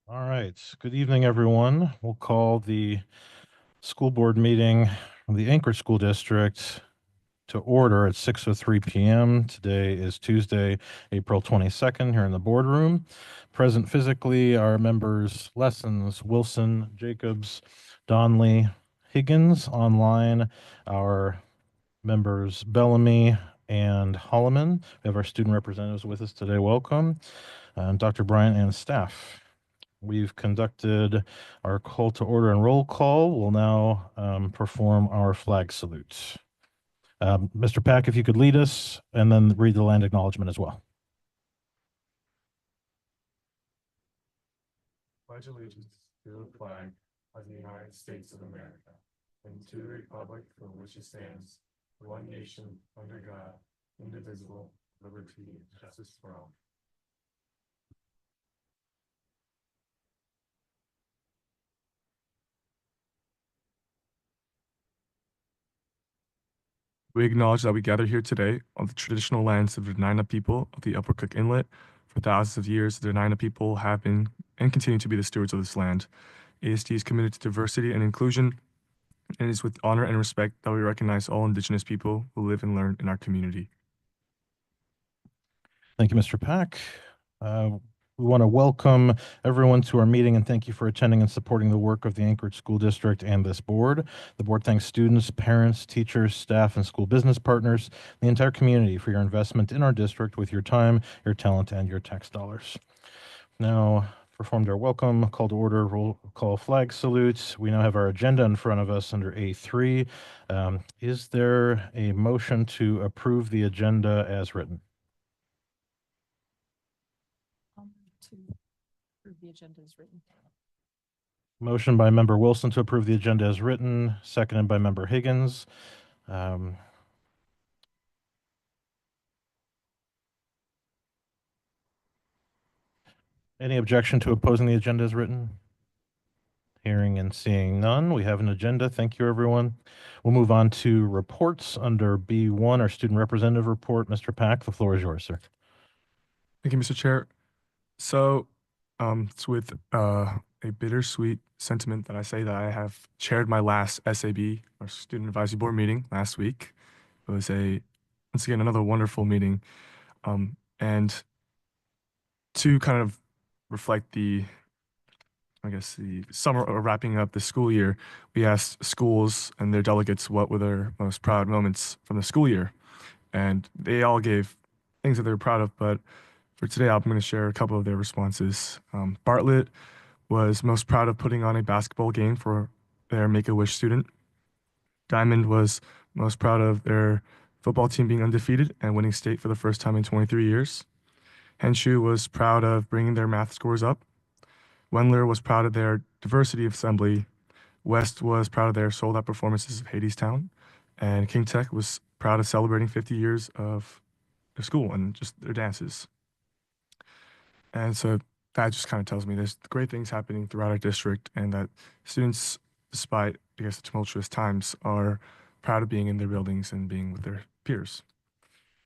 All right. Good evening, everyone. We'll call the school board meeting of the Anchorage School District to order at 6:03 p.m. Today is Tuesday, April 22nd, here in the boardroom. Present physically are members Lessons, Wilson, Jacobs, Donley, Higgins. Online, our members Bellamy and Holloman. We have our student representatives with us today. Welcome. Dr. Bryant and staff. We've conducted our call to order and roll call. We'll now perform our flag salute. Mr. Pack, if you could lead us and then read the land acknowledgement as well. Pledge allegiance to the flag of the United States of America and to the republic for which it stands, one nation, under God, indivisible, liberty and justice for all. We acknowledge that we gather here today on the traditional lands of the Dena'ina people of the Upper Cook Inlet. For thousands of years, the Dena'ina people have been and continue to be the stewards of this land. ASD is committed to diversity and inclusion, and it is with honor and respect that we recognize all Indigenous people who live and learn in our community. Thank you, Mr. Pack. We want to welcome everyone to our meeting and thank you for attending and supporting the work of the Anchorage School District and this board. The board thanks students, parents, teachers, staff, and school business partners, the entire community for your investment in our district with your time, your talent, and your tax dollars. Now, performed our welcome, call to order, roll call, flag salutes. We now have our agenda in front of us under A3. Is there a motion to approve the agenda as written? To approve the agenda as written. Motion by member Wilson to approve the agenda as written, seconded by member Higgins. Any objection to opposing the agenda as written? Hearing and seeing none, we have an agenda. Thank you, everyone. We'll move on to reports under B1, our student representative report. Mr. Pack, the floor is yours, sir. Thank you, Mr. Chair. So it's with a bittersweet sentiment that I say that I have chaired my last SAB, our Student Advisory Board meeting last week. It was once again, another wonderful meeting. And to kind of reflect the summer or wrapping up the school year, we asked schools and their delegates what were their most proud moments from the school year. And they all gave things that they were proud of, but for today, I'm going to share a couple of their responses. Bartlett was most proud of putting on a basketball game for their Make-A-Wish student. Diamond was most proud of their football team being undefeated and winning state for the first time in 23 years. Henshu was proud of bringing their math scores up. Wendler was proud of their diversity assembly. West was proud of their sold-out performances of Hadestown. And King Tech was proud of celebrating 50 years of their school and just their dances. And so that just kind of tells me there's great things happening throughout our district and that students, despite, I guess, the tumultuous times, are proud of being in their buildings and being with their peers.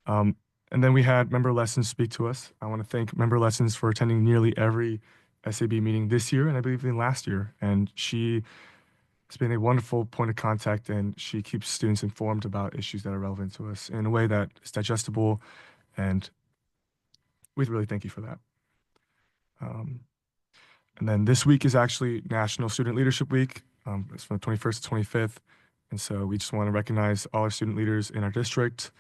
And then we had Member Lessons speak to us. I want to thank Member Lessons for attending nearly every SAB meeting this year and I believe even last year. And she has been a wonderful point of contact and she keeps students informed about issues that are relevant to us in a way that is digestible. And we really thank you for that. And then this week is actually National Student Leadership Week. It's from the 21st to 25th. And so we just want to recognize all our student leaders in our district.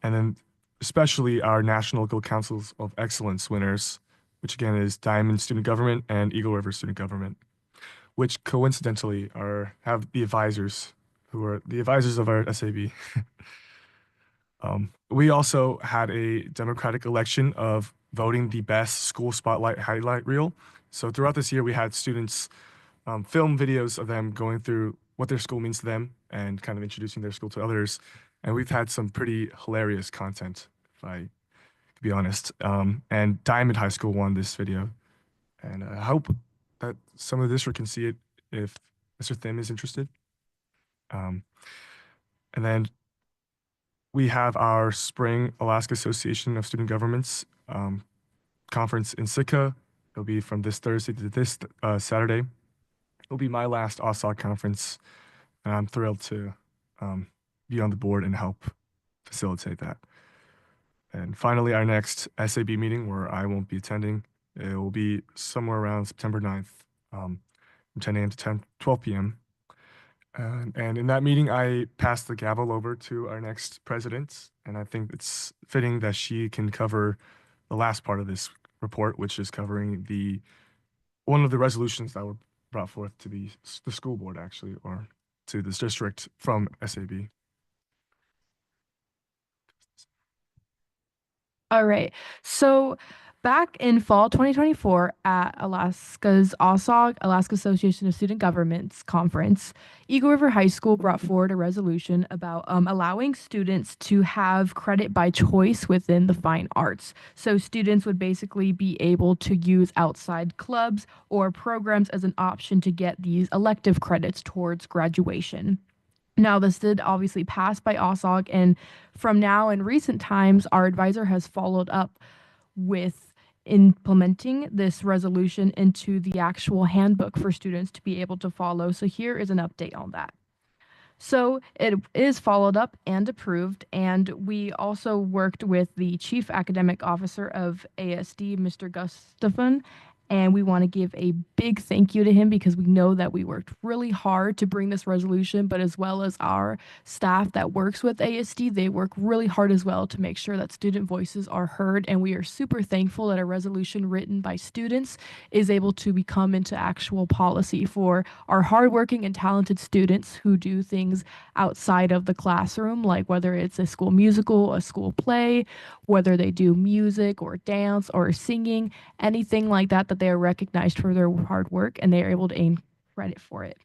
And then especially our National Local Councils of Excellence winners, which again is Diamond Student Government and Eagle River Student Government, which coincidentally have the advisors who are the advisors of our SAB. We also had a democratic election of voting the best school spotlight highlight reel. So throughout this year, we had students film videos of them going through what their school means to them and kind of introducing their school to others. And we've had some pretty hilarious content, if I to be honest. And Diamond High School won this video. And I hope that some of the district can see it if Mr. Thim is interested. And then we have our Spring Alaska Association of Student Governments conference in Sitka. It'll be from this Thursday to this Saturday. It'll be my last OSOG conference, and I'm thrilled to be on the board and help facilitate that. And finally, our next SAB meeting, where I won't be attending, it will be somewhere around September 9th, from 10 a.m. to 12 p.m. And in that meeting, I pass the gavel over to our next president, and I think it's fitting that she can cover the last part of this report, which is covering one of the resolutions that were brought forth to the school board, actually, or to this district from SAB. All right. So back in fall 2024 at Alaska's OSOG, Alaska Association of Student Governments conference, Eagle River High School brought forward a resolution about allowing students to have credit by choice within the fine arts. So students would basically be able to use outside clubs or programs as an option to get these elective credits towards graduation. Now, this did obviously pass by OSOG, and from now in recent times, our advisor has followed up with implementing this resolution into the actual handbook for students to be able to follow. So here is an update on that. So it is followed up and approved, and we also worked with the Chief Academic Officer of ASD, Mr. Gustafson, and we want to give a big thank you to him because we know that we worked really hard to bring this resolution, but as well as our staff that works with ASD, they work really hard as well to make sure that student voices are heard, and we are super thankful that a resolution written by students is able to become into actual policy for our hardworking and talented students who do things outside of the classroom, like whether it's a school musical, a school play, whether they do music or dance or singing, anything like that, that they are recognized for their hard work and they are able to gain credit for it.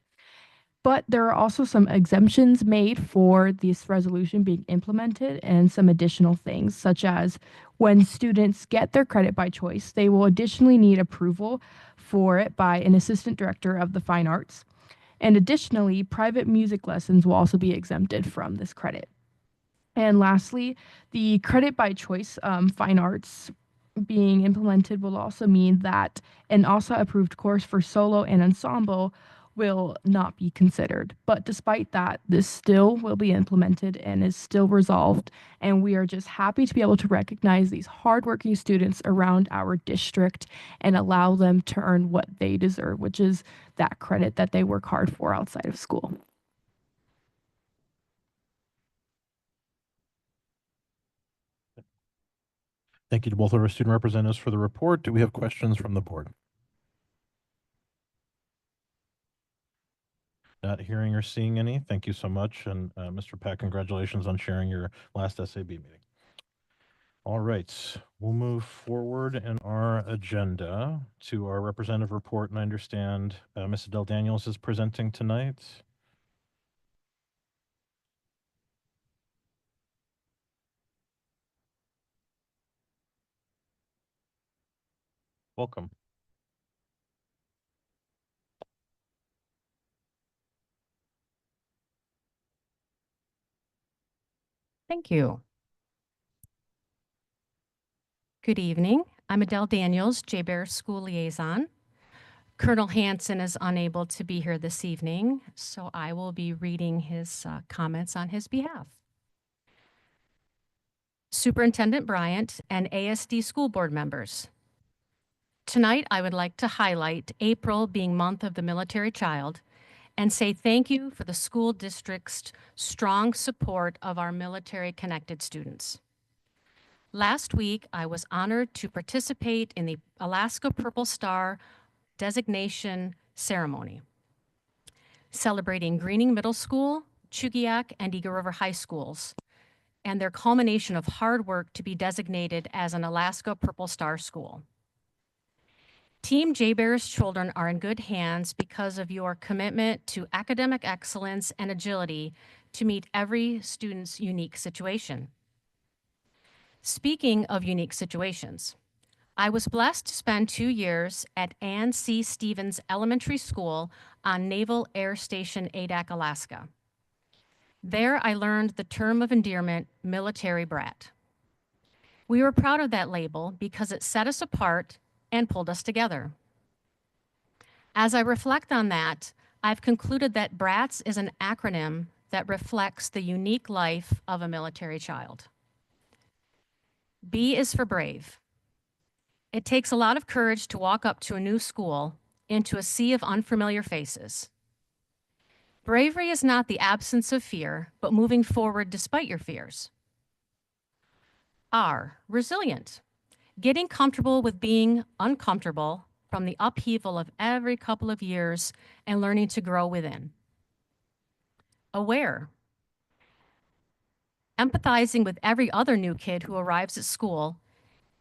But there are also some exemptions made for this resolution being implemented and some additional things, such as when students get their credit by choice, they will additionally need approval for it by an assistant director of the fine arts. And additionally, private music lessons will also be exempted from this credit. And lastly, the credit by choice fine arts being implemented will also mean that an OSA approved course for solo and ensemble will not be considered. But despite that, this still will be implemented and is still resolved. And we are just happy to be able to recognize these hardworking students around our district and allow them to earn what they deserve, which is that credit that they work hard for outside of school. Thank you to both of our student representatives for the report. Do we have questions from the board? Not hearing or seeing any. Thank you so much. And Mr. Peck, congratulations on sharing your last SAB meeting. All right, we'll move forward in our agenda to our representative report. And I understand Ms. Adele Daniels is presenting tonight. Welcome. Thank you. Good evening. I'm Adele Daniels, J-Bear School Liaison. Colonel Hansen is unable to be here this evening, so I will be reading his comments on his behalf. Superintendent Bryant and ASD school board members. Tonight, I would like to highlight April being Month of the Military Child and say thank you for the school district's strong support of our military-connected students. Last week, I was honored to participate in the Alaska Purple Star designation ceremony, celebrating Greening Middle School, Chugiak, and Eagle River High Schools, and their culmination of hard work to be designated as an Alaska Purple Star school. Team J-Bear's children are in good hands because of your commitment to academic excellence and agility to meet every student's unique situation. Speaking of unique situations, I was blessed to spend 2 years at Ann C. Stevens Elementary School on Naval Air Station Adak, Alaska. There, I learned the term of endearment, military brat. We were proud of that label because it set us apart and pulled us together. As I reflect on that, I've concluded that BRATS is an acronym that reflects the unique life of a military child. B is for brave. It takes a lot of courage to walk up to a new school into a sea of unfamiliar faces. Bravery is not the absence of fear, but moving forward despite your fears. R, resilient. Getting comfortable with being uncomfortable from the upheaval of every couple of years and learning to grow within. Aware. Empathizing with every other new kid who arrives at school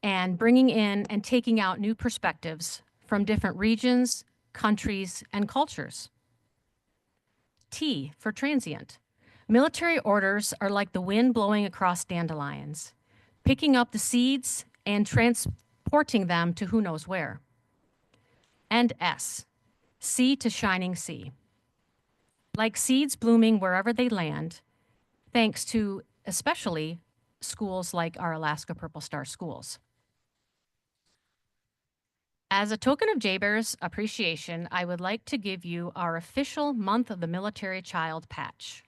and bringing in and taking out new perspectives from different regions, countries, and cultures. T for transient. Military orders are like the wind blowing across dandelions, picking up the seeds and transporting them to who knows where. And S, sea to shining sea. Like seeds blooming wherever they land, thanks to especially schools like our Alaska Purple Star schools. As a token of JBER's appreciation, I would like to give you our official Month of the Military Child patch.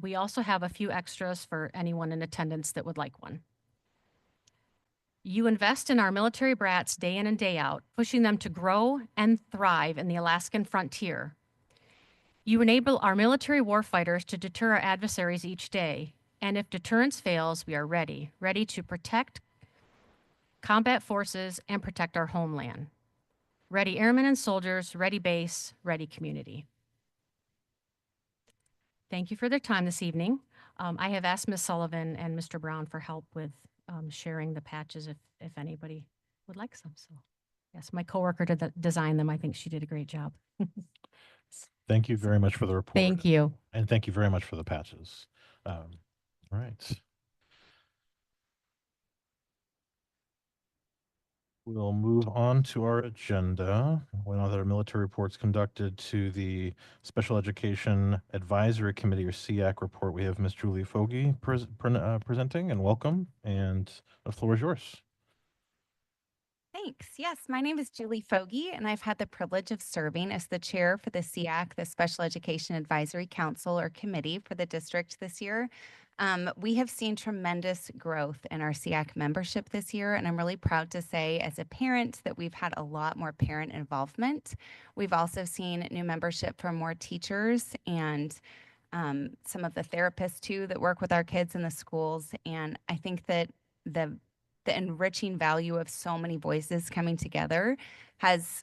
We also have a few extras for anyone in attendance that would like one. You invest in our military brats day in and day out, pushing them to grow and thrive in the Alaskan frontier. You enable our military warfighters to deter our adversaries each day, and if deterrence fails, we are ready to protect combat forces and protect our homeland. Ready airmen and soldiers, ready base, ready community. Thank you for their time this evening. I have asked Ms. Sullivan and Mr. Brown for help with sharing the patches if anybody would like some. So yes, my coworker designed them. I think she did a great job. Thank you very much for the report. Thank you. And thank you very much for the patches. All right. We'll move on to our agenda. One other military reports conducted to the Special Education Advisory Committee, or SEAC report. We have Ms. Julie Fogy presenting, and welcome. And the floor is yours. Thanks. Yes, my name is Julie Fogy, and I've had the privilege of serving as the chair for the SEAC, the Special Education Advisory Council or Committee for the district this year. We have seen tremendous growth in our SEAC membership this year, and I'm really proud to say as a parent that we've had a lot more parent involvement. We've also seen new membership from more teachers and some of the therapists too that work with our kids in the schools. And I think that the enriching value of so many voices coming together has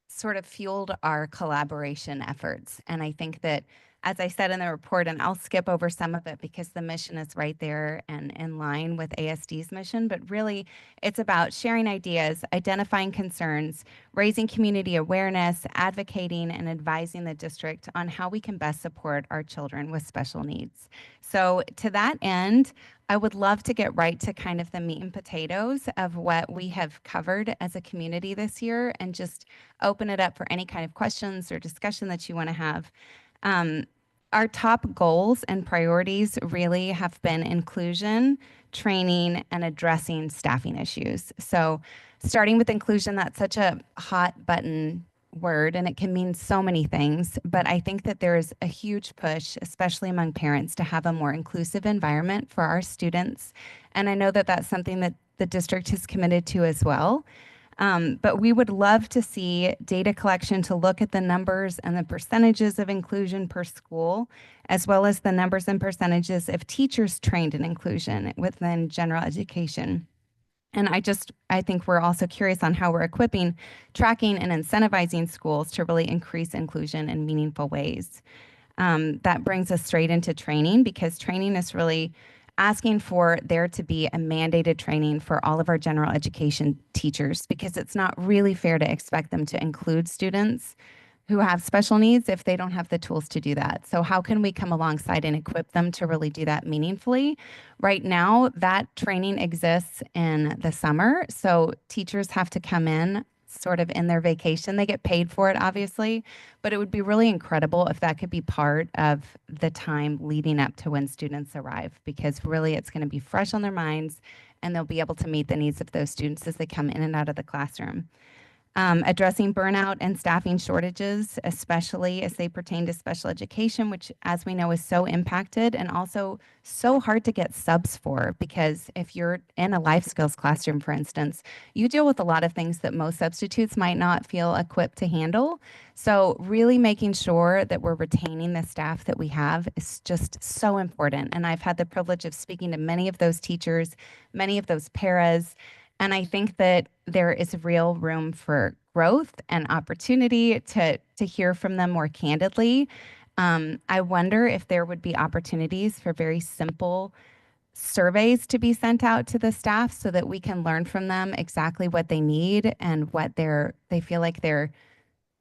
sort of fueled our collaboration efforts. And I think that, as I said in the report, and I'll skip over some of it because the mission is right there and in line with ASD's mission, but really it's about sharing ideas, identifying concerns, raising community awareness, advocating and advising the district on how we can best support our children with special needs. So to that end, I would love to get right to kind of the meat and potatoes of what we have covered as a community this year and just open it up for any kind of questions or discussion that you want to have. Our top goals and priorities really have been inclusion, training, and addressing staffing issues. So starting with inclusion, that's such a hot button word and it can mean so many things, but I think that there's a huge push, especially among parents, to have a more inclusive environment for our students. And I know that that's something that the district is committed to as well. But we would love to see data collection to look at the numbers and the percentages of inclusion per school, as well as the numbers and percentages of teachers trained in inclusion within general education. And I think we're also curious on how we're equipping, tracking, and incentivizing schools to really increase inclusion in meaningful ways. That brings us straight into training, because training is really asking for there to be a mandated training for all of our general education teachers, because it's not really fair to expect them to include students who have special needs if they don't have the tools to do that. So how can we come alongside and equip them to really do that meaningfully? Right now, that training exists in the summer. So teachers have to come in sort of in their vacation. They get paid for it, obviously, but it would be really incredible if that could be part of the time leading up to when students arrive, because really it's going to be fresh on their minds and they'll be able to meet the needs of those students as they come in and out of the classroom. Addressing burnout and staffing shortages, especially as they pertain to special education, which, as we know, is so impacted and also so hard to get subs for, because if you're in a life skills classroom, for instance, you deal with a lot of things that most substitutes might not feel equipped to handle. So really making sure that we're retaining the staff that we have is just so important. And I've had the privilege of speaking to many of those teachers, many of those paras, and I think that there is real room for growth and opportunity to hear from them more candidly. I wonder if there would be opportunities for very simple surveys to be sent out to the staff so that we can learn from them exactly what they need and what they feel like they're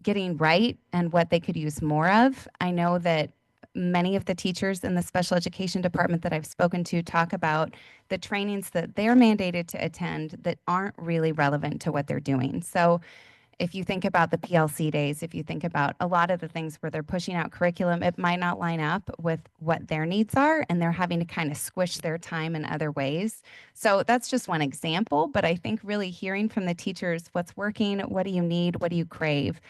getting right and what they could use more of. I know that many of the teachers in the special education department that I've spoken to talk about the trainings that they're mandated to attend that aren't really relevant to what they're doing. So if you think about the PLC days, if you think about a lot of the things where they're pushing out curriculum, it might not line up with what their needs are, and they're having to kind of squish their time in other ways. So that's just one example, but I think really hearing from the teachers what's working, what do you need, what do you crave,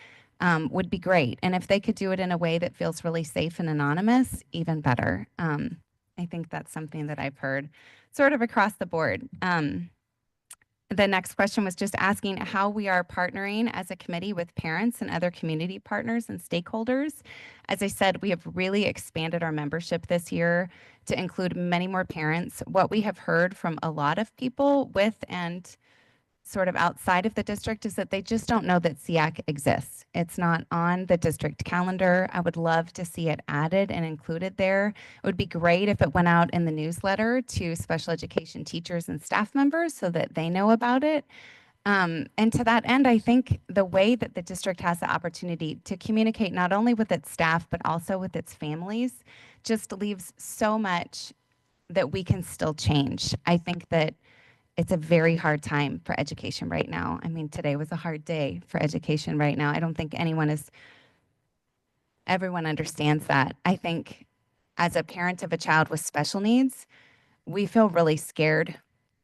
would be great. And if they could do it in a way that feels really safe and anonymous, even better. I think that's something that I've heard sort of across the board. The next question was just asking how we are partnering as a committee with parents and other community partners and stakeholders. As I said, we have really expanded our membership this year to include many more parents. What we have heard from a lot of people with and sort of outside of the district is that they just don't know that SEAC exists. It's not on the district calendar. I would love to see it added and included there. It would be great if it went out in the newsletter to special education teachers and staff members so that they know about it. And to that end, I think the way that the district has the opportunity to communicate not only with its staff, but also with its families, just leaves so much that we can still change. I think that it's a very hard time for education right now. I mean, today was a hard day for education right now. I don't think everyone understands that. I think as a parent of a child with special needs, we feel really scared.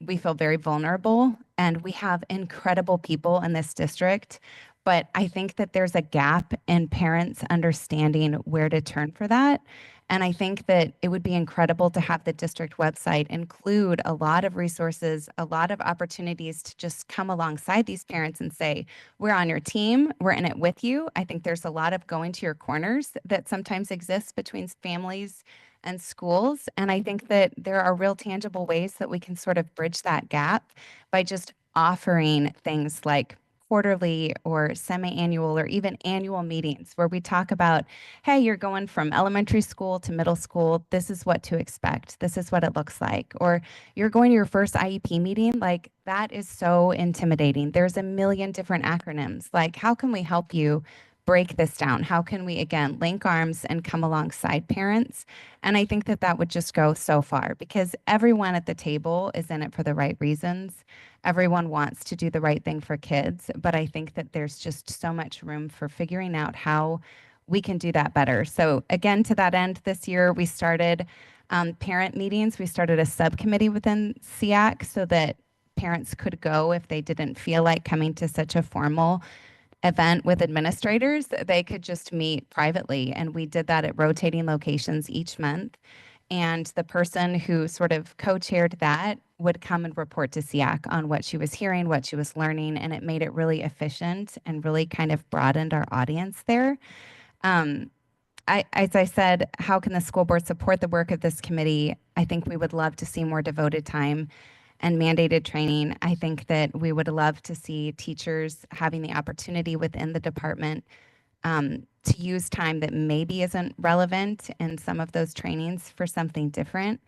We feel very vulnerable, and we have incredible people in this district. But I think that there's a gap in parents understanding where to turn for that. And I think that it would be incredible to have the district website include a lot of resources, a lot of opportunities to just come alongside these parents and say, we're on your team, we're in it with you. I think there's a lot of going to your corners that sometimes exists between families and schools. And I think that there are real tangible ways that we can sort of bridge that gap by just offering things like quarterly or semi-annual or even annual meetings where we talk about, hey, you're going from elementary school to middle school. This is what to expect. This is what it looks like. Or you're going to your first IEP meeting. Like, that is so intimidating. There's a million different acronyms. Like, how can we help you break this down? How can we, again, link arms and come alongside parents? And I think that that would just go so far because everyone at the table is in it for the right reasons. Everyone wants to do the right thing for kids, but I think that there's just so much room for figuring out how we can do that better. So again, to that end, this year we started parent meetings. We started a subcommittee within SEAC so that parents could go if they didn't feel like coming to such a formal event with administrators. They could just meet privately, and we did that at rotating locations each month. And the person who sort of co-chaired that would come and report to SEAC on what she was hearing, what she was learning, and it made it really efficient and really kind of broadened our audience there. As I said, how can the school board support the work of this committee? I think we would love to see more devoted time and mandated training. I think that we would love to see teachers having the opportunity within the department to use time that maybe isn't relevant in some of those trainings for something different.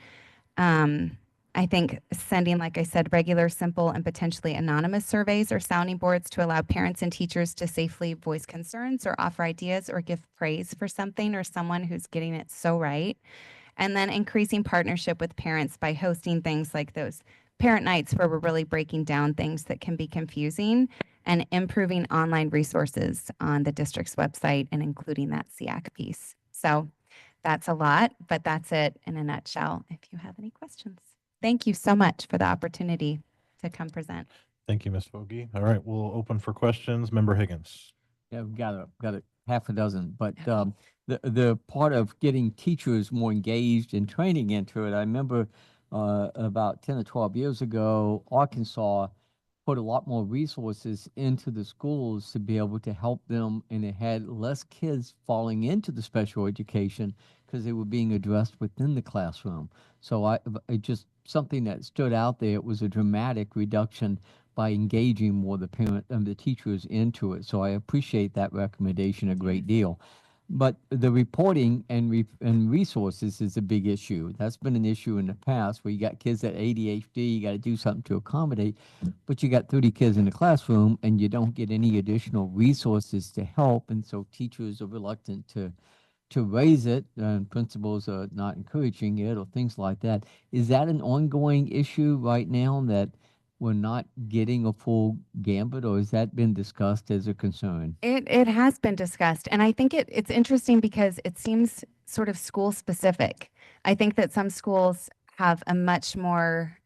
I think sending, like I said, regular, simple, and potentially anonymous surveys or sounding boards to allow parents and teachers to safely voice concerns or offer ideas or give praise for something or someone who's getting it so right. And then increasing partnership with parents by hosting things like those parent nights where we're really breaking down things that can be confusing and improving online resources on the district's website and including that SEAC piece. So that's a lot, but that's it in a nutshell if you have any questions. Thank you so much for the opportunity to come present. Thank you, Ms. Fogarty. All right, we'll open for questions. Member Higgins. Yeah, we've got a half a dozen, but the part of getting teachers more engaged and training into it, I remember about 10 or 12 years ago, Arkansas put a lot more resources into the schools to be able to help them, and it had less kids falling into the special education because they were being addressed within the classroom. So it just something that stood out there. It was a dramatic reduction by engaging more the parent and the teachers into it. So I appreciate that recommendation a great deal. But the reporting and resources is a big issue. That's been an issue in the past where you got kids at ADHD, you got to do something to accommodate, but you got 30 kids in the classroom and you don't get any additional resources to help. And so teachers are reluctant to raise it, and principals are not encouraging it or things like that. Is that an ongoing issue right now that we're not getting a full gambit, or has that been discussed as a concern? It has been discussed, and I think it's interesting because it seems sort of school specific. I think that some schools have a much more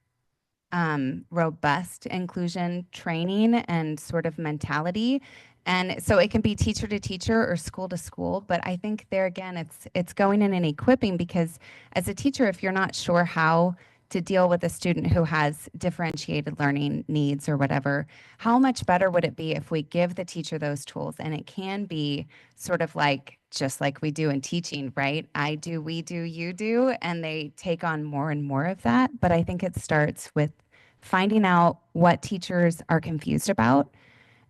robust inclusion training and sort of mentality. And so it can be teacher to teacher or school to school. But I think there again, it's going in and equipping, because as a teacher, if you're not sure how to deal with a student who has differentiated learning needs or whatever, how much better would it be if we give the teacher those tools? And it can be sort of like, just like we do in teaching, right? I do, we do, you do, and they take on more and more of that. But I think it starts with finding out what teachers are confused about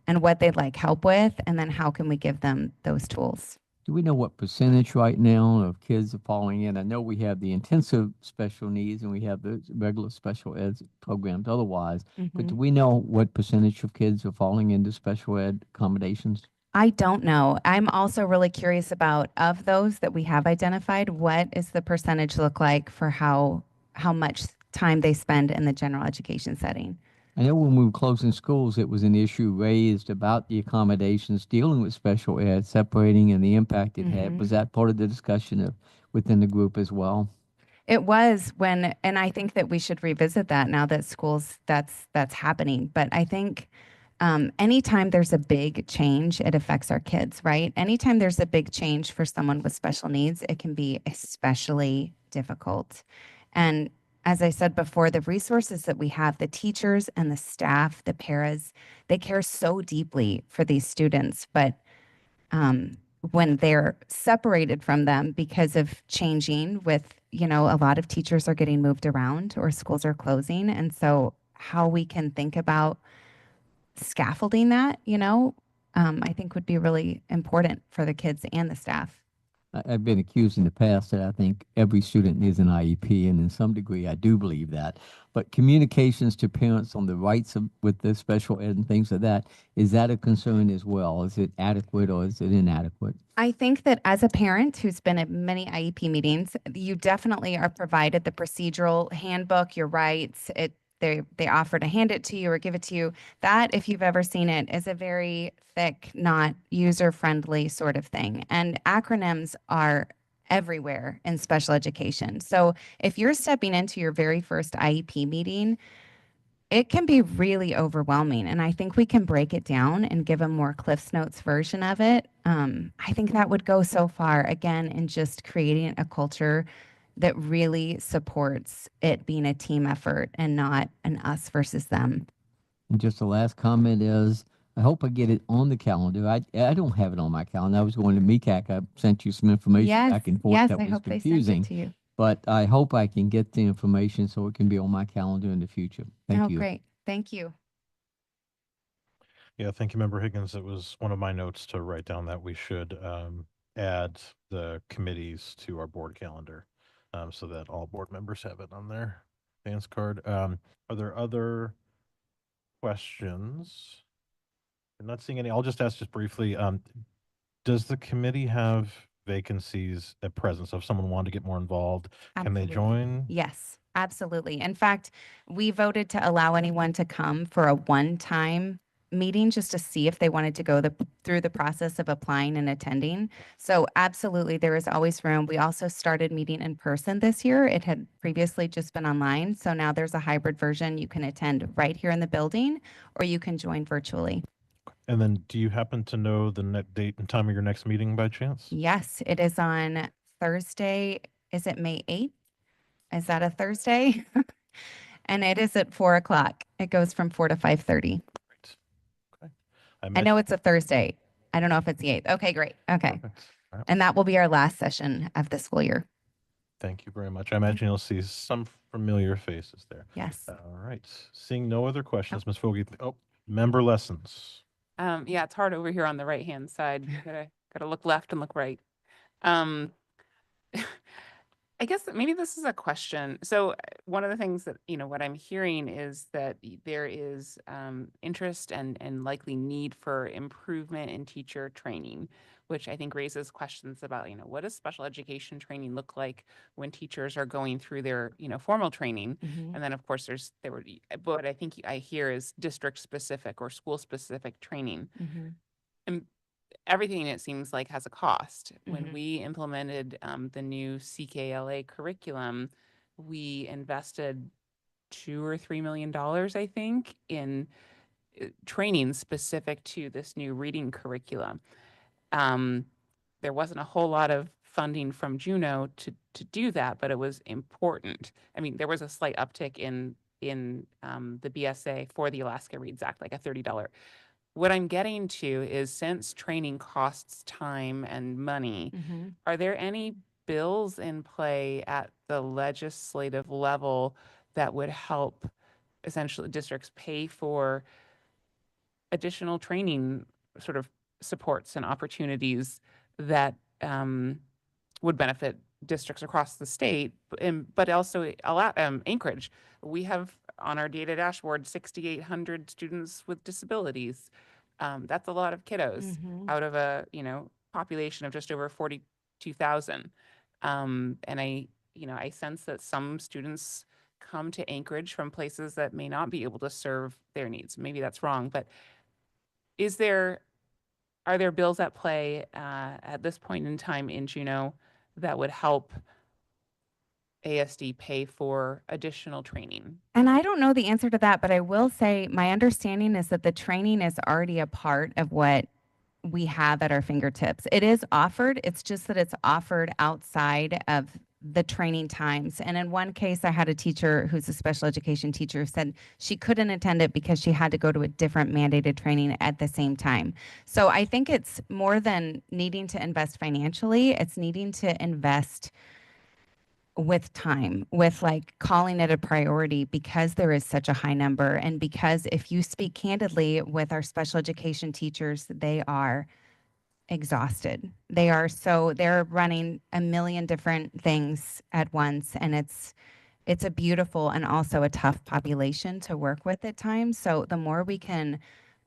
and what they'd like help with, and then how can we give them those tools? Do we know what percentage right now of kids are falling in? I know we have the intensive special needs and we have the regular special ed programs otherwise, but do we know what percentage of kids are falling into special ed accommodations? I don't know. I'm also really curious about, of those that we have identified, what is the percentage look like for how much time they spend in the general education setting? I know when we were closing schools, it was an issue raised about the accommodations dealing with special ed, separating and the impact it had. Was that part of the discussion within the group as well? It was when, and I think that we should revisit that now that schools, that's happening. But I think anytime there's a big change, it affects our kids, right? Anytime there's a big change for someone with special needs, it can be especially difficult. And as I said before, the resources that we have, the teachers and the staff, the paras, they care so deeply for these students. But when they're separated from them because of changing with, a lot of teachers are getting moved around or schools are closing. And so how we can think about scaffolding that, I think would be really important for the kids and the staff. I've been accused in the past that I think every student needs an IEP, and in some degree, I do believe that. But communications to parents on the rights with the special ed and things like that, is that a concern as well? Is it adequate or is it inadequate? I think that as a parent who's been at many IEP meetings, you definitely are provided the procedural handbook, your rights. They offer to hand it to you or give it to you. That, if you've ever seen it, is a very thick, not user-friendly sort of thing. And acronyms are everywhere in special education. So if you're stepping into your very first IEP meeting, it can be really overwhelming. And I think we can break it down and give a more Cliff's Notes version of it. I think that would go so far, again, in just creating a culture that really supports it being a team effort and not an us versus them. And just the last comment is, I hope I get it on the calendar. I don't have it on my calendar. I was going to MECAC. I sent you some information back and forth that I was hope confusing. they sent it to you. But I hope I can get the information so it can be on my calendar in the future. Thank you. Great. Thank you. Yeah, thank you, Member Higgins. It was one of my notes to write down that we should add the committees to our board calendar so that all board members have it on their advance card. Are there other questions? I'm not seeing any. I'll just ask just briefly. Does the committee have vacancies at present? So if someone wanted to get more involved, can they Absolutely. join? Yes, absolutely. In fact, we voted to allow anyone to come for a one-time meeting just to see if they wanted to go through the process of applying and attending. So absolutely, there is always room. We also started meeting in person this year. It had previously just been online. So now there's a hybrid version. You can attend right here in the building, or you can join virtually. And then do you happen to know the net date and time of your next meeting by chance? Yes, it is on Thursday. Is it May 8th? Is that a Thursday? And it is at 4 o'clock. It goes from 4 to 5:30. Great. Okay. I know it's a Thursday. I don't know if it's the 8th. Okay, great. Okay. Perfect. All right. And that will be our last session of the school year. Thank you very much. I imagine you'll see some familiar faces there. Yes. All right. Seeing no other questions, Ms. Fogarty. Oh, member lessons. Yeah, it's hard over here on the right-hand side. Gotta look left and look right. Um, I guess that maybe this is a question. So one of the things that, what I'm hearing is that there is interest and likely need for improvement in teacher training, which I think raises questions about, what does special education training look like when teachers are going through their, formal training? Mhm. And then of course what I think I hear is district specific or school specific training. Mhm. And everything, it seems like, has a cost. When Mhm. we implemented the new CKLA curriculum, we invested $2 or $3 million, I think, in training specific to this new reading curriculum. There wasn't a whole lot of funding from Juneau to do that, but it was important. I mean, there was a slight uptick in the BSA for the Alaska Reads Act, like a $30. What I'm getting to is, since training costs time and money, Mhm. are there any bills in play at the legislative level that would help essentially districts pay for additional training sort of supports and opportunities that would benefit districts across the state, but also Anchorage? We have on our data dashboard 6,800 students with disabilities. That's a lot of kiddos Mhm. out of a population of just over 42,000. And I sense that some students come to Anchorage from places that may not be able to serve their needs. Maybe that's wrong, but are there bills at play at this point in time in Juneau that would help ASD pay for additional training? And I don't know the answer to that, but I will say my understanding is that the training is already a part of what we have at our fingertips. It is offered. It's just that it's offered outside of the training times. And in one case, I had a teacher who's a special education teacher who said she couldn't attend it because she had to go to a different mandated training at the same time. So I think it's more than needing to invest financially, it's needing to invest with time, with like calling it a priority, because there is such a high number. And because if you speak candidly with our special education teachers, they are exhausted. They're running a million different things at once. And it's a beautiful and also a tough population to work with at times. So the more we can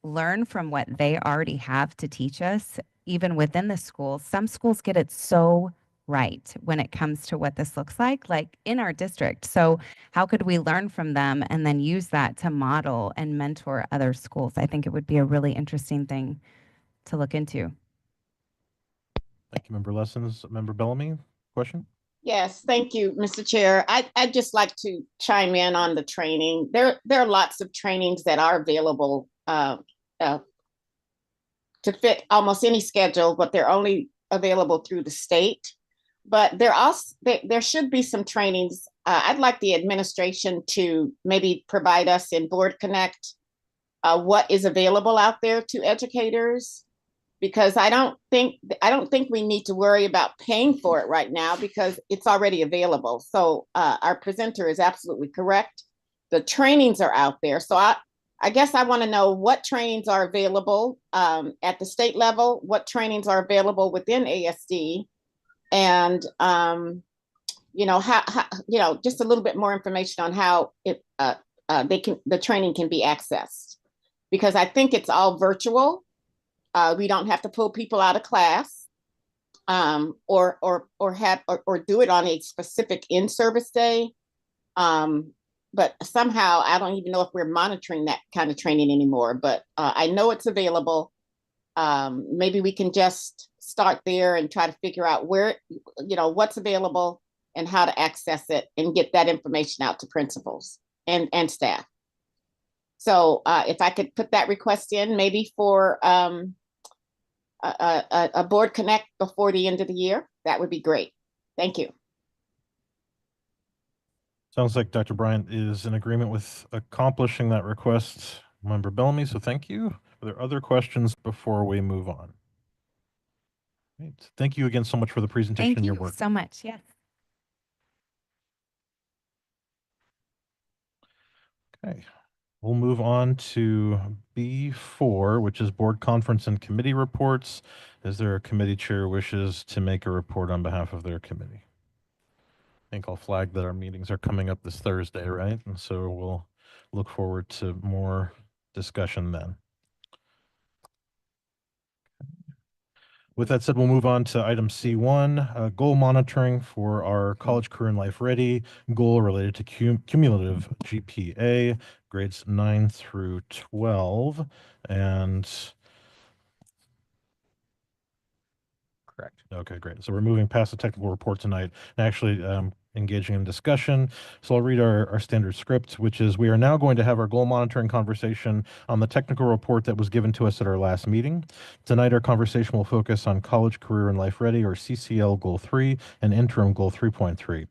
learn from what they already have to teach us, even within the schools, some schools get it so right when it comes to what this looks like in our district. So how could we learn from them and then use that to model and mentor other schools? I think it would be a really interesting thing to look into. Thank you, member lessons. Member Bellamy, question? Yes, thank you, Mr. Chair. I'd just like to chime in on the training. There are lots of trainings that are available to fit almost any schedule, but they're only available through the state. But there should be some trainings. I'd like the administration to maybe provide us in Board Connect what is available out there to educators, because I don't think we need to worry about paying for it right now because it's already available. So our presenter is absolutely correct. The trainings are out there. So I guess I want to know what trainings are available at the state level, what trainings are available within ASD, and how just a little bit more information on how the training can be accessed, because I think it's all virtual. We don't have to pull people out of class or do it on a specific in-service day. but somehow I don't even know if we're monitoring that kind of training anymore, but I know it's available. Maybe we can just start there and try to figure out where, what's available and how to access it and get that information out to principals and staff. So if I could put that request in maybe for a board connect before the end of the year, that would be great. Thank you. Sounds like Dr. Bryant is in agreement with accomplishing that request, Member Bellamy, so thank you. Are there other questions before we move on? Great. Thank you again so much for the presentation Thank and your you work. so much. Yes. Okay, we'll move on to B4, which is board conference and committee reports. Is there a committee chair wishes to make a report on behalf of their committee? I think I'll flag that our meetings are coming up this Thursday, right? And so we'll look forward to more discussion then. With that said, we'll move on to item C1, goal monitoring for our college career and life ready goal related to cumulative GPA, grades 9 through 12. And correct. Okay, great. So we're moving past the technical report tonight and actually engaging in discussion. So I'll read our standard script, which is we are now going to have our goal monitoring conversation on the technical report that was given to us at our last meeting. Tonight, our conversation will focus on college career and life ready, or CCL goal 3, and interim goal 3.3.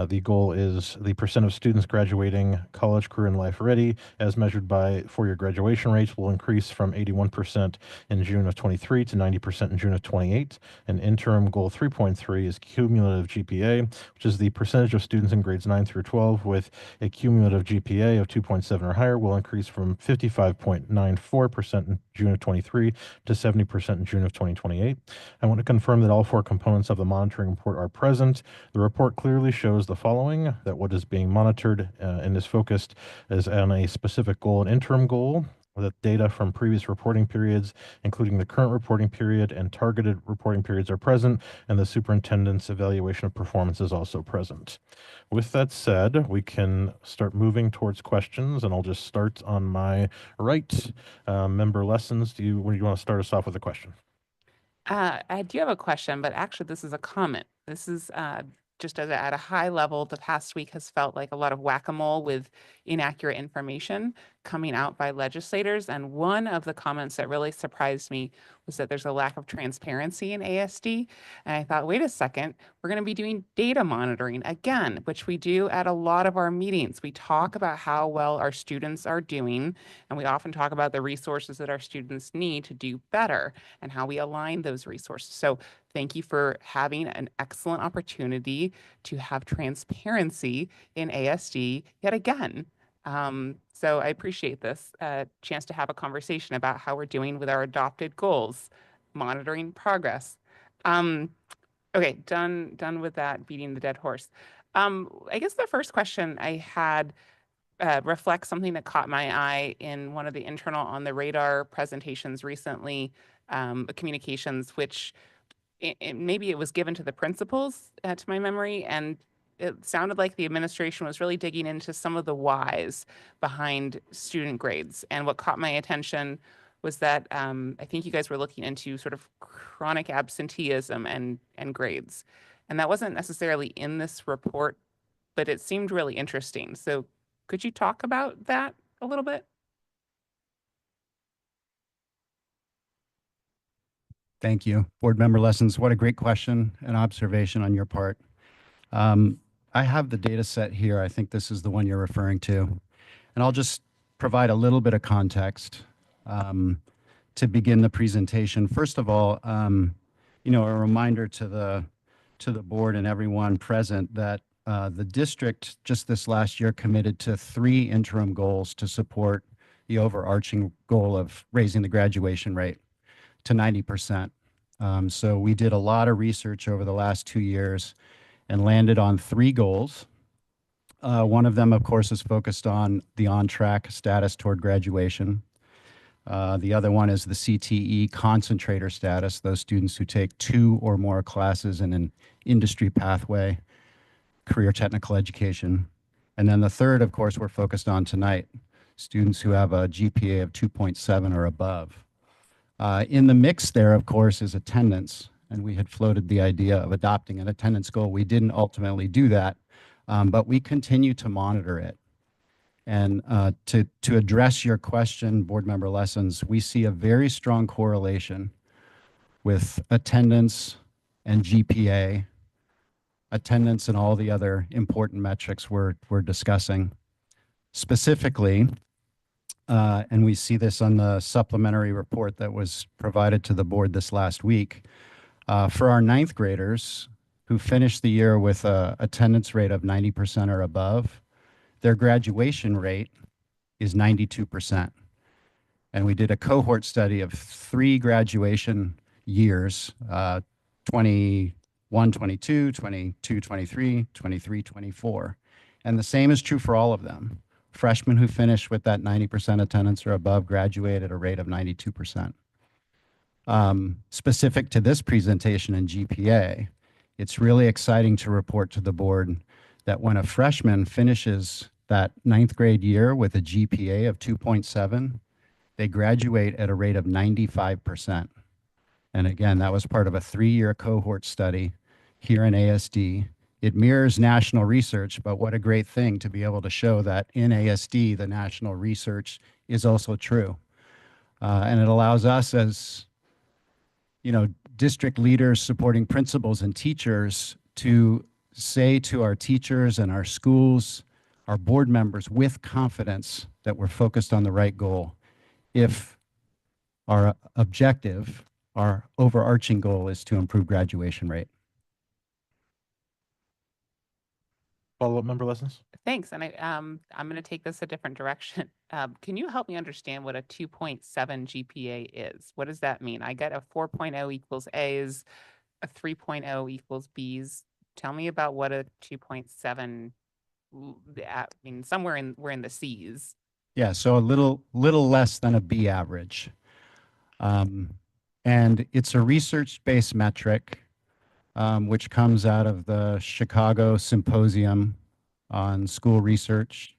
The goal is the percent of students graduating college, career, and life ready as measured by four-year graduation rates will increase from 81% in June of 23 to 90% in June of 28. And interim goal 3.3 is cumulative GPA, which is the percentage of students in grades 9 through 12 with a cumulative GPA of 2.7 or higher will increase from 55.94% in June of 23 to 70% in June of 2028. I want to confirm that all four components of the monitoring report are present. The report clearly shows the following: that what is being monitored and is focused is on a specific goal and interim goal, that data from previous reporting periods, including the current reporting period and targeted reporting periods, are present, and the superintendent's evaluation of performance is also present. With that said, we can start moving towards questions, and I'll just start on my right. Member Lessons, do you want to start us off with a question? I do have a question, but actually this is a comment. This is just at a high level, the past week has felt like a lot of whack-a-mole with inaccurate information coming out by legislators. And one of the comments that really surprised me was that there's a lack of transparency in ASD. And I thought, wait a second, we're going to be doing data monitoring again, which we do at a lot of our meetings. We talk about how well our students are doing, and we often talk about the resources that our students need to do better and how we align those resources. So thank you for having an excellent opportunity to have transparency in ASD yet again. So I appreciate this chance to have a conversation about how we're doing with our adopted goals, monitoring progress. Okay, done with that, beating the dead horse. I guess the first question I had reflects something that caught my eye in one of the internal on the radar presentations recently, communications, which maybe it was given to the principals, to my memory, and it sounded like the administration was really digging into some of the whys behind student grades. And what caught my attention was that I think you guys were looking into sort of chronic absenteeism and grades. And that wasn't necessarily in this report, but it seemed really interesting. So could you talk about that a little bit? Thank you. Board Member Lessons, what a great question and observation on your part. I have the data set here. I think this is the one you're referring to. And I'll just provide a little bit of context to begin the presentation. First of all, a reminder to the board and everyone present that the district just this last year committed to 3 interim goals to support the overarching goal of raising the graduation rate to 90%. So we did a lot of research over the last 2 years and landed on 3 goals. One of them, of course, is focused on the on-track status toward graduation. The other one is the CTE concentrator status, those students who take 2 or more classes in an industry pathway, career technical education. And then the third, of course, we're focused on tonight, students who have a GPA of 2.7 or above. In the mix there, of course, is attendance. And we had floated the idea of adopting an attendance goal. We didn't ultimately do that, but we continue to monitor it. And to address your question, Board Member Lessons, we see a very strong correlation with attendance and GPA, attendance and all the other important metrics we're discussing. Specifically, and we see this on the supplementary report that was provided to the board this last week, for our ninth graders who finished the year with a attendance rate of 90% or above, their graduation rate is 92%. And we did a cohort study of 3 graduation years, 21, 22, 22, 23, 23, 24. And the same is true for all of them. Freshmen who finished with that 90% attendance or above graduate at a rate of 92%. Specific to this presentation in GPA, it's really exciting to report to the board that when a freshman finishes that 9th grade year with a GPA of 2.7, they graduate at a rate of 95%. And again, that was part of a 3-year cohort study here in ASD. It mirrors national research, but what a great thing to be able to show that in ASD, the national research is also true. And it allows us as, district leaders supporting principals and teachers to say to our teachers and our schools, our board members with confidence that we're focused on the right goal. If our objective, our overarching goal is to improve graduation rate. Follow-up, Member Lessons? Thanks. And I'm going to take this a different direction. Can you help me understand what a 2.7 GPA is? What does that mean? I get a 4.0 equals A's, a 3.0 equals B's. Tell me about what a 2.7, I mean, we're in the C's. Yeah, so a little less than a B average. And it's a research-based metric, which comes out of the Chicago Symposium on School Research.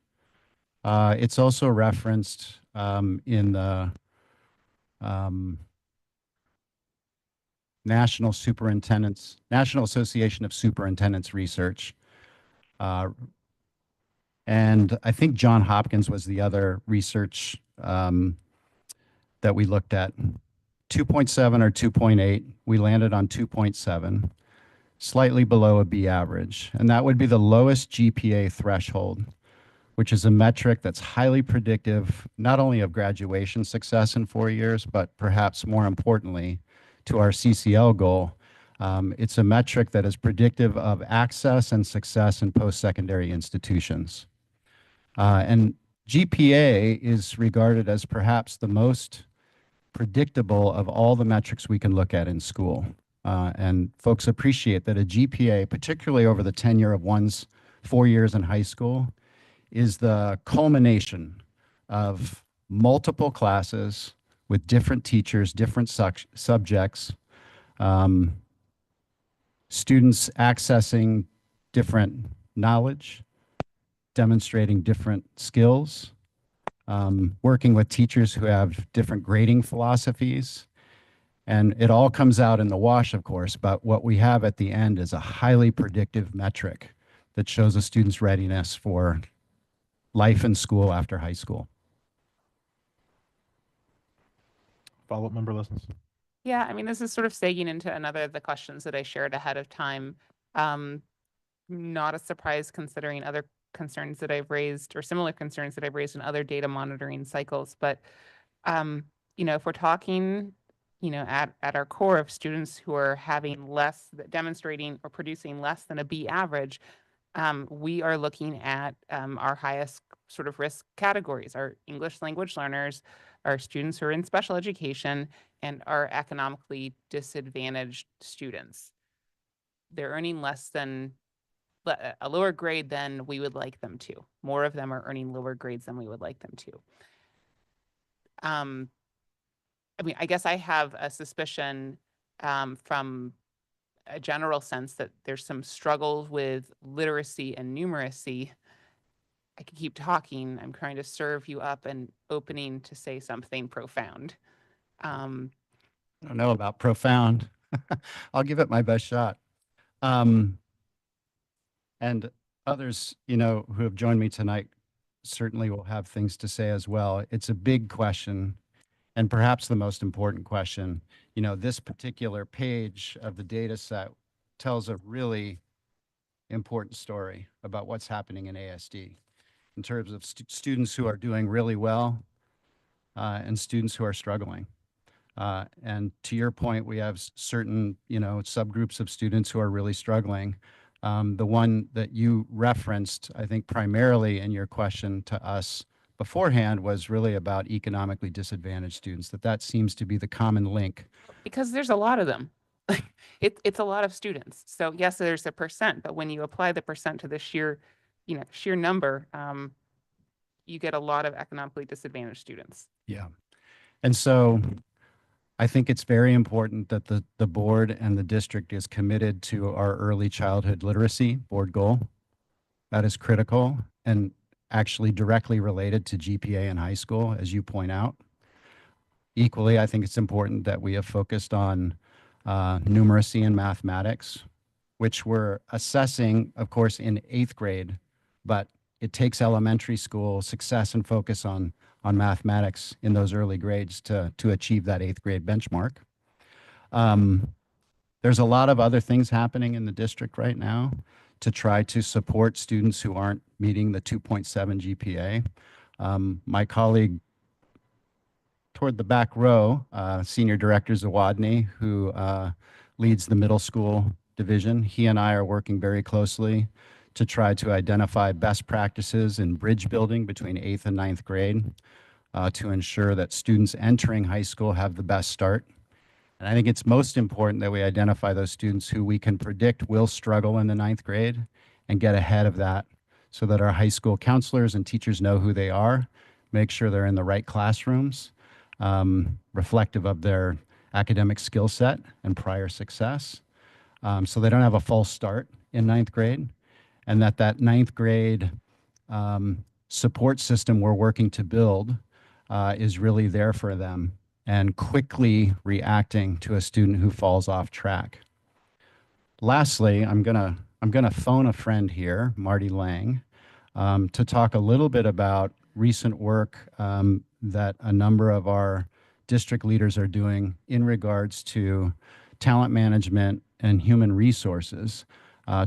It's also referenced in the National Association of Superintendents Research. And I think Johns Hopkins was the other research that we looked at. 2.7 or 2.8, we landed on 2.7, slightly below a B average. And that would be the lowest GPA threshold, which is a metric that's highly predictive, not only of graduation success in 4 years, but perhaps more importantly, to our CCL goal. It's a metric that is predictive of access and success in post-secondary institutions. And GPA is regarded as perhaps the most predictable of all the metrics we can look at in school. And folks appreciate that a GPA, particularly over the tenure of one's 4 years in high school, is the culmination of multiple classes with different teachers, different subjects, students accessing different knowledge, demonstrating different skills, working with teachers who have different grading philosophies. And it all comes out in the wash, of course, but what we have at the end is a highly predictive metric that shows a student's readiness for life in school after high school. Follow-up, Member Lessons? Yeah, I mean, this is sort of segueing into another of the questions that I shared ahead of time. Not a surprise considering other concerns that I've raised or similar concerns that I've raised in other data monitoring cycles. But, if we're talking, at our core of students who are having demonstrating or producing less than a B average, we are looking at our highest sort of risk categories, our English language learners, our students who are in special education, and our economically disadvantaged students. They're earning less than a lower grade than we would like them to. More of them are earning lower grades than we would like them to. I guess I have a suspicion from a general sense that there's some struggles with literacy and numeracy I could keep talking. I'm trying to serve you up an opening to say something profound. I don't know about profound. I'll give it my best shot. Um, and others, who have joined me tonight certainly will have things to say as well. It's a big question, and perhaps the most important question. This particular page of the data set tells a really important story about what's happening in ASD in terms of students who are doing really well and students who are struggling. And to your point, we have certain, subgroups of students who are really struggling. The one that you referenced, I think primarily in your question to us beforehand, was really about economically disadvantaged students, that seems to be the common link. Because there's a lot of them. It's a lot of students. So yes, there's a percent, but when you apply the percent to the sheer number, you get a lot of economically disadvantaged students. Yeah. And so I think it's very important that the board and the district is committed to our early childhood literacy board goal. That is critical and actually directly related to GPA in high school, as you point out. Equally, I think it's important that we have focused on numeracy and mathematics, which we're assessing, of course, in 8th grade, but it takes elementary school success and focus on mathematics in those early grades to achieve that 8th grade benchmark. There's a lot of other things happening in the district right now to try to support students who aren't meeting the 2.7 GPA. My colleague toward the back row, Senior Director Zawadny, who leads the middle school division, he and I are working very closely to try to identify best practices in bridge building between 8th and 9th grade to ensure that students entering high school have the best start. And I think it's most important that we identify those students who we can predict will struggle in the 9th grade and get ahead of that so that our high school counselors and teachers know who they are, make sure they're in the right classrooms, reflective of their academic skill set and prior success, so they don't have a false start in 9th grade, and that 9th grade support system we're working to build is really there for them and quickly reacting to a student who falls off track. Lastly, I'm gonna phone a friend here, Marty Lang, to talk a little bit about recent work that a number of our district leaders are doing in regards to talent management and human resources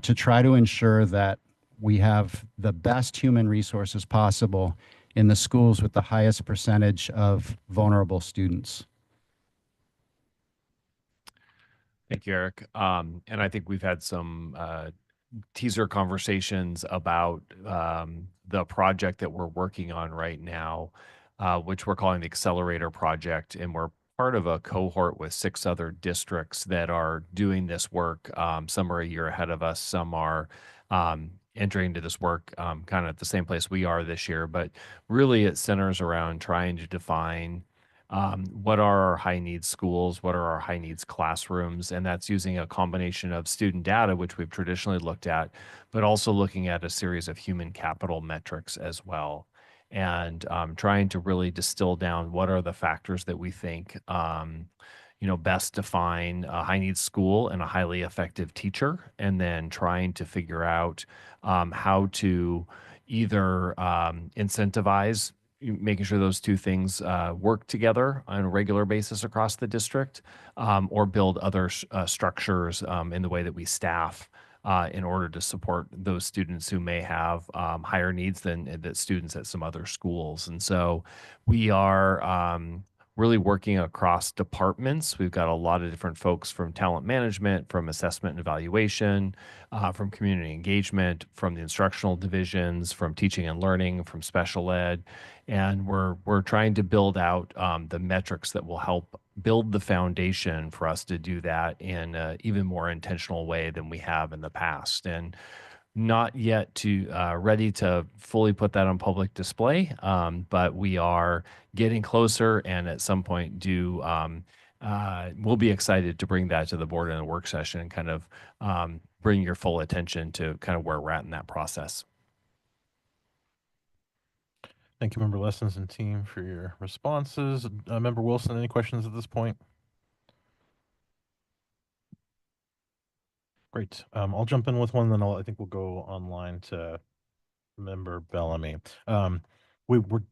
to try to ensure that we have the best human resources possible in the schools with the highest percentage of vulnerable students. Thank you, Eric. And I think we've had some teaser conversations about the project that we're working on right now, which we're calling the Accelerator Project. And we're part of a cohort with 6 other districts that are doing this work. Some are a year ahead of us. Some are entering into this work kind of at the same place we are this year. But really it centers around trying to define what are our high needs schools, what are our high needs classrooms, and that's using a combination of student data, which we've traditionally looked at, but also looking at a series of human capital metrics as well, and trying to really distill down what are the factors that we think best define a high needs school and a highly effective teacher, and then trying to figure out how to either incentivize making sure those two things work together on a regular basis across the district, or build other structures in the way that we staff in order to support those students who may have higher needs than the students at some other schools. And so we are really working across departments. We've got a lot of different folks from talent management, from assessment and evaluation, from community engagement, from the instructional divisions, from teaching and learning, from special ed. And we're trying to build out the metrics that will help build the foundation for us to do that in an even more intentional way than we have in the past. And not yet ready to fully put that on public display, but we are getting closer, and at some point we'll be excited to bring that to the board in a work session and kind of bring your full attention to kind of where we're at in that process. Thank you, Member Lessons and team, for your responses. Member Wilson, any questions at this point? Great. I'll jump in with one, then I think we'll go online to Member Bellamy.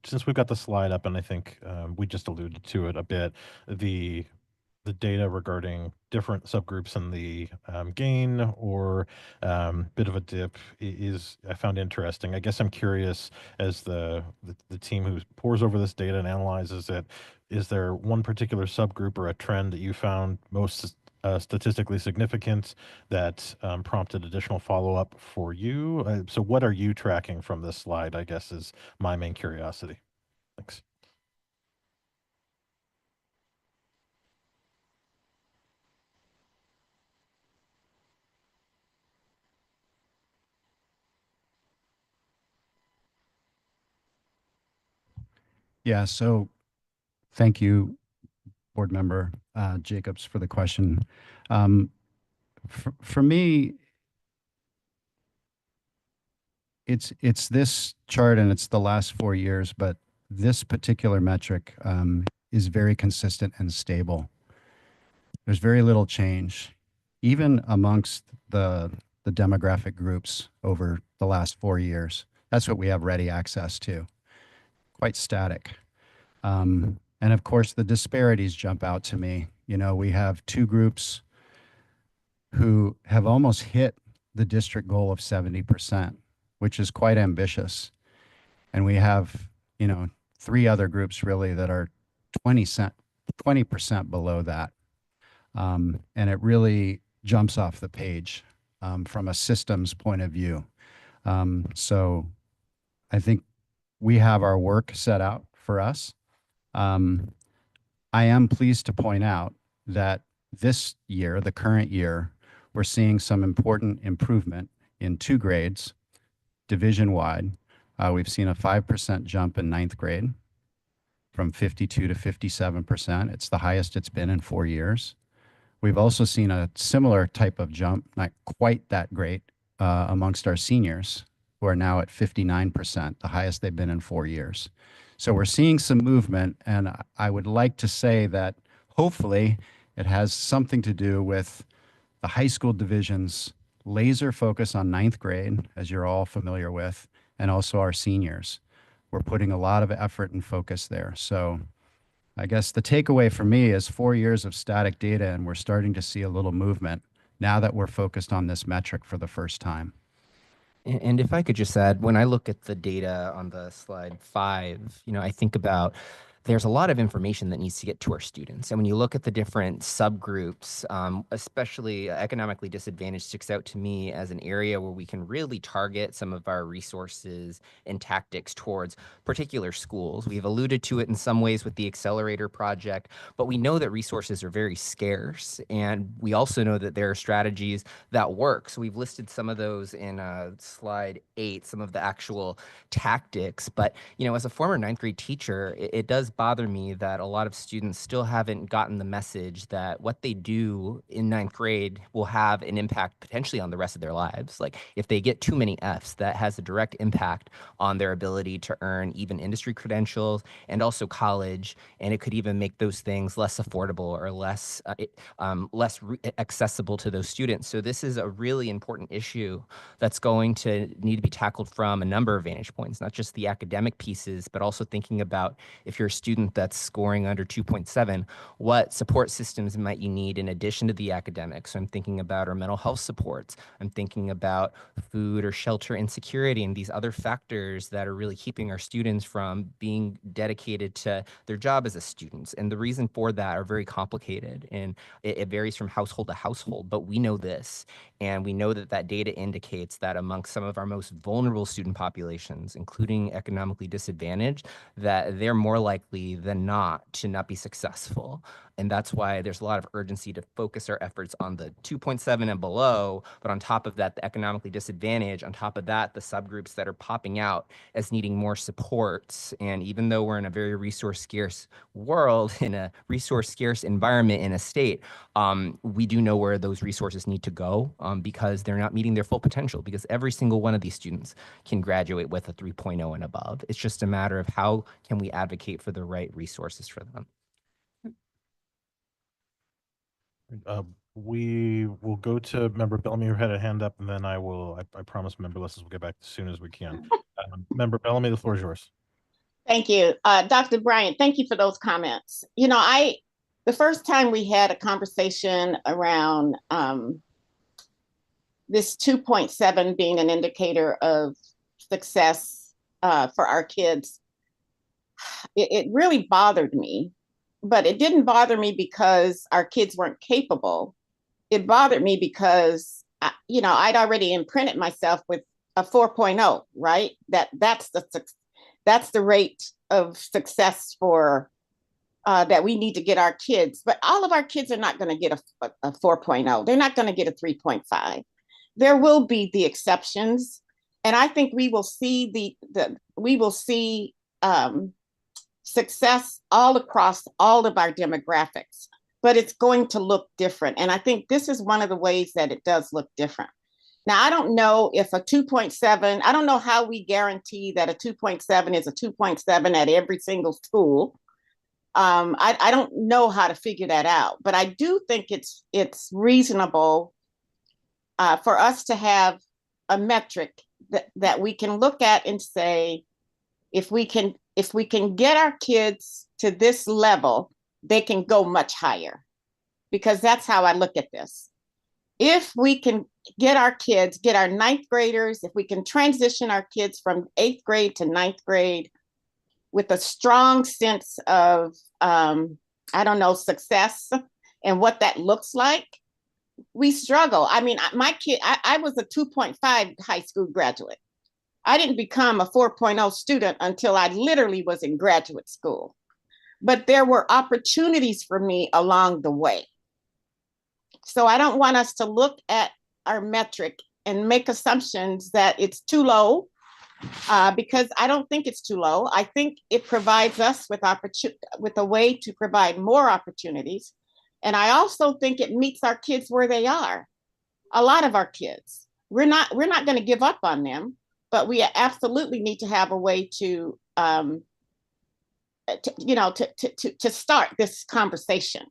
Since we've got the slide up, and I think we just alluded to it a bit, the data regarding different subgroups in the gain or bit of a dip is I found interesting. I guess I'm curious, as the team who pores over this data and analyzes it, is there one particular subgroup or a trend that you found most statistically significant that prompted additional follow-up for you? So what are you tracking from this slide, I guess, is my main curiosity. Thanks. Yeah, so thank you, Board Member Jacobs, for the question. For me, it's this chart and it's the last 4 years, but this particular metric is very consistent and stable. There's very little change, even amongst the demographic groups over the last 4 years. That's what we have ready access to. Quite static. And of course, the disparities jump out to me. You know, we have two groups who have almost hit the district goal of 70%, which is quite ambitious. And we have, you know, three other groups really that are 20% below that. And it really jumps off the page from a systems point of view. So I think we have our work set out for us. I am pleased to point out that this year, the current year, we're seeing some important improvement in 2 grades, division-wide. We've seen a 5% jump in 9th grade from 52 to 57%. It's the highest it's been in 4 years. We've also seen a similar type of jump, not quite that great, amongst our seniors, who are now at 59%, the highest they've been in 4 years. So we're seeing some movement, and I would like to say that hopefully it has something to do with the high school division's laser focus on 9th grade, as you're all familiar with, and also our seniors. We're putting a lot of effort and focus there. So I guess the takeaway for me is 4 years of static data, and we're starting to see a little movement now that we're focused on this metric for the first time. And if I could just add, when I look at the data on the slide 5, you know, I think about there's a lot of information that needs to get to our students. And when you look at the different subgroups, especially economically disadvantaged sticks out to me as an area where we can really target some of our resources and tactics towards particular schools. We've alluded to it in some ways with the Accelerator project, but we know that resources are very scarce. And we also know that there are strategies that work. So we've listed some of those in slide 8, some of the actual tactics. But, you know, as a former 9th grade teacher, it does bother me that a lot of students still haven't gotten the message that what they do in 9th grade will have an impact potentially on the rest of their lives. Like if they get too many Fs, that has a direct impact on their ability to earn even industry credentials and also college. And it could even make those things less affordable or less accessible to those students. So this is a really important issue that's going to need to be tackled from a number of vantage points, not just the academic pieces, but also thinking about if you're a student that's scoring under 2.7, what support systems might you need in addition to the academics? So I'm thinking about our mental health supports. I'm thinking about food or shelter insecurity and these other factors that are really keeping our students from being dedicated to their job as a student. And the reason for that are very complicated, and it varies from household to household, but we know this. And we know that that data indicates that amongst some of our most vulnerable student populations, including economically disadvantaged, that they're more likely likely than not to not be successful. And that's why there's a lot of urgency to focus our efforts on the 2.7 and below. But on top of that, the economically disadvantaged, on top of that, the subgroups that are popping out as needing more supports. And even though we're in a very resource scarce world, in a resource scarce environment in a state, we do know where those resources need to go because they're not meeting their full potential, because every single one of these students can graduate with a 3.0 and above. It's just a matter of how can we advocate for the right resources for them. We will go to Member Bellamy, who had a hand up, and then I promise Member Lessons will get back as soon as we can. Member Bellamy, the floor is yours. Thank you. Dr. Bryant, thank you for those comments. You know, the first time we had a conversation around this 2.7 being an indicator of success for our kids, it really bothered me. But it didn't bother me because our kids weren't capable. It bothered me because, you know, I'd already imprinted myself with a 4.0, right? That's the rate of success for that we need to get our kids. But all of our kids are not going to get a 4.0. They're not going to get a 3.5. There will be the exceptions, and I think we will see success all across all of our demographics, but it's going to look different. And I think this is one of the ways that it does look different. Now, I don't know if a 2.7, I don't know how we guarantee that a 2.7 is a 2.7 at every single school. I don't know how to figure that out, but I do think it's reasonable for us to have a metric that we can look at and say, if we can get our kids to this level, they can go much higher, because that's how I look at this. If we can get our ninth graders, if we can transition our kids from 8th grade to 9th grade with a strong sense of, success and what that looks like, we struggle. I mean, my kid, I was a 2.5 high school graduate. I didn't become a 4.0 student until I literally was in graduate school. But there were opportunities for me along the way. So I don't want us to look at our metric and make assumptions that it's too low, because I don't think it's too low. I think it provides us with a way to provide more opportunities. And I also think it meets our kids where they are. A lot of our kids, we're not going to give up on them, but we absolutely need to have a way to start this conversation.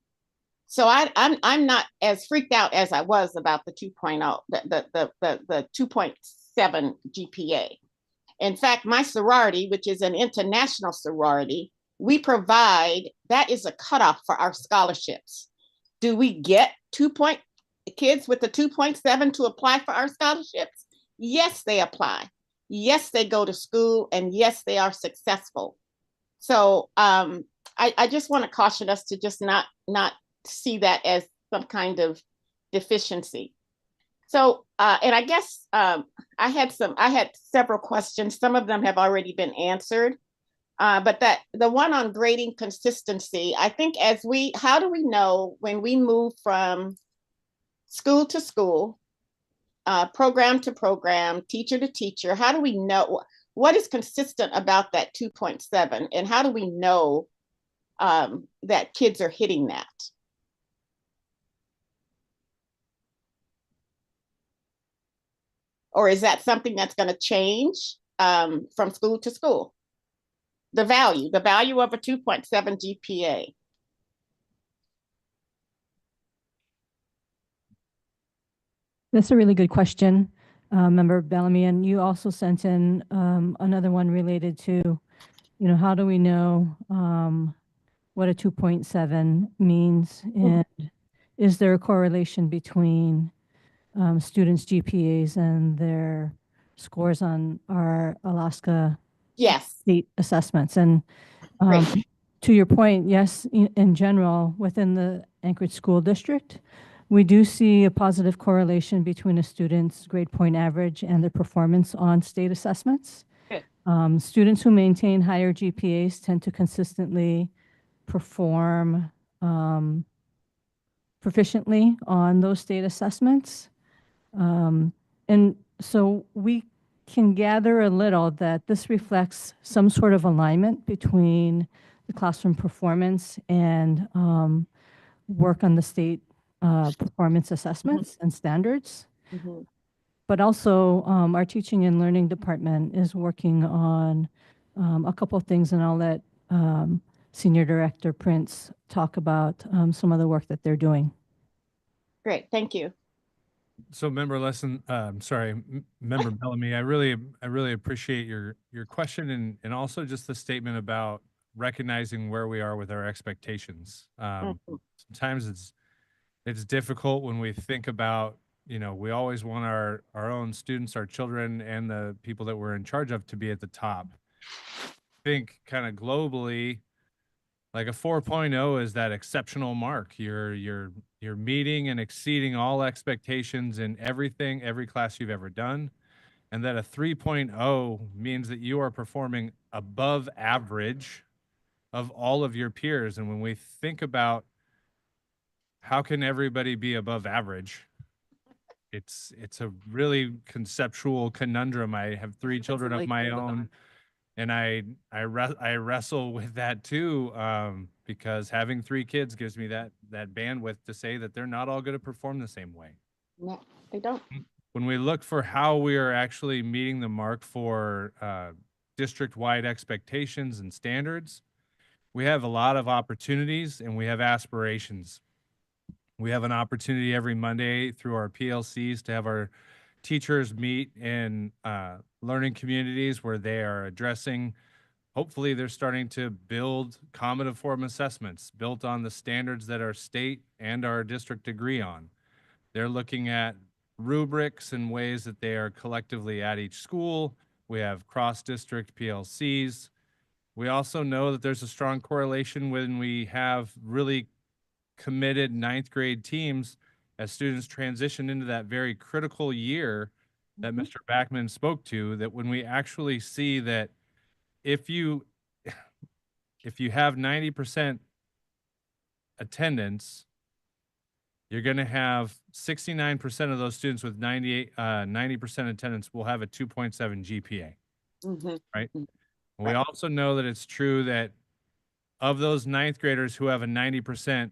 So I'm not as freaked out as I was about the 2.0, the 2.7 GPA. In fact, my sorority, which is an international sorority, that is a cutoff for our scholarships. Do we get kids with the 2.7 to apply for our scholarships? Yes, they apply. Yes, they go to school, and yes, they are successful. So I just want to caution us to just not see that as some kind of deficiency. So, and I guess I had several questions. Some of them have already been answered, but the one on grading consistency, I think how do we know when we move from school to school, program to program, teacher to teacher, how do we know what is consistent about that 2.7, and how do we know that kids are hitting that? Or is that something that's going to change from school to school? The value of a 2.7 GPA. That's a really good question, Member Bellamy. And you also sent in another one related to, how do we know what a 2.7 means? And is there a correlation between students' GPAs and their scores on our Alaska state assessments? And to your point, yes, in general, within the Anchorage School District, we do see a positive correlation between a student's grade point average and their performance on state assessments. Students who maintain higher GPAs tend to consistently perform proficiently on those state assessments. And so we can gather a little that this reflects some sort of alignment between the classroom performance and work on the state performance assessments and standards. Mhm. But also, our teaching and learning department is working on a couple of things, and I'll let Senior Director Prince talk about some of the work that they're doing. Great, thank you. So member member Bellamy, I really appreciate your question and also just the statement about recognizing where we are with our expectations. Sometimes it's difficult when we think about, we always want our own students, our children, and the people that we're in charge of to be at the top. Think kind of globally, like a 4.0 is that exceptional mark. You're meeting and exceeding all expectations in everything, every class you've ever done. And that a 3.0 means that you are performing above average of all of your peers. And when we think about how can everybody be above average, it's a really conceptual conundrum. I have three children of my own, and I wrestle with that too, because having three kids gives me that bandwidth to say that they're not all going to perform the same way. No, they don't. When we look for how we are actually meeting the mark for district-wide expectations and standards, we have a lot of opportunities and we have aspirations. We have an opportunity every Monday through our PLCs to have our teachers meet in learning communities where they are addressing, hopefully they're starting to build common form assessments built on the standards that our state and our district agree on. They're looking at rubrics and ways that they are collectively at each school. We have cross-district PLCs. We also know that there's a strong correlation when we have really committed ninth grade teams as students transition into that very critical year that Mr. Backman spoke to, that when we actually see that if you have 90% attendance, you're going to have 69% of those students with 90% attendance will have a 2.7 GPA, right? We also know that it's true that of those ninth graders who have a 90%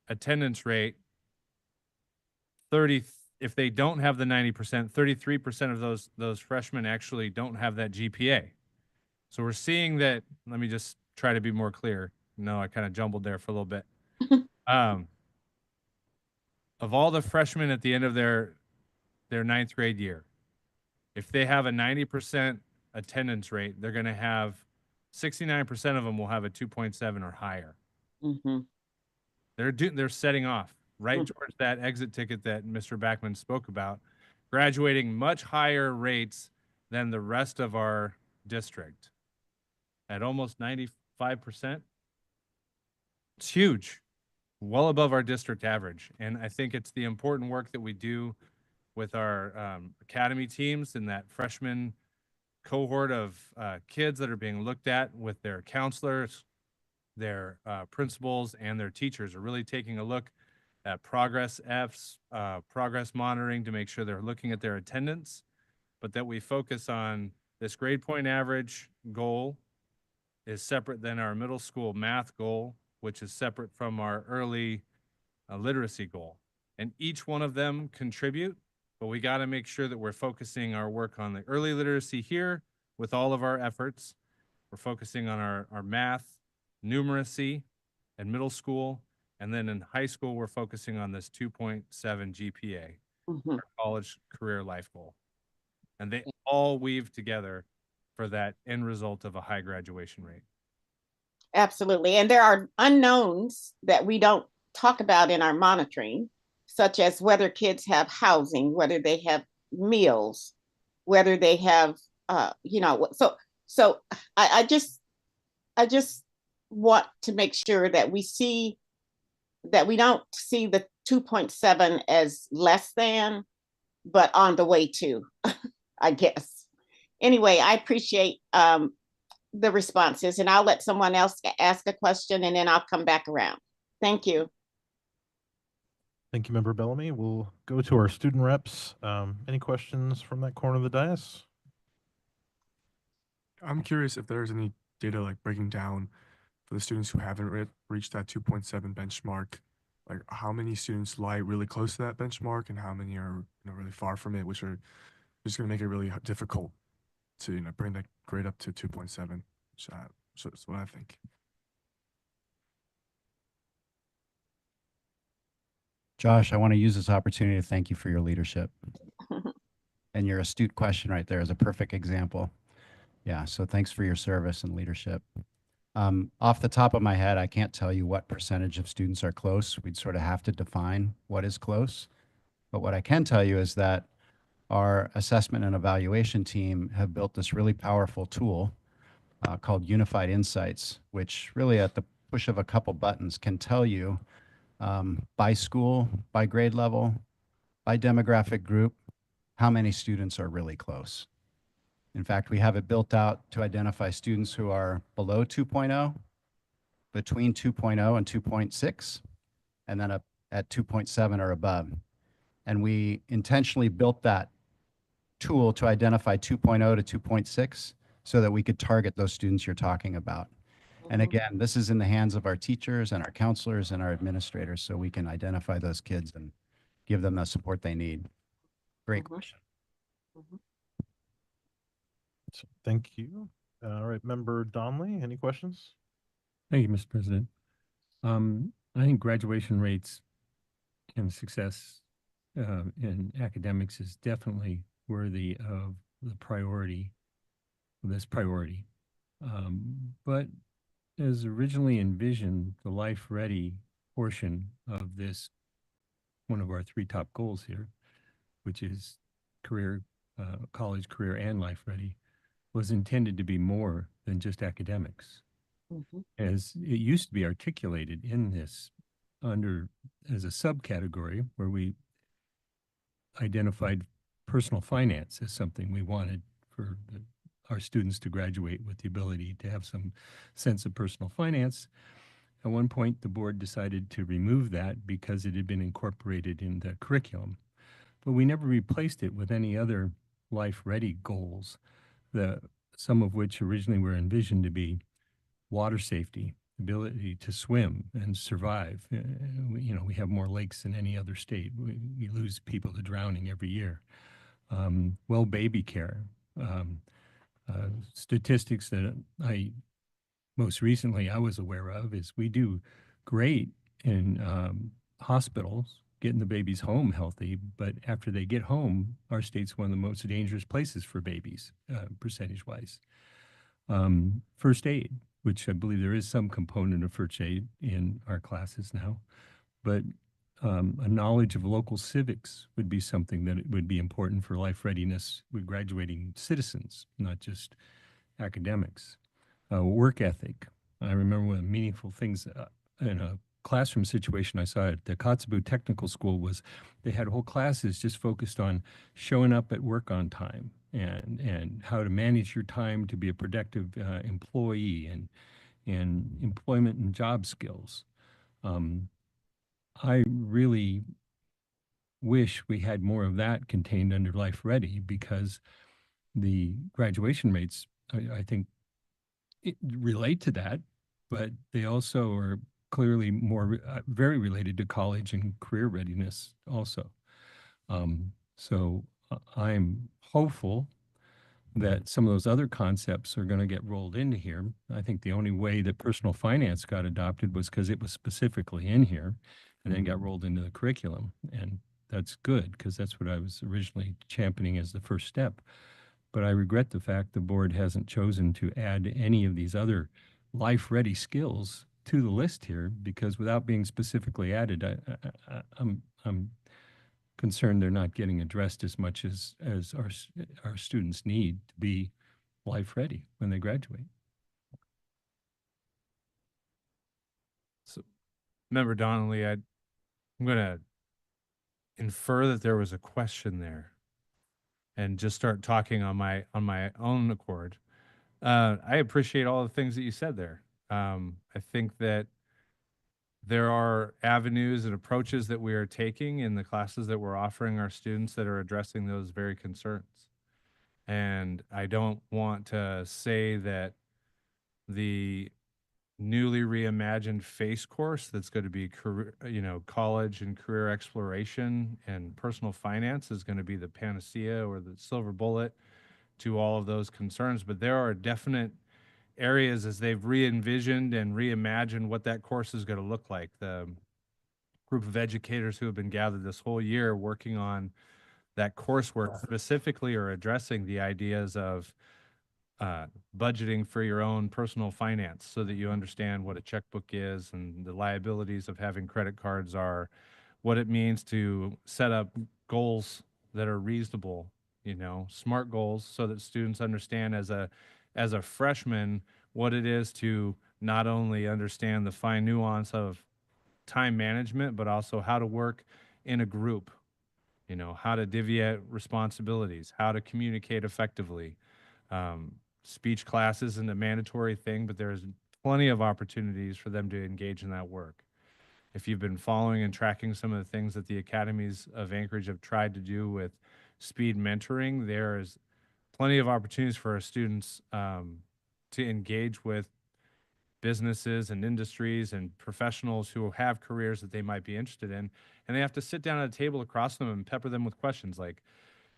attendance rate, if they don't have the 90%, 33% of those freshmen actually don't have that GPA. So we're seeing that, let me just try to be more clear. No, I kind of jumbled there for a little bit. Of all the freshmen at the end of their ninth grade year, if they have a 90% attendance rate, they're going to have 69% of them will have a 2.7 or higher. They're setting off right towards that exit ticket that Mr. Backman spoke about, graduating much higher rates than the rest of our district at almost 95%. It's huge, well above our district average. And I think it's the important work that we do with our academy teams and that freshman cohort of kids that are being looked at with their counselors, their principals, and their teachers are really taking a look at progress Fs, progress monitoring to make sure they're looking at their attendance, but that we focus on this grade point average goal is separate than our middle school math goal, which is separate from our early literacy goal. And each one of them contribute, but we got to make sure that we're focusing our work on the early literacy here with all of our efforts. We're focusing on our math, numeracy, and middle school. And then in high school, we're focusing on this 2.7 GPA, our college career life goal. And they all weave together for that end result of a high graduation rate. Absolutely. And there are unknowns that we don't talk about in our monitoring, such as whether kids have housing, whether they have meals, whether they have, so I just want to make sure that we don't see the 2.7 as less than, but on the way to, I guess. anyway, I appreciate the responses, and I'll let someone else ask a question, and then I'll come back around. Thank you. Thank you, Member Bellamy. We'll go to our student reps. Any questions from that corner of the dais? I'm curious if there's any data like breaking down for the students who haven't reached that 2.7 benchmark, like how many students lie really close to that benchmark and how many are really far from it, which are just going to make it really difficult to bring that grade up to 2.7. So that's what I think. Josh, I want to use this opportunity to thank you for your leadership. And your astute question right there is a perfect example. Yeah, so thanks for your service and leadership. Off the top of my head, I can't tell you what percentage of students are close. We'd sort of have to define what is close. But what I can tell you is that our assessment and evaluation team have built this really powerful tool called Unified Insights, which really at the push of a couple buttons can tell you by school, by grade level, by demographic group, how many students are really close. In fact, we have it built out to identify students who are below 2.0, between 2.0 and 2.6, and then up at 2.7 or above. And we intentionally built that tool to identify 2.0 to 2.6 so that we could target those students you're talking about. And again, this is in the hands of our teachers and our counselors and our administrators so we can identify those kids and give them the support they need. Great question. So thank you. All right, Member Donnelly, any questions? Thank you, Mr. President. I think graduation rates and success in academics is definitely worthy of the priority, this priority. But as originally envisioned, the Life Ready portion of this, one of our 3 top goals here, which is career, college, career, and Life Ready, was intended to be more than just academics. As it used to be articulated in this as a subcategory where we identified personal finance as something we wanted for our students to graduate with the ability to have some sense of personal finance. At one point, the board decided to remove that because it had been incorporated in the curriculum, but we never replaced it with any other life-ready goals, some of which originally were envisioned to be water safety, ability to swim and survive. We have more lakes than any other state. We lose people to drowning every year. Well, baby care. Statistics that most recently I was aware of is we do great in hospitals getting the babies home healthy, but after they get home, our state's one of the most dangerous places for babies, percentage-wise. First aid, which I believe there is some component of first aid in our classes now, but a knowledge of local civics would be something that would be important for life readiness with graduating citizens, not just academics. Work ethic. I remember one of the meaningful things in a classroom situation I saw at the Kotzebue Technical School was they had whole classes just focused on showing up at work on time and how to manage your time to be a productive employee and employment and job skills. I really wish we had more of that contained under Life Ready because the graduation rates, I think, relate to that, but they also are clearly more very related to college and career readiness also. So I'm hopeful that some of those other concepts are going to get rolled into here. I think the only way that personal finance got adopted was because it was specifically in here and then got rolled into the curriculum. And that's good because that's what I was originally championing as the first step. But I regret the fact the board hasn't chosen to add any of these other life-ready skills to the list here because without being specifically added, I'm concerned they're not getting addressed as much as our students need to be life ready when they graduate. So, Member Donnelly, I'm going to infer that there was a question there. and just start talking on my own accord. I appreciate all the things that you said there. I think that there are avenues and approaches that we are taking in the classes that we're offering our students that are addressing those very concerns. And I don't want to say that the newly reimagined FACE course that's going to be career, college and career exploration and personal finance is going to be the panacea or the silver bullet to all of those concerns. But there are definite areas as they've re-envisioned and reimagined what that course is going to look like. The group of educators who have been gathered this whole year working on that coursework specifically are addressing the ideas of budgeting for your own personal finance so that you understand what a checkbook is and the liabilities of having credit cards are, what it means to set up goals that are reasonable, smart goals so that students understand as a freshman what it is to not only understand the fine nuance of time management, but also how to work in a group, how to divvy out responsibilities, how to communicate effectively. Speech class isn't a mandatory thing, but there's plenty of opportunities for them to engage in that work. If you've been following and tracking some of the things that the academies of Anchorage have tried to do with speed mentoring, there is plenty of opportunities for our students to engage with businesses and industries and professionals who have careers that they might be interested in. And they have to sit down at a table across them and pepper them with questions like,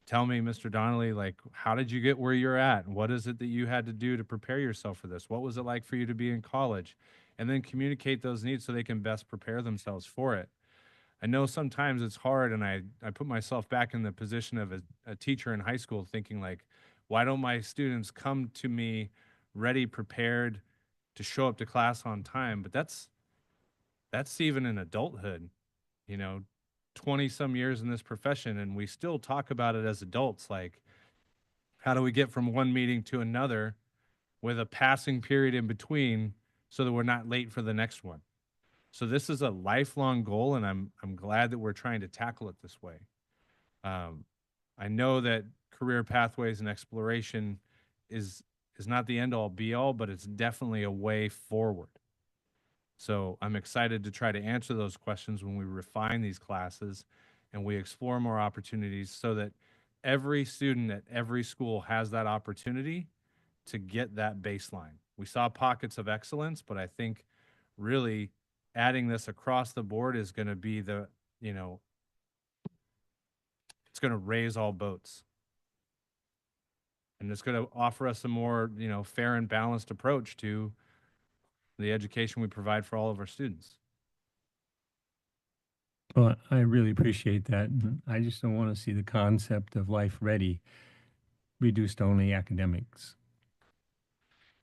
tell me, Mr. Donnelly, like, how did you get where you're at? What is it that you had to do to prepare yourself for this? What was it like for you to be in college? And then communicate those needs so they can best prepare themselves for it. I know sometimes it's hard, and I put myself back in the position of a teacher in high school thinking like, why don't my students come to me ready, prepared to show up to class on time? But that's even in adulthood, 20 some years in this profession, and we still talk about it as adults, like, how do we get from one meeting to another with a passing period in between so that we're not late for the next one? So this is a lifelong goal, and I'm glad that we're trying to tackle it this way. I know that career pathways and exploration is not the end all be all, but it's definitely a way forward. So I'm excited to try to answer those questions when we refine these classes and we explore more opportunities so that every student at every school has that opportunity to get that baseline. We saw pockets of excellence, but I think really adding this across the board is going to be it's going to raise all boats. And it's going to offer us a more, fair and balanced approach to the education we provide for all of our students. Well, I really appreciate that. And I just don't want to see the concept of life ready reduced to only academics.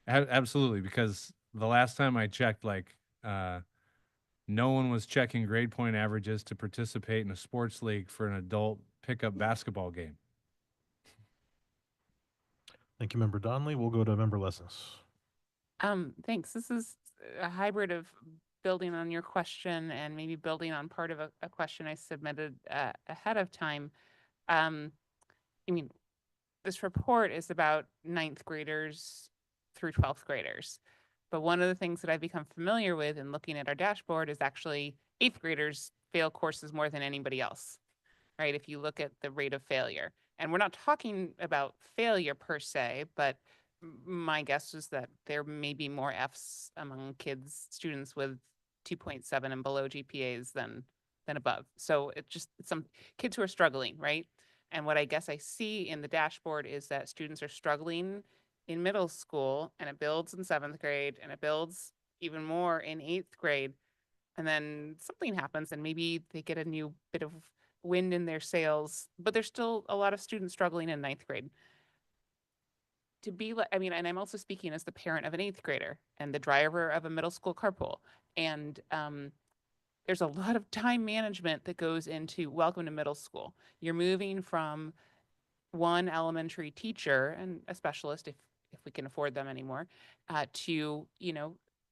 Absolutely, because the last time I checked, no one was checking grade point averages to participate in a sports league for an adult pickup basketball game. Thank you, Member Donnelly. We'll go to Member Lessons. Thanks. This is a hybrid of building on your question and maybe building on part of a question I submitted ahead of time. This report is about 9th graders through 12th graders. But one of the things that I've become familiar with in looking at our dashboard is actually 8th graders fail courses more than anybody else, right? If you look at the rate of failure. And we're not talking about failure per se, but my guess is that there may be more Fs among students with 2.7 and below GPAs than above. So it's some kids who are struggling, right? And what I guess I see in the dashboard is that students are struggling in middle school, and it builds in 7th grade, and it builds even more in 8th grade. And then something happens, and maybe they get a new bit of wind in their sails, but there's still a lot of students struggling in 9th grade. And I'm also speaking as the parent of an 8th grader and the driver of a middle school carpool. And there's a lot of time management that goes into welcome to middle school. You're moving from one elementary teacher and a specialist, if we can afford them anymore, to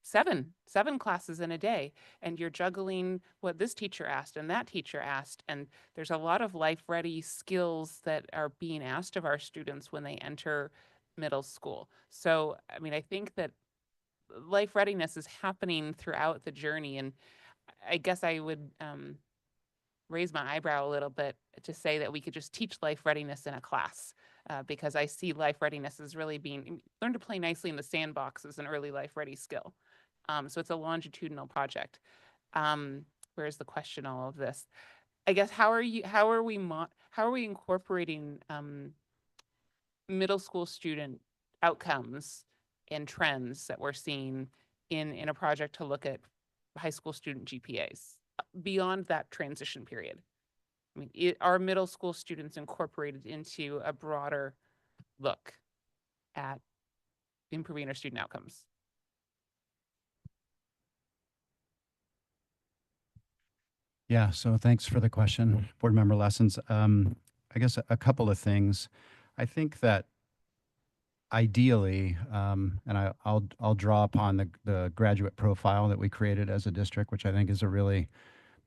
seven classes in a day, and you're juggling what this teacher asked and that teacher asked. And there's a lot of life ready skills that are being asked of our students when they enter middle school. So, I mean, I think that life readiness is happening throughout the journey. And I guess I would raise my eyebrow a little bit to say that we could just teach life readiness in a class, because I see life readiness as really being learn to play nicely in the sandbox is an early life ready skill. So it's a longitudinal project. Where's the question? All of this, I guess. How are we incorporating middle school student outcomes and trends that we're seeing in a project to look at high school student GPAs beyond that transition period? I mean, are middle school students incorporated into a broader look at improving our student outcomes? Yeah, so thanks for the question, Board Member Lessons. I guess a couple of things. I think that ideally, and I'll draw upon the graduate profile that we created as a district, which I think is a really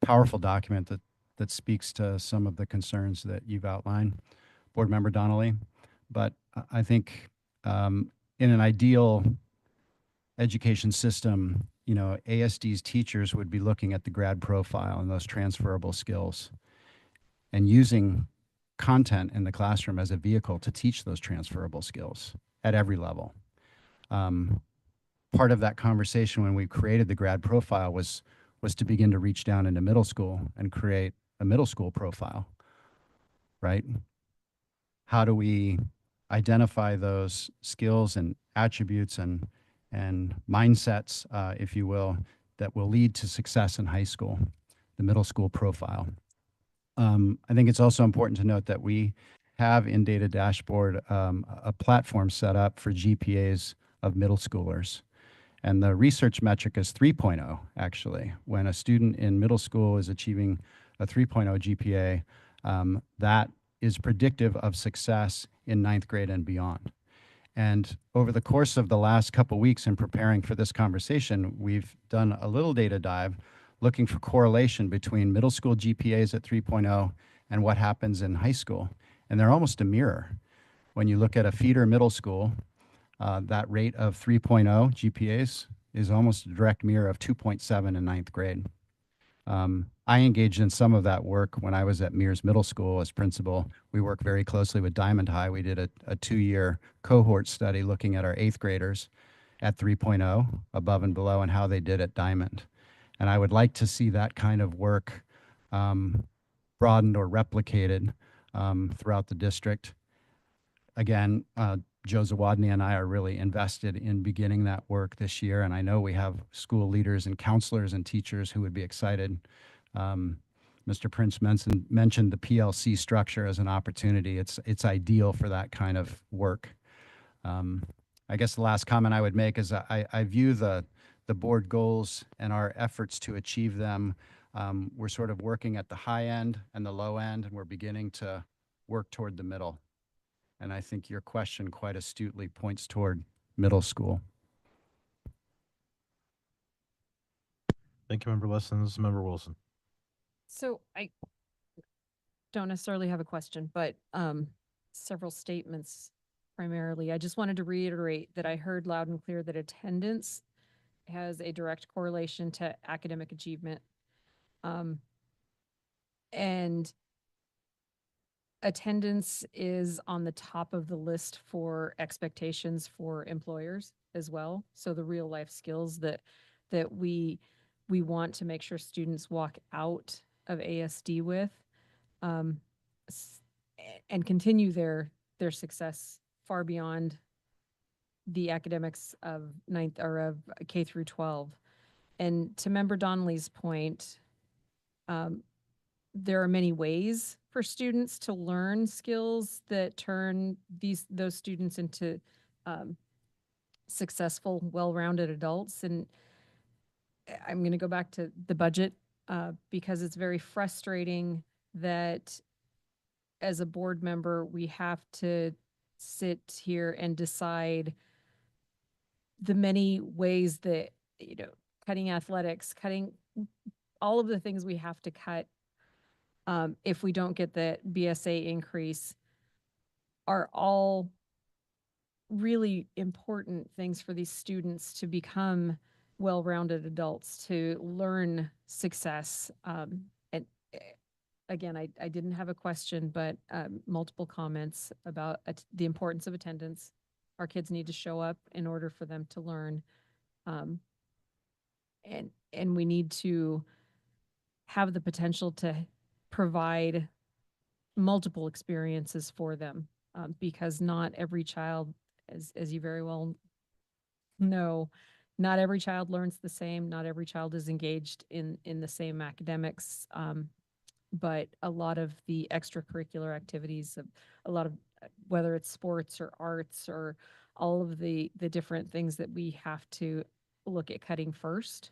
powerful document that speaks to some of the concerns that you've outlined, Board Member Donnelly. But I think in an ideal education system, you know, ASD's teachers would be looking at the grad profile and those transferable skills and using content in the classroom as a vehicle to teach those transferable skills at every level. Part of that conversation when we created the grad profile was to begin to reach down into middle school and create a middle school profile, right? How do we identify those skills and attributes and mindsets, if you will, that will lead to success in high school, the middle school profile? I think it's also important to note that we have in Data Dashboard a platform set up for GPAs of middle schoolers. And the research metric is 3.0, actually. When a student in middle school is achieving a 3.0 GPA, that is predictive of success in ninth grade and beyond. And over the course of the last couple weeks in preparing for this conversation, we've done a little data dive looking for correlation between middle school GPAs at 3.0 and what happens in high school. And they're almost a mirror. When you look at a feeder middle school, that rate of 3.0 GPAs is almost a direct mirror of 2.7 in ninth grade. I engaged in some of that work when I was at Mears Middle School as principal. We work very closely with Diamond High. We did a 2-year cohort study looking at our 8th graders at 3.0 above and below and how they did at Diamond. And I would like to see that kind of work broadened or replicated throughout the district. Again, Joe Zawadny and I are really invested in beginning that work this year, and I know we have school leaders and counselors and teachers who would be excited. Mr. Prince mentioned the PLC structure as an opportunity. It's ideal for that kind of work. I guess the last comment I would make is I view the board goals and our efforts to achieve them. We're sort of working at the high end and the low end, and we're beginning to work toward the middle. And I think your question quite astutely points toward middle school. Thank you, Member Lessons. Member Wilson. So I don't necessarily have a question, but several statements primarily. I just wanted to reiterate that I heard loud and clear that attendance has a direct correlation to academic achievement. And attendance is on the top of the list for expectations for employers as well. So the real life skills that we want to make sure students walk out of ASD with, and continue their success far beyond the academics of ninth or of K through 12. And to Member Donnelly's point, there are many ways for students to learn skills that turn those students into successful, well-rounded adults. And I'm going to go back to the budget because it's very frustrating that as a board member, we have to sit here and decide the many ways that cutting athletics, cutting all of the things we have to cut if we don't get the BSA increase are all really important things for these students to become well-rounded adults, to learn success. And again, I didn't have a question, but multiple comments about the importance of attendance. Our kids need to show up in order for them to learn. And we need to have the potential to provide multiple experiences for them because not every child, as you very well know, not every child learns the same. Not every child is engaged in the same academics. But a lot of the extracurricular activities, a lot of whether it's sports or arts or all of the different things that we have to look at cutting first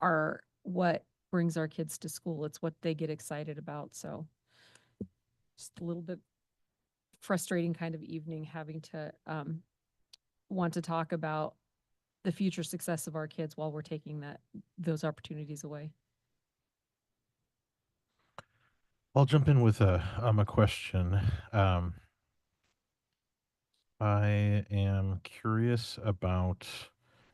are what brings our kids to school. It's what they get excited about. So just a little bit frustrating kind of evening having to want to talk about the future success of our kids while we're taking those opportunities away. I'll jump in with a question. I am curious about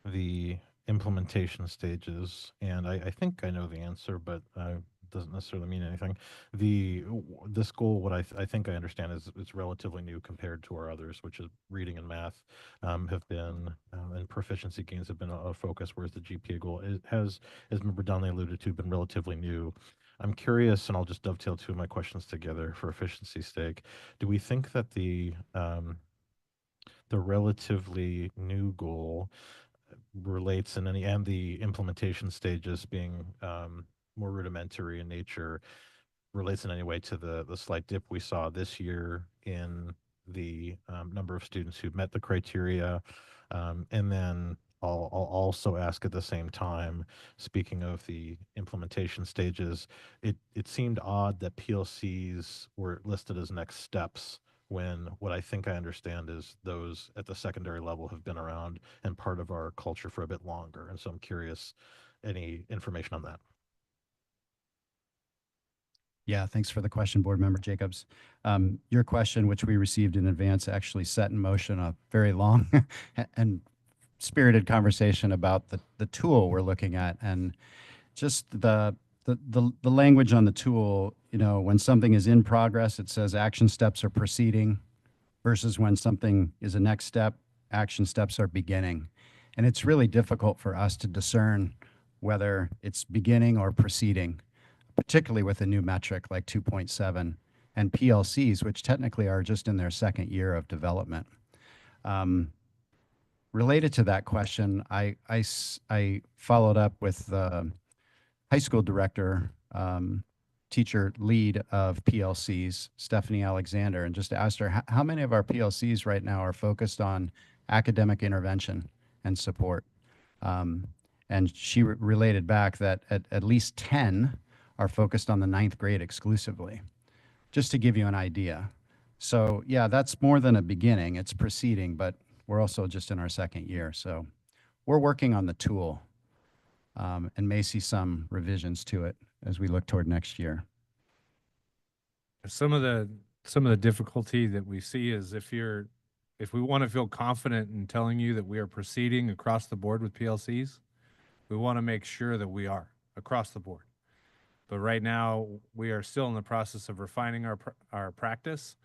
the implementation stages, and I think I know the answer, but it doesn't necessarily mean anything. This goal, what I think I understand is it's relatively new compared to our others, which is reading and math have been and proficiency gains have been a focus, whereas the GPA goal has, as Member Donnelly alluded to, been relatively new. I'm curious, and I'll just dovetail two of my questions together for efficiency's sake. Do we think that the relatively new goal relates in any, and the implementation stages being more rudimentary in nature, relates in any way to the slight dip we saw this year in the number of students who met the criteria? And then I'll also ask at the same time, speaking of the implementation stages, it seemed odd that PLCs were listed as next steps when what I think I understand is those at the secondary level have been around and part of our culture for a bit longer. And so I'm curious, any information on that? Yeah, thanks for the question, Board Member Jacobs. Your question, which we received in advance, actually set in motion a very long and spirited conversation about the tool we're looking at, and just the language on the tool. When something is in progress, it says action steps are proceeding, versus when something is a next step, action steps are beginning. And it's really difficult for us to discern whether it's beginning or proceeding, particularly with a new metric like 2.7 and PLCs, which technically are just in their second year of development. Related to that question, I followed up with the high school director, teacher lead of PLCs, Stephanie Alexander, and just asked her how many of our PLCs right now are focused on academic intervention and support. And she related back that at least 10 are focused on the 9th grade exclusively, just to give you an idea. So yeah, that's more than a beginning, it's proceeding, but we're also just in our second year. So we're working on the tool and may see some revisions to it as we look toward next year. Some of the difficulty that we see is if we want to feel confident in telling you that we are proceeding across the board with PLCs, we want to make sure that we are across the board. But right now, we are still in the process of refining our practice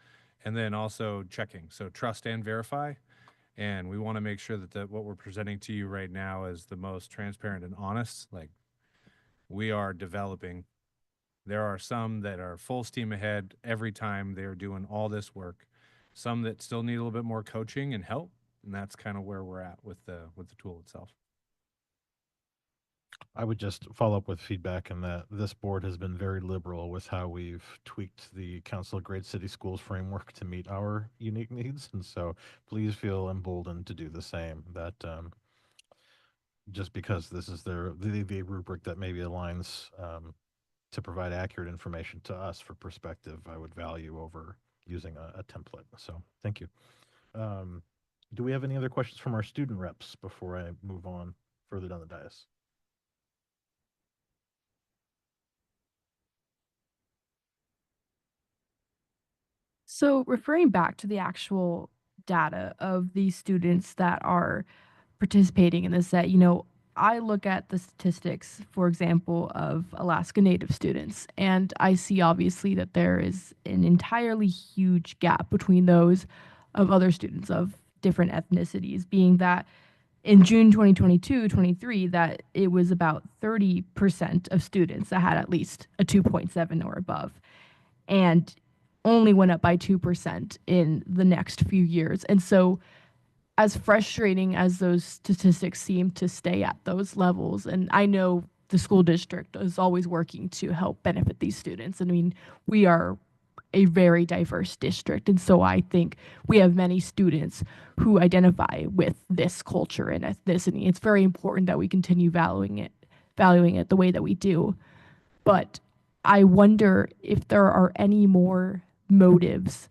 and then also checking. So trust and verify. And we want to make sure that what we're presenting to you right now is the most transparent and honest. Like, we are developing. There are some that are full steam ahead every time they're doing all this work. Some that still need a little bit more coaching and help. And that's kind of where we're at with the tool itself. I would just follow up with feedback in that this board has been very liberal with how we've tweaked the Council of Great City Schools framework to meet our unique needs. And so please feel emboldened to do the same. That just because this is the rubric that maybe aligns to provide accurate information to us for perspective, I would value over using a template. So thank you. Do we have any other questions from our student reps before I move on? further down the dais. So referring back to the actual data of these students that are participating in this set, I look at the statistics, for example, of Alaska Native students, and I see obviously that there is an entirely huge gap between those of other students of different ethnicities, being that in June 2022-23, that it was about 30% of students that had at least a 2.7 or above, and only went up by 2% in the next few years. And so as frustrating as those statistics seem to stay at those levels, and I know the school district is always working to help benefit these students. I mean, we are a very diverse district, and so I think we have many students who identify with this culture and ethnicity. It's very important that we continue valuing it the way that we do. But I wonder if there are any more motives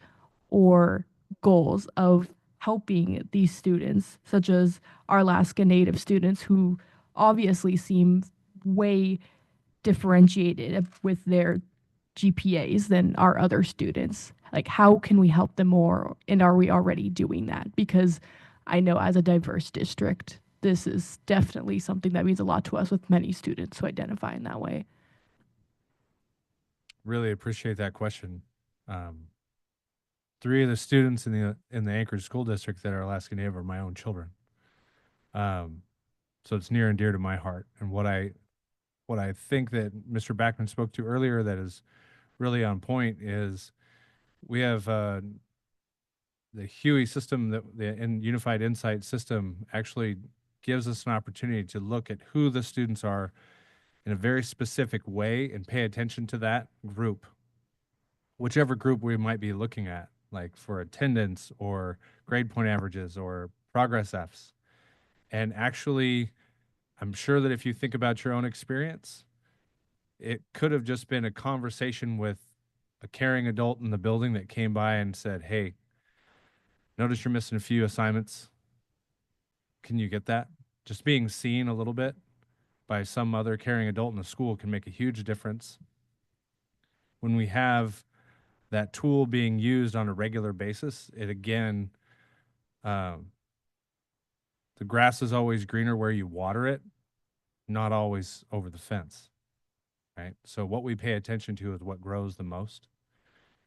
or goals of helping these students, such as our Alaska Native students who obviously seem way differentiated with their GPAs than our other students. Like, how can we help them more? And are we already doing that? Because I know as a diverse district, this is definitely something that means a lot to us with many students who identify in that way. Really appreciate that question. 3 of the students in the Anchorage School District that are Alaska Native are my own children. So it's near and dear to my heart. And what I think that Mr. Backman spoke to earlier that is really on point is we have the Huey system, the Unified Insight system actually gives us an opportunity to look at who the students are in a very specific way and pay attention to that group, whichever group we might be looking at, like for attendance or grade point averages or progress Fs. And actually, I'm sure that if you think about your own experience, it could have just been a conversation with a caring adult in the building that came by and said, hey, notice you're missing a few assignments. Can you get that? Just being seen a little bit by some other caring adult in the school can make a huge difference. When we have that tool being used on a regular basis, it again, the grass is always greener where you water it, not always over the fence, right? So what we pay attention to is what grows the most.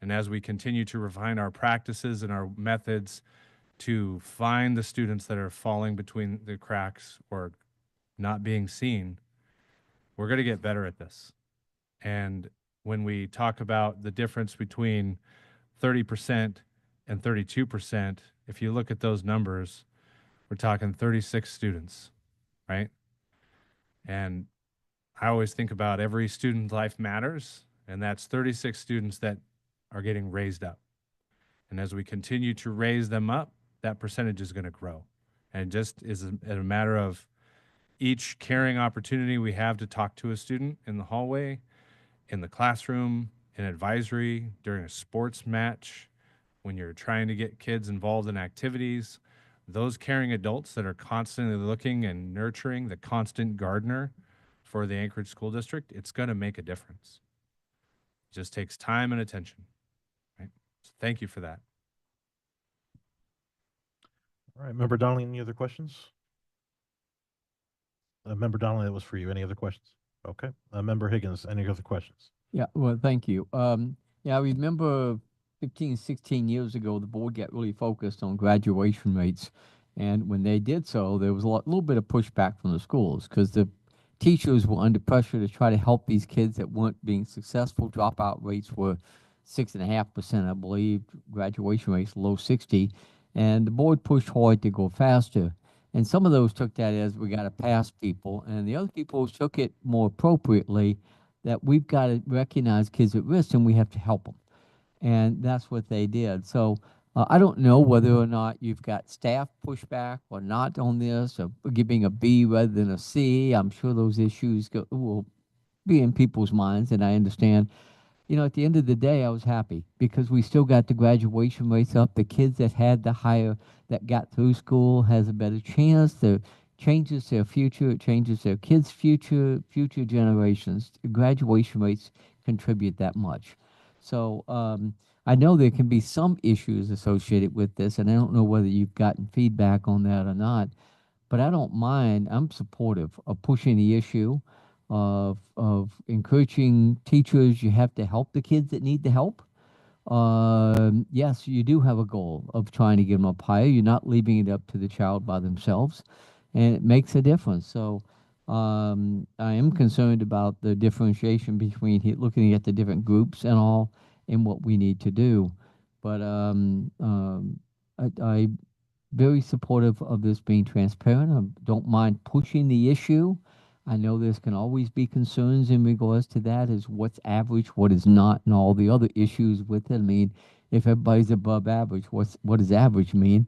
And as we continue to refine our practices and our methods to find the students that are falling between the cracks or not being seen, we're going to get better at this. And when we talk about the difference between 30% and 32%, if you look at those numbers, we're talking 36 students, right? And I always think about every student's life matters, and that's 36 students that are getting raised up. And as we continue to raise them up, that percentage is going to grow. And it just is a matter of each caring opportunity we have to talk to a student in the hallway, in the classroom, in advisory, during a sports match, when you're trying to get kids involved in activities, those caring adults that are constantly looking and nurturing, the constant gardener for the Anchorage School District, it's going to make a difference. It just takes time and attention, right? So thank you for that. All right, Member Donnelly, any other questions? Member Donnelly, that was for you. Any other questions? Okay. Member Higgins, any other questions? Yeah, well, thank you. Yeah, I remember 15, 16 years ago, the board got really focused on graduation rates. And when they did so, there was a little bit of pushback from the schools because the teachers were under pressure to try to help these kids that weren't being successful. Dropout rates were 6.5%, I believe. Graduation rates low 60. And the board pushed hard to go faster. And some of those took that as we got to pass people. And the other people took it more appropriately that we've got to recognize kids at risk and we have to help them. And that's what they did. So I don't know whether or not you've got staff pushback or not on this, or giving a B rather than a C. I'm sure those issues will be in people's minds, and I understand. You know, at the end of the day, I was happy because we still got the graduation rates up. The kids that had the higher, that got through school has a better chance. The changes their future, it changes their kids' future, future generations. Graduation rates contribute that much. So I know there can be some issues associated with this, and I don't know whether you've gotten feedback on that or not, but I don't mind. I'm supportive of pushing the issue of encouraging teachers. You have to help the kids that need the help. Yes, you do have a goal of trying to get them up higher. You're not leaving it up to the child by themselves, and it makes a difference. So I am concerned about the differentiation between looking at the different groups and all, and what we need to do. But I very supportive of this being transparent. I don't mind pushing the issue. I know there's can always be concerns in regards to that, is what's average, what is not, and all the other issues with it. I mean, if everybody's above average, what does average mean?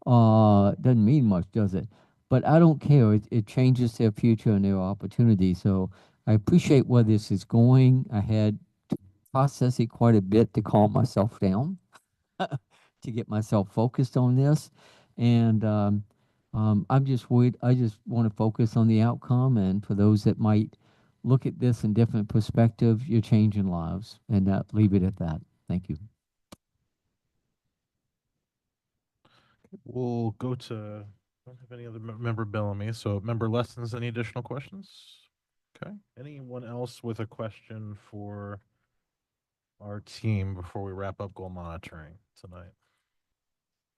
Doesn't mean much, does it? But I don't care. It changes their future and their opportunity. So I appreciate where this is going. I had to process it quite a bit to calm myself down, to get myself focused on this. And I'm just worried. I just want to focus on the outcome. And for those that might look at this in different perspectives, you're changing lives, and leave it at that. Thank you. We'll go to, I don't have any other member Bellamy. So member Lessons, any additional questions? Okay. Anyone else with a question for our team before we wrap up goal monitoring tonight?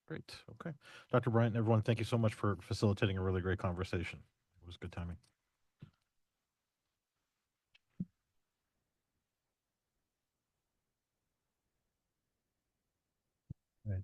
Great. Okay. Dr. Bryant and everyone, thank you so much for facilitating a really great conversation. It was good timing. Right.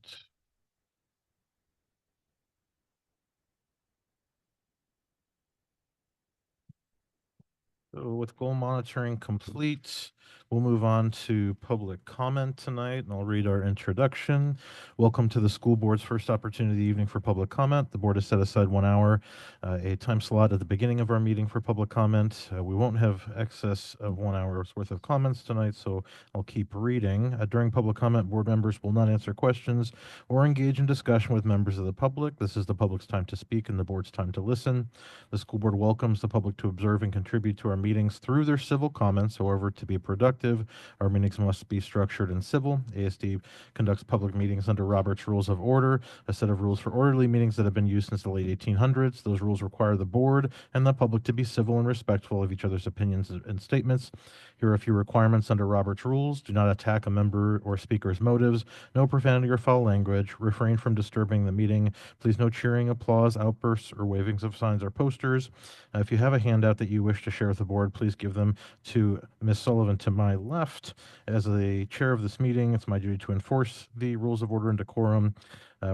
So with goal monitoring complete, we'll move on to public comment tonight, and I'll read our introduction. Welcome to the school board's first opportunity evening for public comment. The board has set aside 1 hour, a time slot at the beginning of our meeting for public comment. We won't have excess of 1 hour's worth of comments tonight, so I'll keep reading. During public comment, board members will not answer questions or engage in discussion with members of the public. This is the public's time to speak and the board's time to listen. The school board welcomes the public to observe and contribute to our meetings through their civil comments. However, to be productive, our meetings must be structured and civil. ASD conducts public meetings under Robert's Rules of Order, a set of rules for orderly meetings that have been used since the late 1800s. Those rules require the board and the public to be civil and respectful of each other's opinions and statements. Here are a few requirements under Robert's Rules. Do not attack a member or speaker's motives. No profanity or foul language. Refrain from disturbing the meeting. Please no cheering, applause, outbursts, or wavings of signs or posters. If you have a handout that you wish to share with the board, please give them to Ms. Sullivan to my left. As the chair of this meeting, it's my duty to enforce the rules of order and decorum.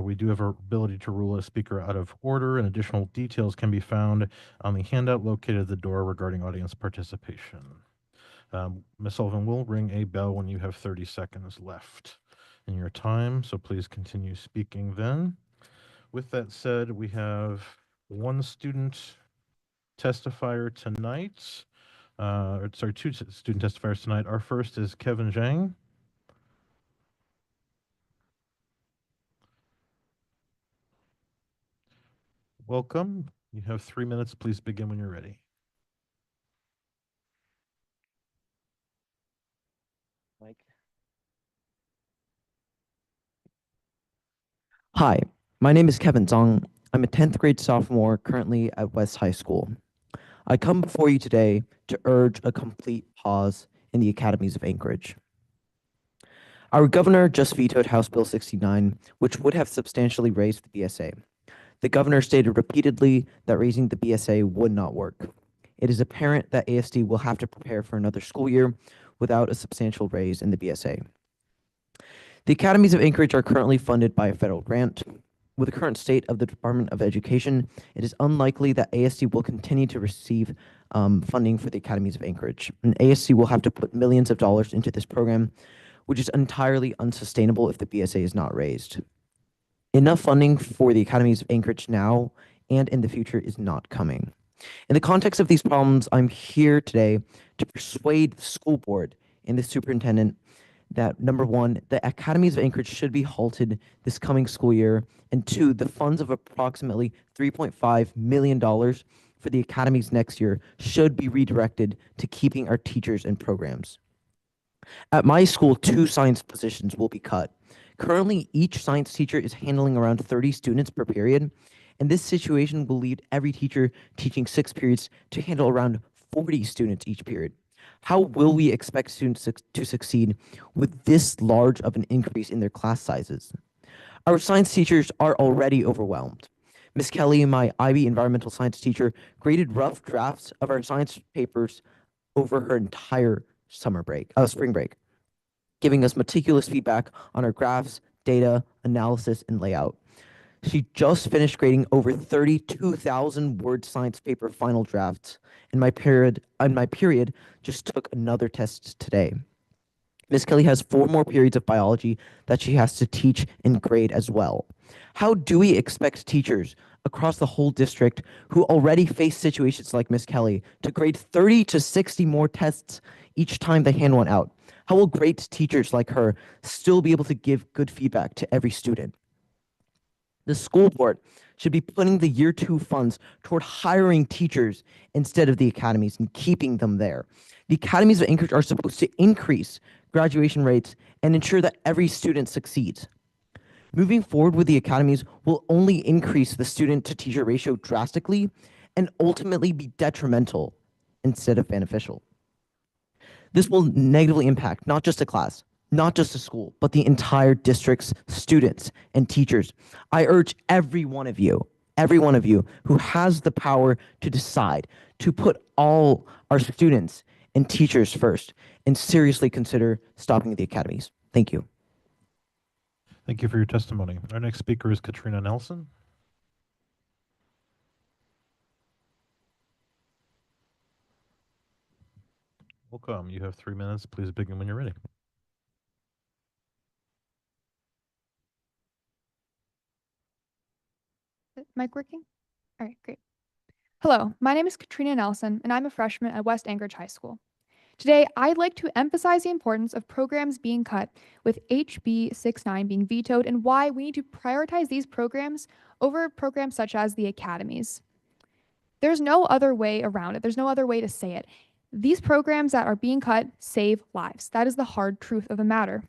We do have our ability to rule a speaker out of order, and additional details can be found on the handout located at the door regarding audience participation. Ms. Sullivan will ring a bell when you have 30 seconds left in your time, so please continue speaking then. With that said, we have one student testifier tonight. Two student testifiers tonight. Our first is Kevin Zhang. Welcome. You have 3 minutes. Please begin when you're ready. Mike. Hi, my name is Kevin Zong. I'm a 10th grade sophomore currently at West High School. I come before you today to urge a complete pause in the academies of Anchorage. Our governor just vetoed House Bill 69, which would have substantially raised the BSA. The governor stated repeatedly that raising the BSA would not work. It is apparent that ASD will have to prepare for another school year without a substantial raise in the BSA. The academies of Anchorage are currently funded by a federal grant. With the current state of the Department of Education, it is unlikely that ASD will continue to receive funding for the academies of Anchorage. And ASD will have to put millions of dollars into this program, which is entirely unsustainable if the BSA is not raised. Enough funding for the academies of Anchorage now and in the future is not coming. In the context of these problems, I'm here today to persuade the school board and the superintendent that number one, the academies of Anchorage should be halted this coming school year, and two, the funds of approximately $3.5 million for the academies next year should be redirected to keeping our teachers and programs. At my school, 2 science positions will be cut. Currently, each science teacher is handling around 30 students per period, and this situation will lead every teacher teaching 6 periods to handle around 40 students each period. How will we expect students to succeed with this large of an increase in their class sizes? Our science teachers are already overwhelmed. Ms. Kelly, my IB environmental science teacher, graded rough drafts of our science papers over her entire spring break, giving us meticulous feedback on our graphs, data, analysis, and layout. She just finished grading over 32,000 word science paper final drafts, and my period just took another test today. Ms. Kelly has 4 more periods of biology that she has to teach and grade as well. How do we expect teachers across the whole district who already face situations like Ms. Kelly to grade 30 to 60 more tests each time they hand one out? How will great teachers like her still be able to give good feedback to every student? The school board should be putting the year 2 funds toward hiring teachers instead of the academies and keeping them there. The academies of Anchorage are supposed to increase graduation rates and ensure that every student succeeds. Moving forward with the academies will only increase the student to teacher ratio drastically and ultimately be detrimental instead of beneficial. This will negatively impact not just a class, not just a school, but the entire district's students and teachers. I urge every one of you who has the power to decide to put all our students and teachers first and seriously consider stopping the academies. Thank you. Thank you for your testimony. Our next speaker is Katrina Nelson. Welcome. You have 3 minutes. Please begin when you're ready. Mic working? All right, great. Hello, my name is Katrina Nelson, and I'm a freshman at West Anchorage High School. Today, I'd like to emphasize the importance of programs being cut, with HB 69 being vetoed, and why we need to prioritize these programs over programs such as the academies. There's no other way around it. There's no other way to say it. These programs that are being cut save lives. That is the hard truth of the matter.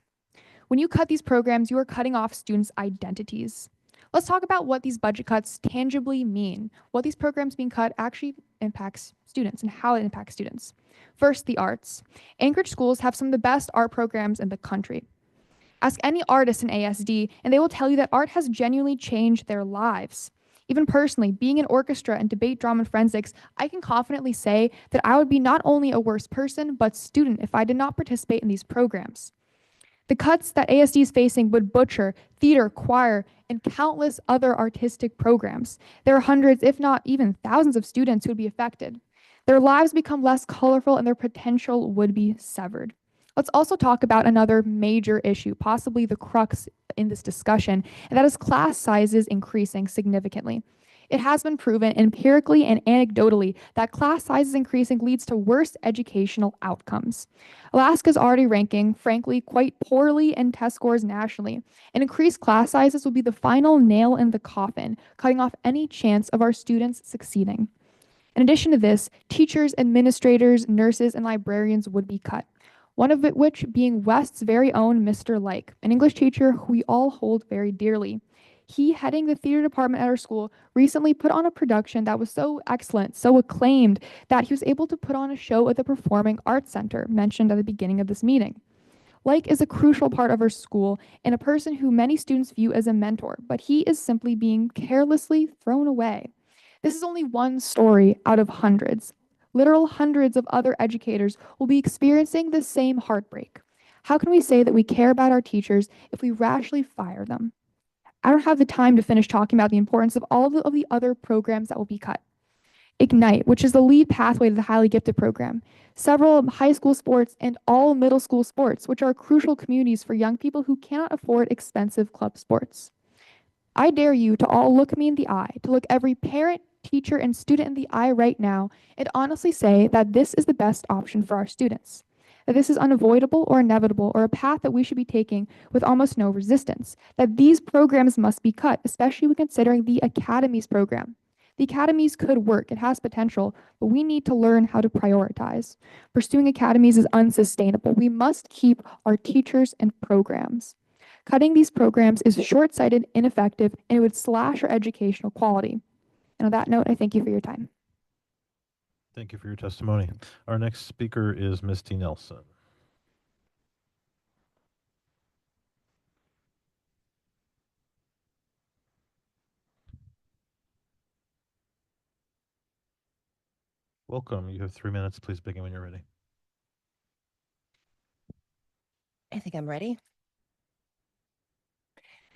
When you cut these programs, you are cutting off students' identities. Let's talk about what these budget cuts tangibly mean, what these programs being cut actually impacts students and how it impacts students. First, the arts. Anchorage schools have some of the best art programs in the country. Ask any artist in ASD, and they will tell you that art has genuinely changed their lives. Even personally, being in orchestra and debate, drama, and forensics, I can confidently say that I would be not only a worse person, but student if I did not participate in these programs. The cuts that ASD is facing would butcher theater, choir, and countless other artistic programs. There are hundreds, if not even thousands of students who would be affected. Their lives become less colorful and their potential would be severed. Let's also talk about another major issue, possibly the crux in this discussion, and that is class sizes increasing significantly. It has been proven empirically and anecdotally that class sizes increasing leads to worse educational outcomes. Alaska's already ranking, frankly, quite poorly in test scores nationally, and increased class sizes will be the final nail in the coffin, cutting off any chance of our students succeeding. In addition to this, teachers, administrators, nurses, and librarians would be cut. One of which being West's very own Mr. Like, an English teacher who we all hold very dearly. He, heading the theater department at our school, recently put on a production that was so excellent, so acclaimed, that he was able to put on a show at the Performing Arts Center, mentioned at the beginning of this meeting. Like is a crucial part of our school and a person who many students view as a mentor, but he is simply being carelessly thrown away. This is only one story out of hundreds. Literal hundreds of other educators will be experiencing the same heartbreak. How can we say that we care about our teachers if we rashly fire them? I don't have the time to finish talking about the importance of all of the other programs that will be cut. Ignite, which is the lead pathway to the highly gifted program, several high school sports, and all middle school sports, which are crucial communities for young people who cannot afford expensive club sports. I dare you to all look me in the eye, to look every parent, teacher, and student in the eye right now, and honestly say that this is the best option for our students. that this is unavoidable or inevitable or a path that we should be taking with almost no resistance, that these programs must be cut, especially when considering the Academies program. The Academies could work, it has potential, but we need to learn how to prioritize. Pursuing Academies is unsustainable. We must keep our teachers and programs. Cutting these programs is short-sighted, ineffective, and it would slash our educational quality. And on that note, I thank you for your time. Thank you for your testimony. Our next speaker is Misty Nelson. Welcome. You have 3 minutes. Please begin when you're ready. I think I'm ready.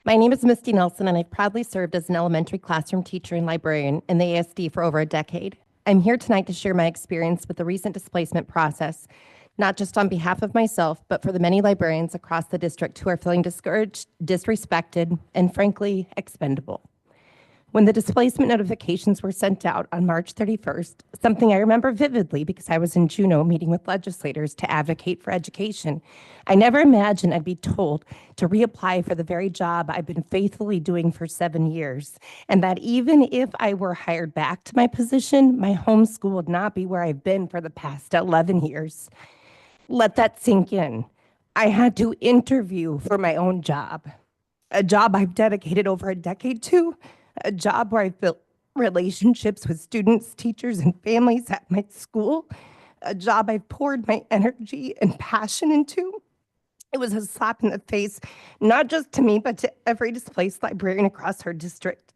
My name is Misty Nelson, and I've proudly served as an elementary classroom teacher and librarian in the ASD for over a decade. I'm here tonight to share my experience with the recent displacement process, not just on behalf of myself, but for the many librarians across the district who are feeling discouraged, disrespected, and frankly, expendable. When the displacement notifications were sent out on March 31st, something I remember vividly because I was in Juneau meeting with legislators to advocate for education, I never imagined I'd be told to reapply for the very job I've been faithfully doing for 7 years, and that even if I were hired back to my position, my home school would not be where I've been for the past 11 years. Let that sink in. I had to interview for my own job, a job I've dedicated over a decade to, a job where I've built relationships with students, teachers, and families at my school, a job I've poured my energy and passion into. It was a slap in the face, not just to me, but to every displaced librarian across our district.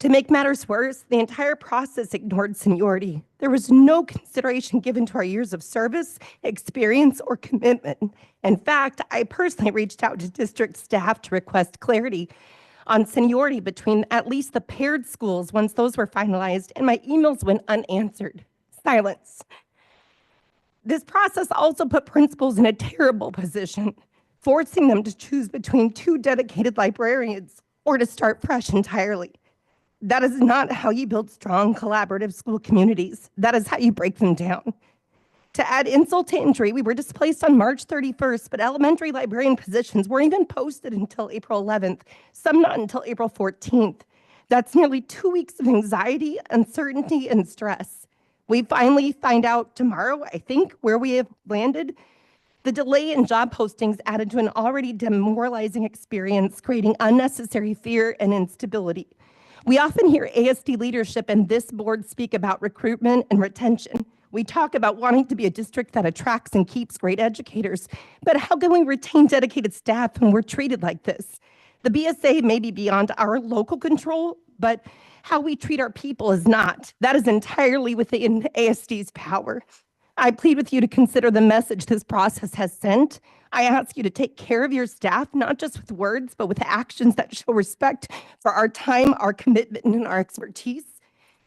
To make matters worse, the entire process ignored seniority. There was no consideration given to our years of service, experience, or commitment. In fact, I personally reached out to district staff to request clarity on seniority between at least the paired schools once those were finalized, and my emails went unanswered. Silence. This process also put principals in a terrible position, forcing them to choose between 2 dedicated librarians or to start fresh entirely. That is not how you build strong, collaborative school communities. That is how you break them down. To add insult to injury, we were displaced on March 31st, but elementary librarian positions weren't even posted until April 11th, some not until April 14th. That's nearly 2 weeks of anxiety, uncertainty, and stress. We finally find out tomorrow, I think, where we have landed. The delay in job postings added to an already demoralizing experience, creating unnecessary fear and instability. We often hear ASD leadership and this board speak about recruitment and retention. We talk about wanting to be a district that attracts and keeps great educators, but how can we retain dedicated staff when we're treated like this? The BSA may be beyond our local control, but how we treat our people is not. That is entirely within ASD's power. I plead with you to consider the message this process has sent. I ask you to take care of your staff, not just with words, but with actions that show respect for our time, our commitment, and our expertise.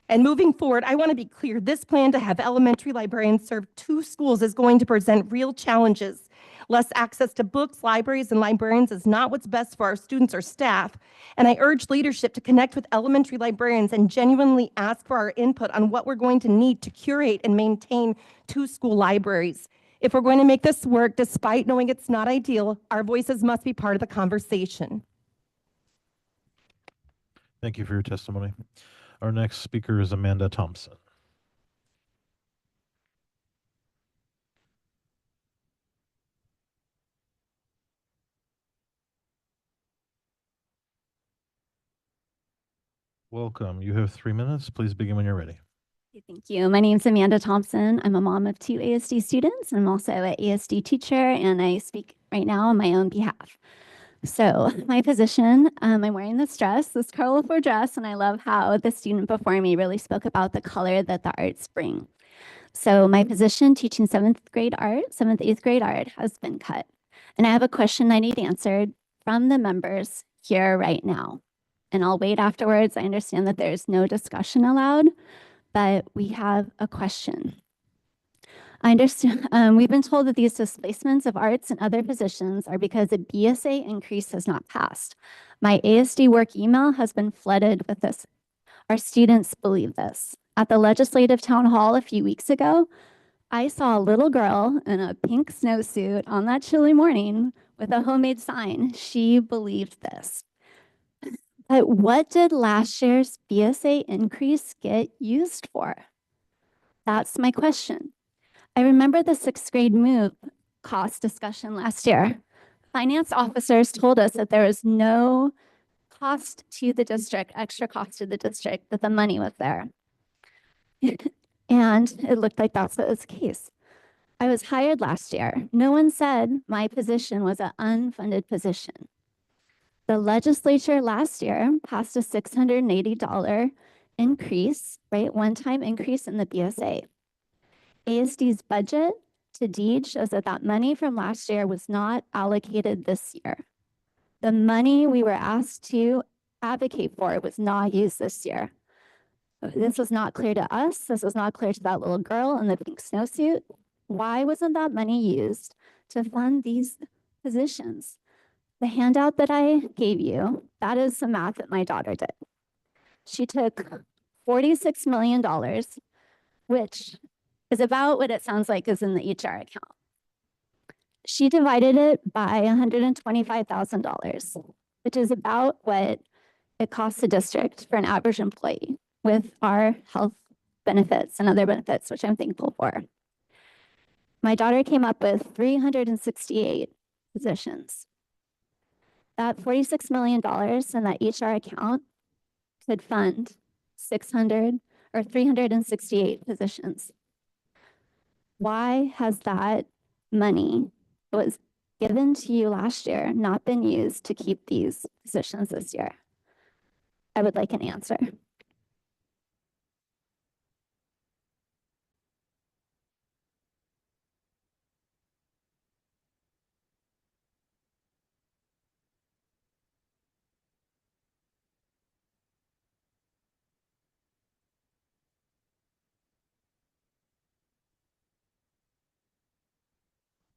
And moving forward, I want to be clear, this plan to have elementary librarians serve 2 schools is going to present real challenges. Less access to books, libraries, and librarians is not what's best for our students or staff. And I urge leadership to connect with elementary librarians and genuinely ask for our input on what we're going to need to curate and maintain 2 school libraries. If we're going to make this work, despite knowing it's not ideal, our voices must be part of the conversation. Thank you for your testimony. Our next speaker is Amanda Thompson. Welcome. You have 3 minutes. Please begin when you're ready. Thank you. My name is Amanda Thompson. I'm a mom of 2 ASD students. I'm also an ASD teacher, and I speak right now on my own behalf. So my position, I'm wearing this dress, this colorful dress, and I love how the student before me really spoke about the color that the arts bring. So my position teaching 7th, 8th grade art has been cut. And I have a question I need answered from the members here right now. And I'll wait afterwards. I understand that there's no discussion allowed, but we have a question. I understand we've been told that these displacements of arts and other positions are because a BSA increase has not passed. My ASD work email has been flooded with this. Our students believe this. At the legislative town hall a few weeks ago, I saw a little girl in a pink snowsuit on that chilly morning with a homemade sign. She believed this. But what did last year's BSA increase get used for? That's my question. I remember the sixth grade move cost discussion last year. Finance officers told us that there was no cost to the district, extra cost to the district, that the money was there. And it looked like that's what was the case. I was hired last year. No one said my position was an unfunded position. The legislature last year passed a $680 increase, right? One-time increase in the BSA. ASD's budget to DEED shows that that money from last year was not allocated this year. The money we were asked to advocate for was not used this year. This was not clear to us. This was not clear to that little girl in the pink snowsuit. Why wasn't that money used to fund these positions? The handout that I gave you, that is some math that my daughter did. She took $46 million, which is about what it sounds like is in the HR account. She divided it by $125,000, which is about what it costs the district for an average employee with our health benefits and other benefits, which I'm thankful for. My daughter came up with 368 positions. That $46 million in that HR account could fund 600 or 368 positions. Why has that money that was given to you last year not been used to keep these positions this year? I would like an answer.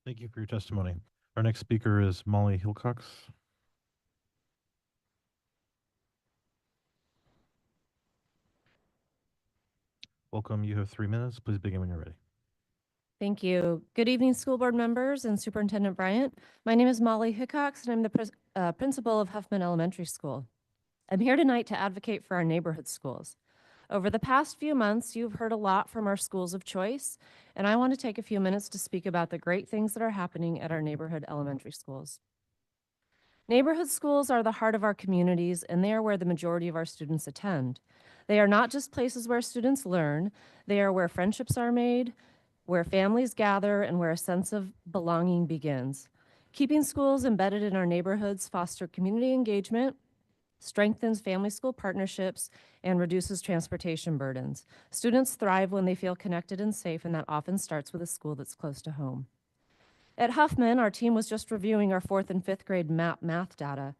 Thank you for your testimony. Our next speaker is Molly Hilcox. Welcome. You have 3 minutes. Please begin when you're ready. Thank you. Good evening, school board members and Superintendent Bryant. My name is Molly Hickox, and I'm the principal of Huffman Elementary School. I'm here tonight to advocate for our neighborhood schools. Over the past few months, you've heard a lot from our schools of choice, and I want to take a few minutes to speak about the great things that are happening at our neighborhood elementary schools. Neighborhood schools are the heart of our communities, and they are where the majority of our students attend. They are not just places where students learn, they are where friendships are made, where families gather, and where a sense of belonging begins. Keeping schools embedded in our neighborhoods foster community engagement, strengthens family-school partnerships, and reduces transportation burdens. Students thrive when they feel connected and safe, and that often starts with a school that's close to home. At Huffman, our team was just reviewing our 4th and 5th grade MAP math data.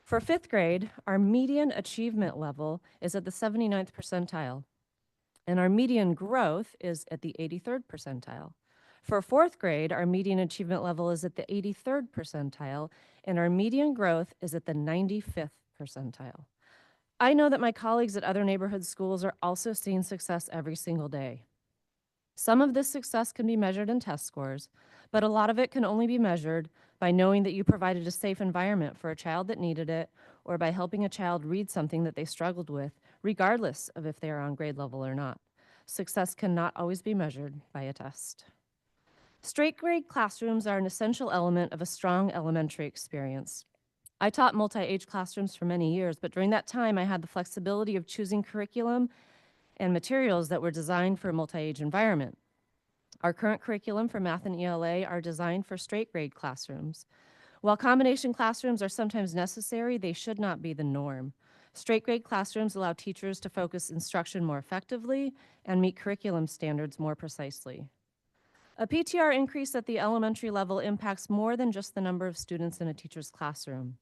For 5th grade, our median achievement level is at the 79th percentile, and our median growth is at the 83rd percentile. For 4th grade, our median achievement level is at the 83rd percentile, and our median growth is at the 95th percentile. I know that my colleagues at other neighborhood schools are also seeing success every single day. Some of this success can be measured in test scores, but a lot of it can only be measured by knowing that you provided a safe environment for a child that needed it, or by helping a child read something that they struggled with, regardless of if they are on grade level or not. Success cannot always be measured by a test. Straight grade classrooms are an essential element of a strong elementary experience. I taught multi-age classrooms for many years, but during that time I had the flexibility of choosing curriculum and materials that were designed for a multi-age environment. Our current curriculum for math and ELA are designed for straight grade classrooms. While combination classrooms are sometimes necessary, they should not be the norm. Straight grade classrooms allow teachers to focus instruction more effectively and meet curriculum standards more precisely. A PTR increase at the elementary level impacts more than just the number of students in a teacher's classroom.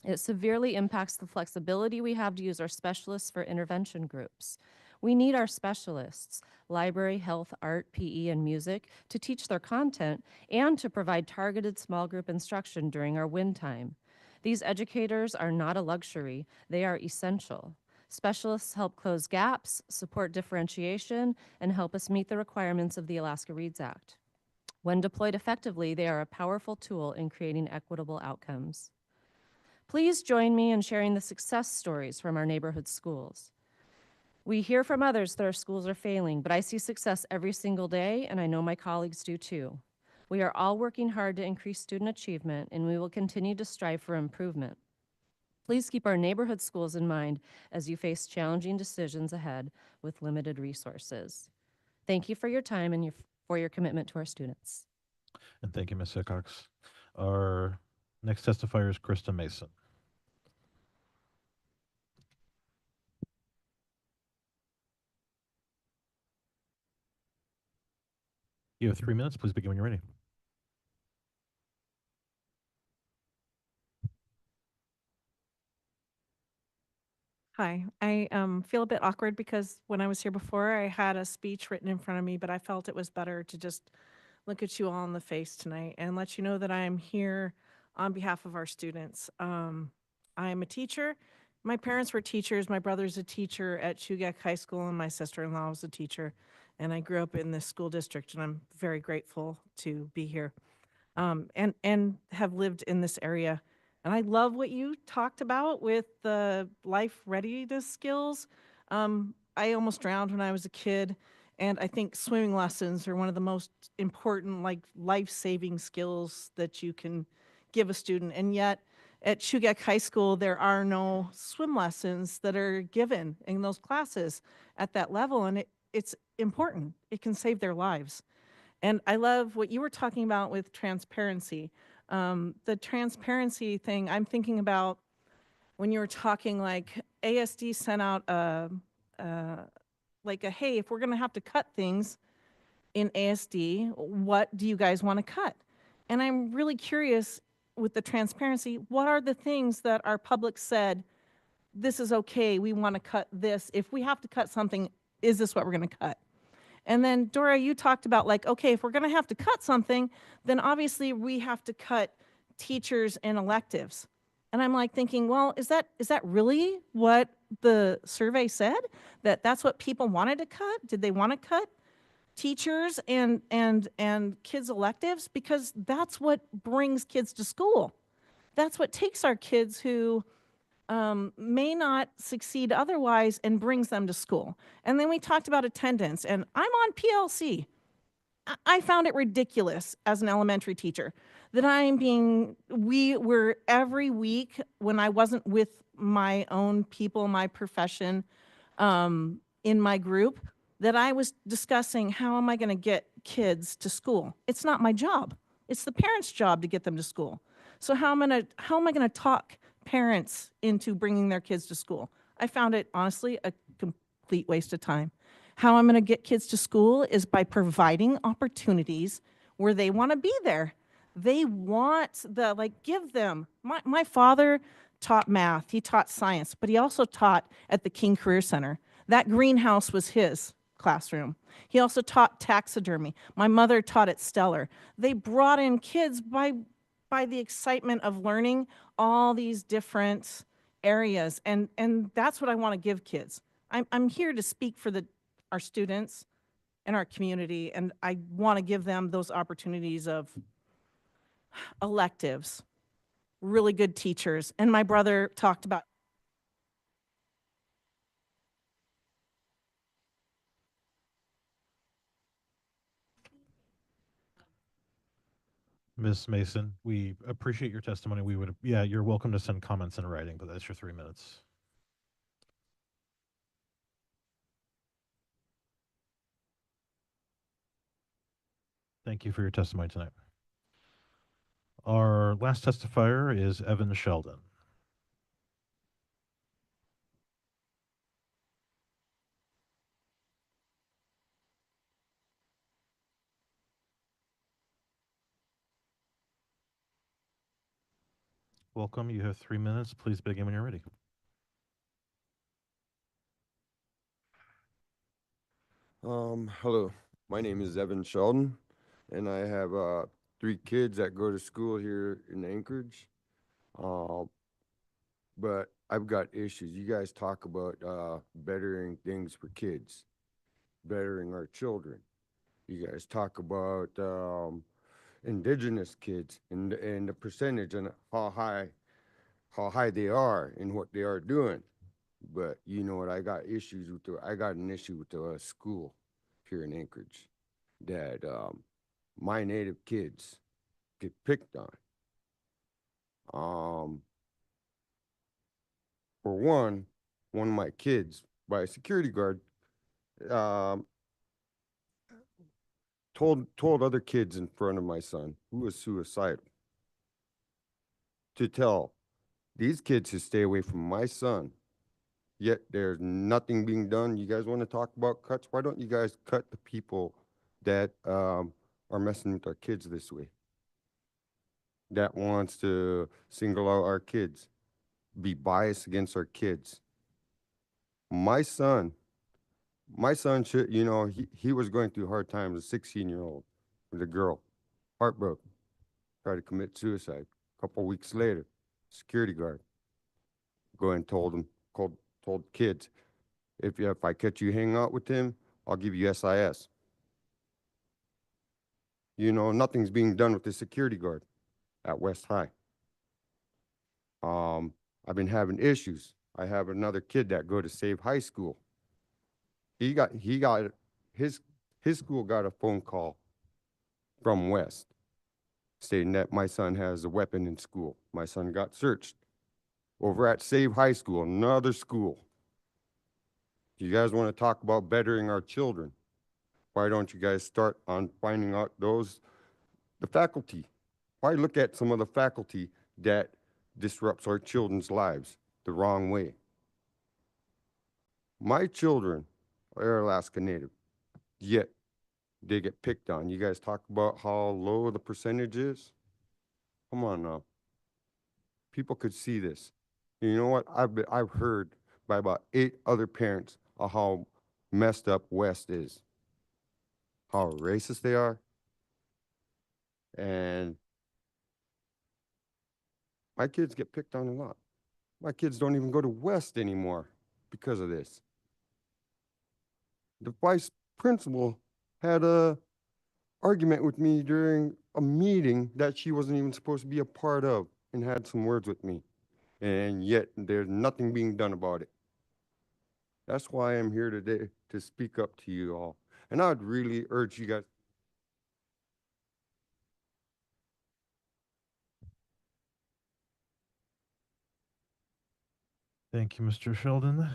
It severely impacts the flexibility we have to use our specialists for intervention groups. We need our specialists, library, health, art, PE, and music, to teach their content and to provide targeted small group instruction during our win time. These educators are not a luxury, they are essential. Specialists help close gaps, support differentiation, and help us meet the requirements of the Alaska Reads Act. When deployed effectively, they are a powerful tool in creating equitable outcomes. Please join me in sharing the success stories from our neighborhood schools. We hear from others that our schools are failing, but I see success every single day, and I know my colleagues do too. We are all working hard to increase student achievement, and we will continue to strive for improvement. Please keep our neighborhood schools in mind as you face challenging decisions ahead with limited resources. Thank you for your time and for your commitment to our students. And thank you, Ms. Hickox. Our next testifier is Krista Mason. You have 3 minutes. Please begin when you're ready. Hi, I feel a bit awkward because when I was here before, I had a speech written in front of me, but I felt it was better to just look at you all in the face tonight and let you know that I am here on behalf of our students. I am a teacher. My parents were teachers. My brother's a teacher at Chugach High School, and my sister-in-law was a teacher. And I grew up in this school district, and I'm very grateful to be here and have lived in this area. And I love what you talked about with the life readiness skills. I almost drowned when I was a kid, and I think swimming lessons are one of the most important, like, life-saving skills that you can give a student. And yet, at Chugach High School, there are no swim lessons that are given in those classes at that level, and it's important. It can save their lives. And I love what you were talking about with transparency. The transparency thing, I'm thinking about when you were talking, like, ASD sent out hey, if we're going to have to cut things in ASD, what do you guys want to cut? And I'm really curious with the transparency, what are the things that our public said, this is okay, we want to cut this. If we have to cut something, is this what we're going to cut? And then Dora, you talked about, like, okay, if we're going to have to cut something, then obviously we have to cut teachers and electives. And I'm like thinking, well, is that really what the survey said? That's what people wanted to cut? Did they want to cut teachers and kids' electives? Because that's what brings kids to school. That's what takes our kids who may not succeed otherwise and brings them to school. And then we talked about attendance, and I'm on PLC. I found it ridiculous as an elementary teacher that we were every week when I wasn't with my own people, my profession, in my group, that I was discussing how am I going to get kids to school. It's not my job. It's the parents' job to get them to school. So how am I going to talk parents into bringing their kids to school? I found it, honestly, a complete waste of time. How I'm going to get kids to school is by providing opportunities where they want to be there. They want give them. My father taught math, he taught science, but he also taught at the King Career Center. That greenhouse was his classroom. He also taught taxidermy. My mother taught at Stellar. They brought in kids by the excitement of learning all these different areas, and that's what I want to give kids. I'm here to speak for our students and our community, and I want to give them those opportunities of electives, really good teachers. And my brother talked about Ms. Mason, we appreciate your testimony. You're welcome to send comments in writing, but that's your 3 minutes. Thank you for your testimony tonight. Our last testifier is Evan Sheldon. Welcome. You have 3 minutes. Please begin when you're ready. Hello, my name is Evan Sheldon, and I have 3 kids that go to school here in Anchorage. but I've got issues. You guys talk about bettering things for kids, bettering our children. You guys talk about indigenous kids and the percentage and how high they are and what they are doing. But you know what? I got issues with I got an issue with the school here in Anchorage that my native kids get picked on. For one of my kids by a security guard um, told other kids in front of my son who was suicidal to tell these kids to stay away from my son. Yet there's nothing being done. You guys want to talk about cuts? Why don't you guys cut the people that are messing with our kids this way? That wants to single out our kids, be biased against our kids. My son, my son should, you know, he was going through hard times, a 16-year-old with a girl, heartbroken, tried to commit suicide. A couple weeks later, security guard go and told kids, if I catch you hanging out with him, I'll give you SIS. You know, nothing's being done with the security guard at West High. I've been having issues. I have another kid that go to Save High School. He got his school got a phone call from West stating that my son has a weapon in school. My son got searched over at Save High School, another school. You guys want to talk about bettering our children? Why don't you guys start on finding out the faculty? Why look at some of the faculty that disrupts our children's lives the wrong way? My children are Alaska Native, yet they get picked on. You guys talk about how low the percentage is? Come on now. People could see this. You know what? I've heard by about 8 other parents of how messed up West is, how racist they are, and my kids get picked on a lot. My kids don't even go to West anymore because of this. The vice principal had a argument with me during a meeting that she wasn't even supposed to be a part of and had some words with me. And yet there's nothing being done about it. That's why I'm here today, to speak up to you all. And I'd really urge you guys. Thank you, Mr. Sheldon.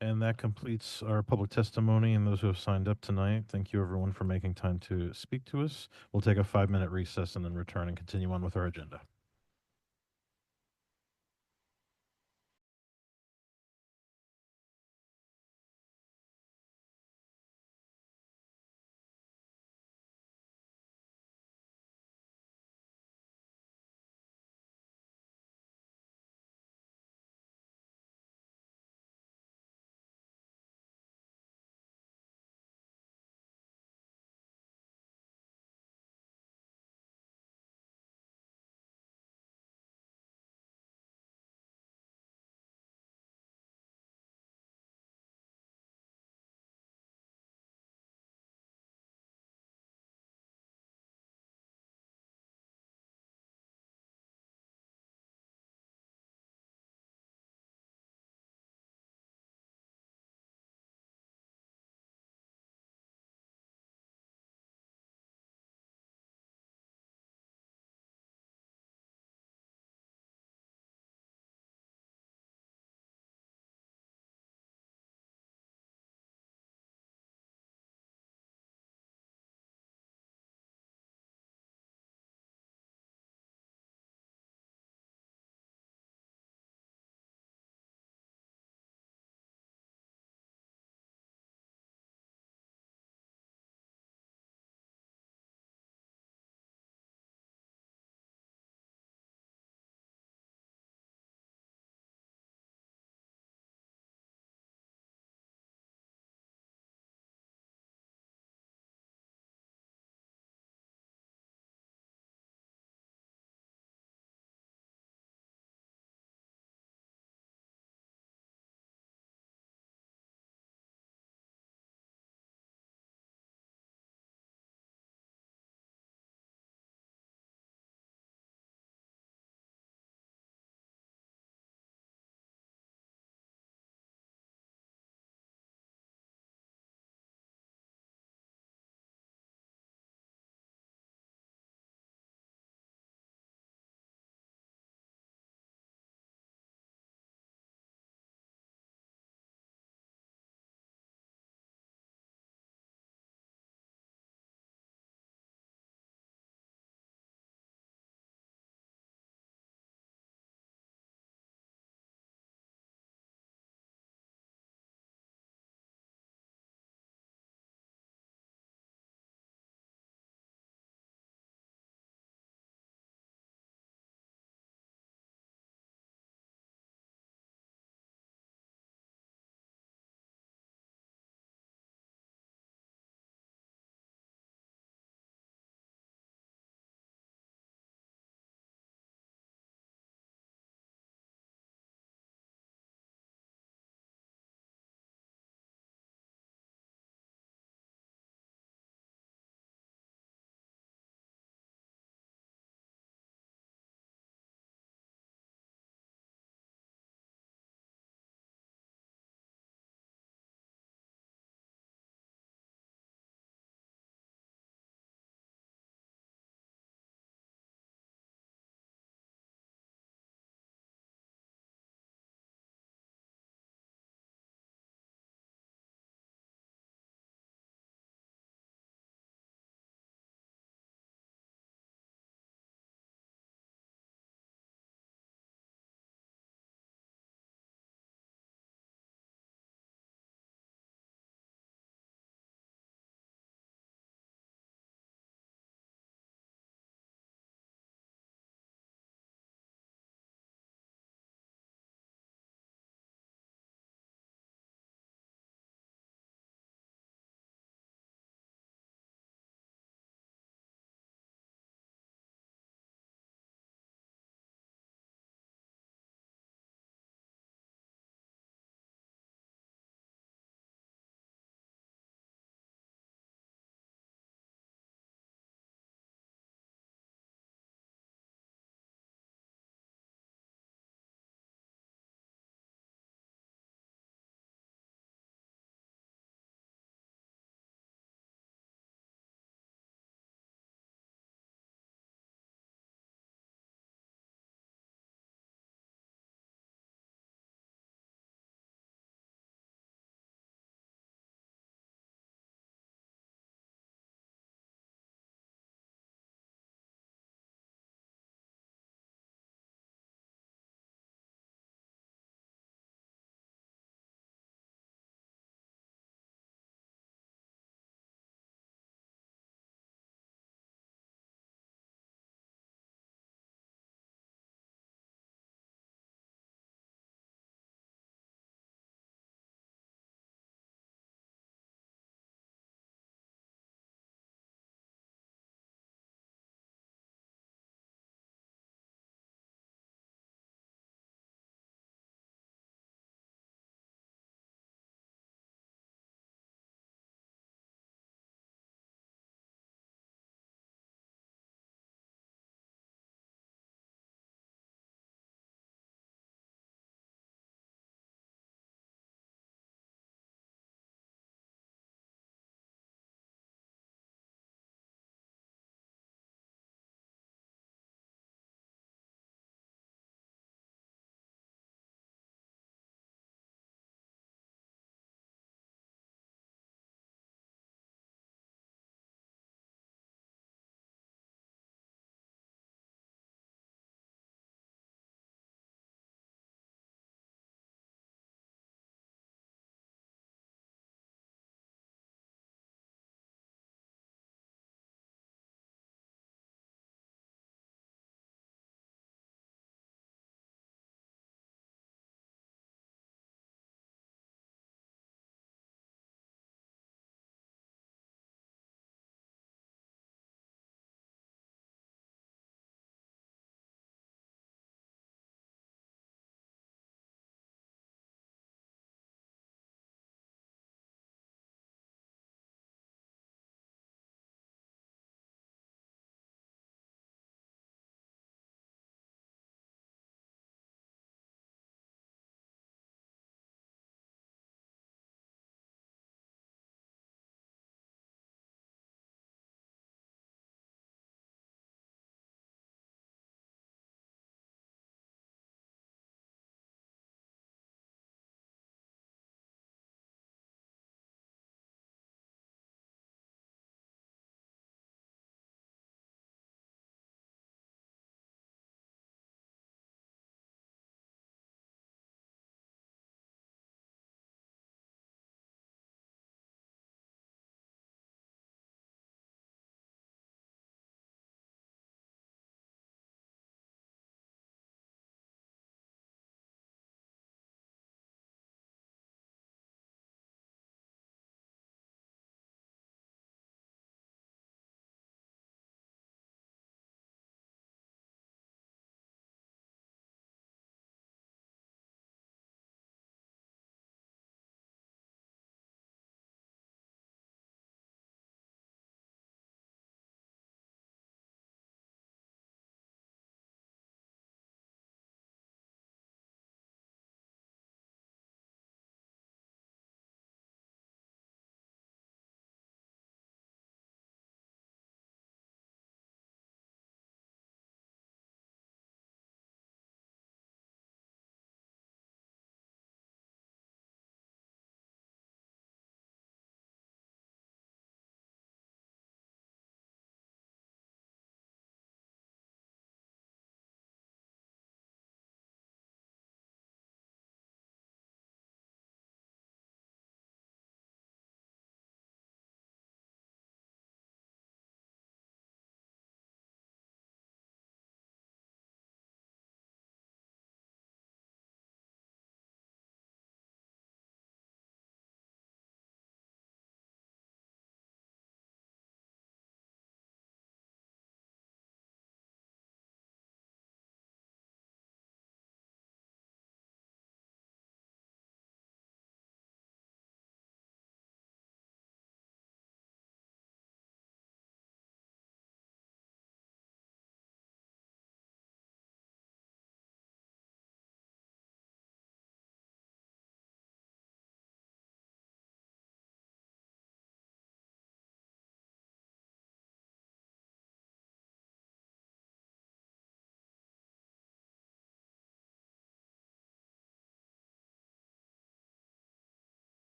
And that completes our public testimony and those who have signed up tonight. Thank you, everyone, for making time to speak to us. We'll take a 5-minute recess and then return and continue on with our agenda.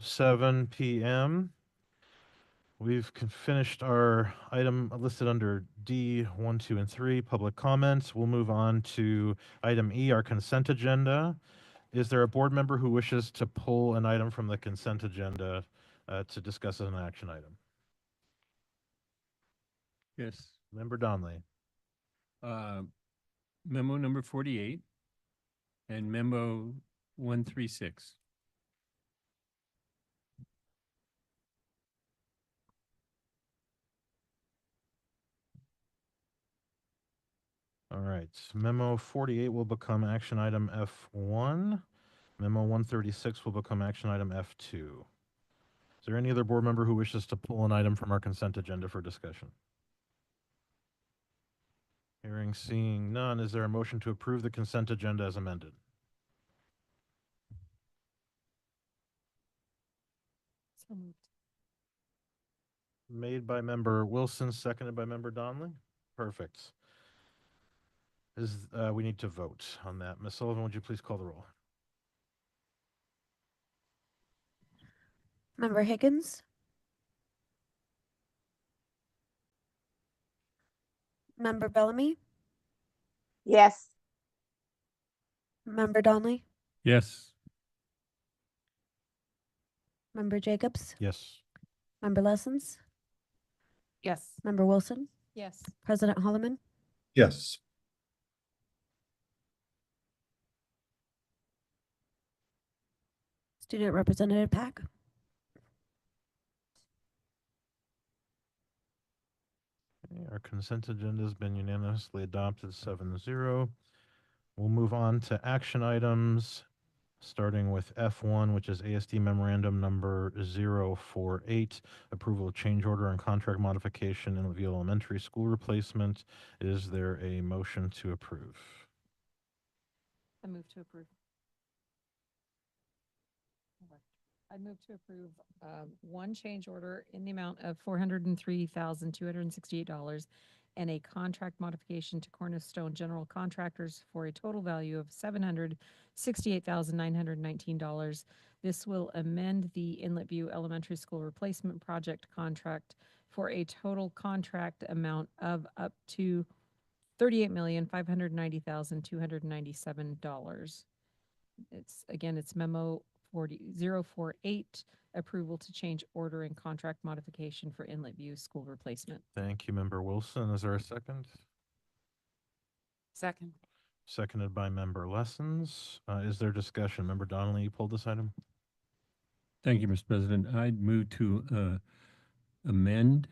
7 p.m. We've finished our item listed under D 1, 2, and 3, public comments. We'll move on to item E, our consent agenda. Is there a board member who wishes to pull an item from the consent agenda to discuss as an action item? Yes. Member Donnelly. Memo number 48 and memo 136. All right. Memo 48 will become action item F1. Memo 136 will become action item F2. Is there any other board member who wishes to pull an item from our consent agenda for discussion? Hearing, seeing none, is there a motion to approve the consent agenda as amended? So moved. Made by member Wilson, seconded by member Donnelly. Perfect. We need to vote on that. Ms. Sullivan, would you please call the roll? Member Higgins? Member Bellamy? Yes. Member Donnelly? Yes. Member Jacobs? Yes. Member Lessons? Yes. Member Wilson? Yes. President Holloman? Yes. Student Representative Pack? Okay, our consent agenda has been unanimously adopted 7-0. We'll move on to action items, starting with F1, which is ASD memorandum number 048, approval of change order and contract modification in Lakeview Elementary School replacement. Is there a motion to approve? I move to approve. I move to approve one change order in the amount of $403,268 and a contract modification to Cornerstone General Contractors for a total value of $768,919. This will amend the Inlet View Elementary School Replacement Project contract for a total contract amount of up to $38,590,297. It's memo 048, approval to change order and contract modification for Inlet View School replacement. Thank you, member Wilson. Is there a second? Second. Seconded by member Lessons. Is there discussion? Member Donnelly, you pulled this item? Thank you, Mr. President. I'd move to amend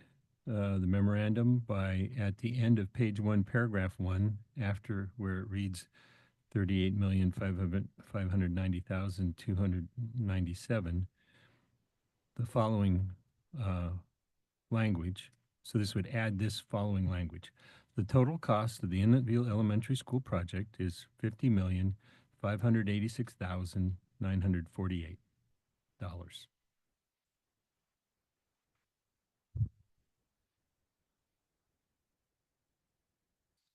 the memorandum by, at the end of page 1, paragraph 1, after where it reads 38,590,297, the following language. So this would add this following language. The total cost of the Inletville Elementary School project is $50,586,948.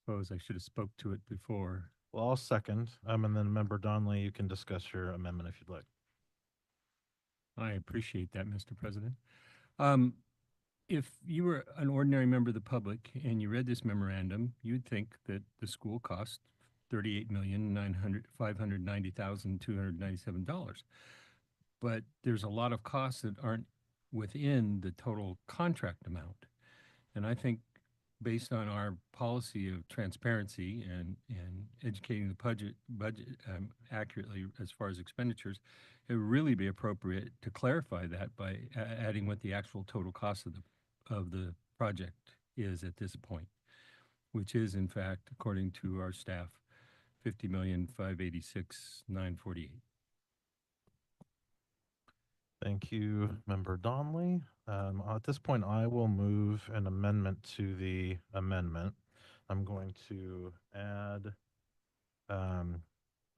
Suppose I should have spoke to it before. Well, I'll second. And then member Donnelly, you can discuss your amendment if you'd like. I appreciate that, Mr. President. If you were an ordinary member of the public and you read this memorandum, you'd think that the school cost $38,590,297. But there's a lot of costs that aren't within the total contract amount. And I think based on our policy of transparency and educating the budget accurately as far as expenditures, it would really be appropriate to clarify that by adding what the actual total cost of the project is at this point, which is in fact, according to our staff, $50,586,948. Thank you, member Donnelly. At this point, I will move an amendment to the amendment. I'm going to add an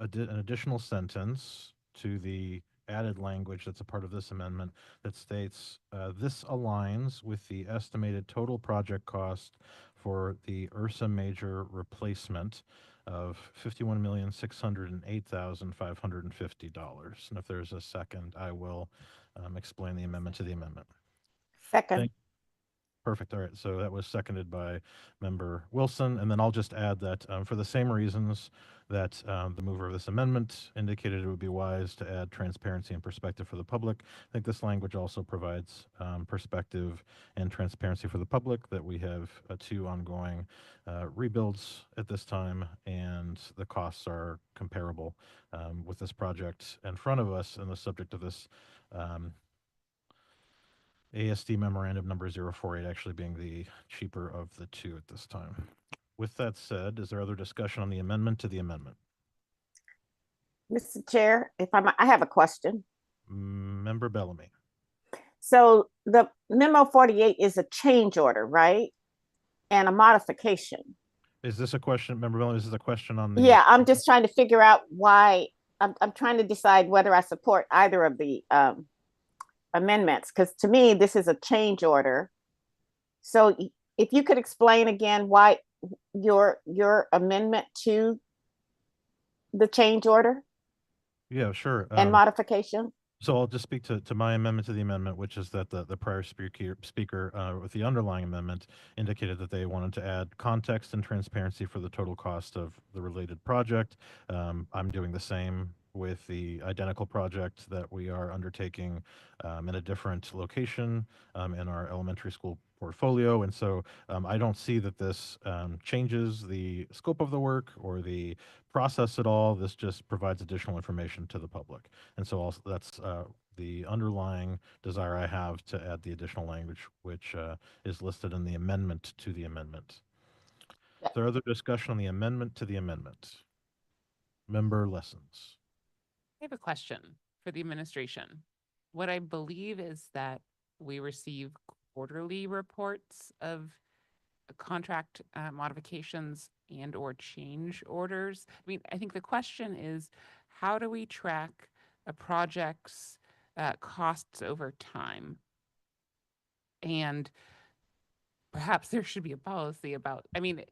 additional sentence to the added language that's a part of this amendment that states, this aligns with the estimated total project cost for the Ursa Major replacement of $51,608,550. And if there's a second, I will explain the amendment to the amendment. Second. Thank- Perfect. All right. So that was seconded by Member Wilson. And then I'll just add that for the same reasons that the mover of this amendment indicated it would be wise to add transparency and perspective for the public. I think this language also provides perspective and transparency for the public that we have 2 ongoing rebuilds at this time, and the costs are comparable with this project in front of us and the subject of this ASD memorandum number 048 actually being the cheaper of the 2 at this time. With that said, is there other discussion on the amendment to the amendment? Mr. Chair, if I have a question. Member Bellamy. So the memo 48 is a change order, right? And a modification. Is this a question, Member Bellamy, is this a question on the? Yeah, I'm just trying to figure out why, I'm trying to decide whether I support either of the amendments, because to me, this is a change order. So if you could explain again why your amendment to the change order Yeah, sure. and modification. So I'll just speak to my amendment to the amendment, which is that the prior speaker with the underlying amendment indicated that they wanted to add context and transparency for the total cost of the related project. I'm doing the same with the identical project that we are undertaking in a different location in our elementary school portfolio. And so I don't see that this changes the scope of the work or the process at all. This just provides additional information to the public. And so also that's the underlying desire I have to add the additional language, which is listed in the amendment to the amendment. Is there other discussion on the amendment to the amendment? Member Lessons. I have a question for the administration. What I believe is that we receive quarterly reports of contract modifications and or change orders. I mean, I think the question is, how do we track a project's costs over time? And perhaps there should be a policy about, I mean,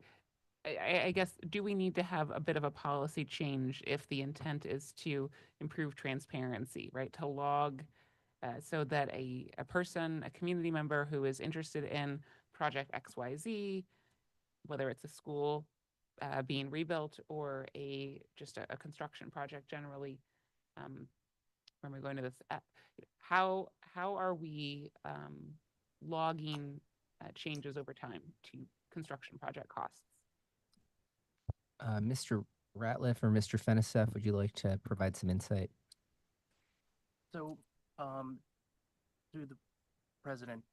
I guess, do we need to have a bit of a policy change if the intent is to improve transparency, right? To log so that a person, a community member who is interested in project XYZ, whether it's a school being rebuilt or just a construction project generally, when we're going to this, how are we logging changes over time to construction project costs? Mr. Ratliff or Mr. Fenisef, would you like to provide some insight? So, through the president,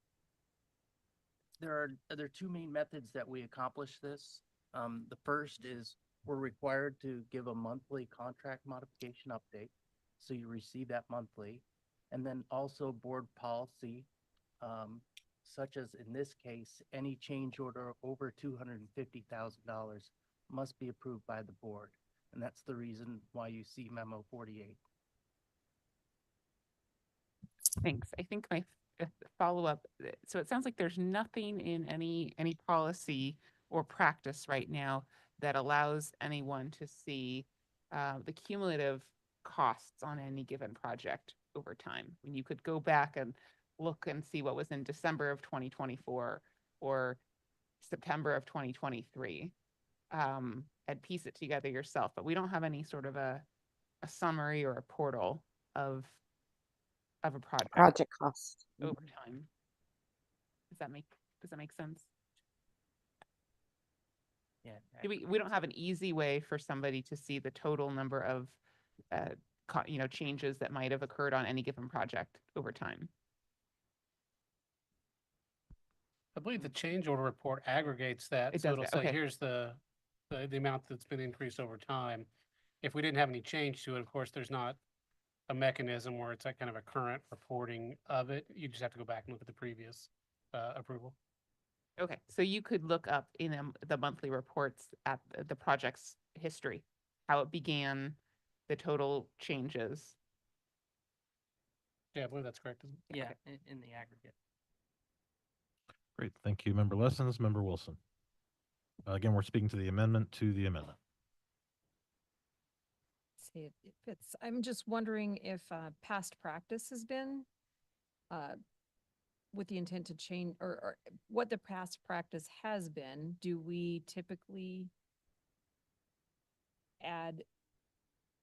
there are 2 main methods that we accomplish this. The first is we're required to give a monthly contract modification update, so you receive that monthly, and then also board policy, such as in this case, any change order over $250,000 must be approved by the board, and that's the reason why you see memo 48. Thanks. I think my follow-up, so it sounds like there's nothing in any policy or practice right now that allows anyone to see the cumulative costs on any given project over time. When you could go back and look and see what was in December of 2024 or September of 2023. And piece it together yourself, but we don't have any sort of a summary or a portal of a project cost over time. Does that make sense? Yeah. We don't have an easy way for somebody to see the total number of changes that might have occurred on any given project over time. I believe the change order report aggregates that, It so does it'll that, say, okay. here's the amount that's been increased over time. If we didn't have any change to it, of course, there's not a mechanism where it's like kind of a current reporting of it. You just have to go back and look at the previous approval. Okay, so you could look up in the monthly reports at the project's history, how it began, the total changes. Yeah, I believe that's correct. Yeah, in the aggregate. Great. Thank you, Member Lessons. Member Wilson. Again, we're speaking to the amendment to the amendment. See if it's, I'm just wondering if past practice has been with the intent to change, or what the past practice has been, do we typically add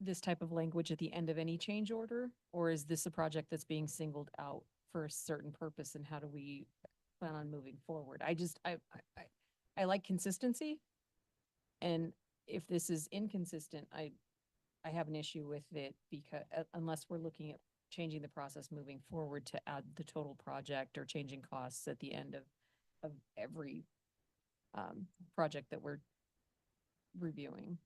this type of language at the end of any change order? Or is this a project that's being singled out for a certain purpose, and how do we plan on moving forward? I like consistency. And if this is inconsistent, I have an issue with it, because unless we're looking at changing the process moving forward to add the total project or changing costs at the end of every project that we're reviewing.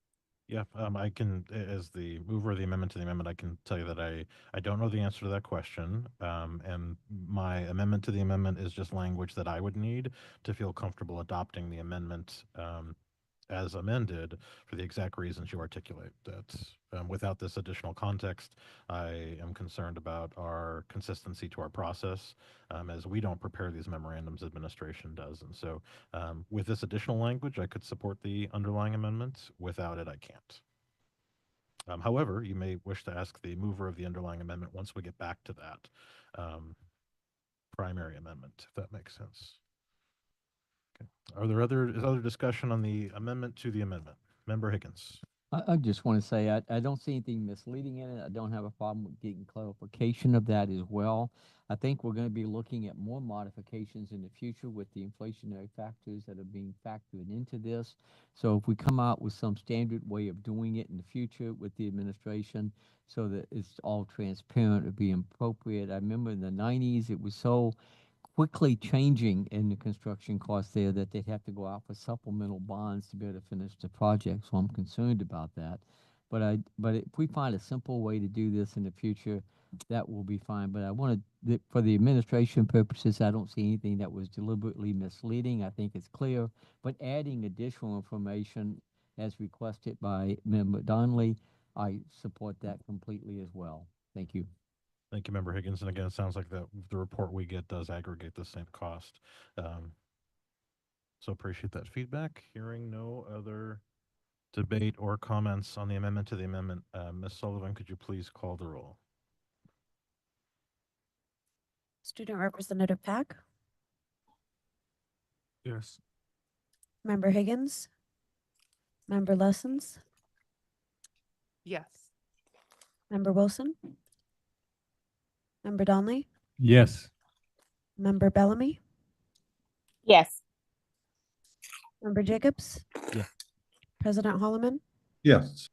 Yeah, I can, as the mover of the amendment to the amendment, I can tell you that I don't know the answer to that question. And my amendment to the amendment is just language that I would need to feel comfortable adopting the amendment as amended for the exact reasons you articulate. That without this additional context, I am concerned about our consistency to our process, as we don't prepare these memorandums, administration does. And so with this additional language, I could support the underlying amendment. Without it, I can't. However, you may wish to ask the mover of the underlying amendment once we get back to that primary amendment, if that makes sense. Okay. Are there other discussion on the amendment to the amendment? Member Higgins. I just want to say I don't see anything misleading in it. I don't have a problem with getting clarification of that as well. I think we're going to be looking at more modifications in the future with the inflationary factors that are being factored into this. So if we come out with some standard way of doing it in the future with the administration so that it's all transparent, it'd be appropriate. I remember in the 90s, it was so quickly changing in the construction costs there that they'd have to go out for supplemental bonds to be able to finish the project. So I'm concerned about that. But if we find a simple way to do this in the future, that will be fine. But I wanted, for the administration purposes, I don't see anything that was deliberately misleading. I think it's clear. But adding additional information as requested by Member Donnelly, I support that completely as well. Thank you. Thank you, Member Higgins. And again, it sounds like the report we get does aggregate the same cost. So appreciate that feedback. Hearing no other debate or comments on the amendment to the amendment, Ms. Sullivan, could you please call the roll? Student Representative Pack, Yes. Member Higgins, Member Lessons, Yes. Member Wilson, Member Donnelly, Yes. Member Bellamy, Yes. Member Jacobs, Yeah. President Holloman, Yes.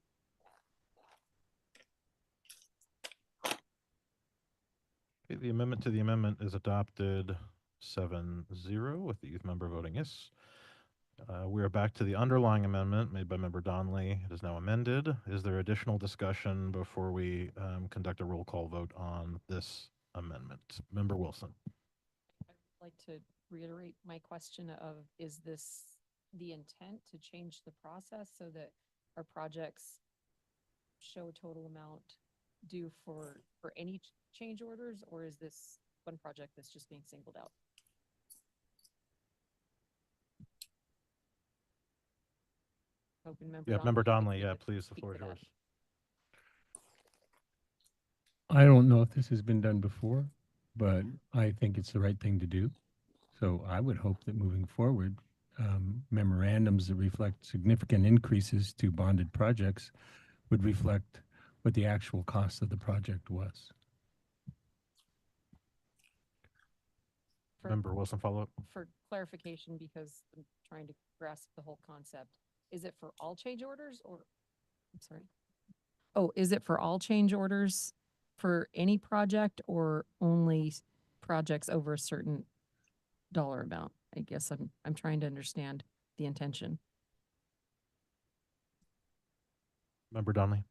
Okay, the amendment to the amendment is adopted 7-0 with the youth member voting yes. We are back to the underlying amendment made by Member Donnelly. It is now amended. Is there additional discussion before we conduct a roll call vote on this amendment? Member Wilson. I'd like to reiterate my question of, is this the intent to change the process so that our projects show a total amount due for any change orders, or is this one project that's just being singled out? Open Member Yeah, Donnelly. Member Donnelly, yeah, please, the floor is for that. yours. I don't know if this has been done before, but I think it's the right thing to do. So I would hope that moving forward, memorandums that reflect significant increases to bonded projects would reflect what the actual cost of the project was. Member Wilson, follow up. For clarification, because I'm trying to grasp the whole concept, is it for all change orders, or, I'm sorry. Oh, is it for all change orders for any project, or only projects over a certain dollar amount? I guess I'm trying to understand the intention. Member Donnelly.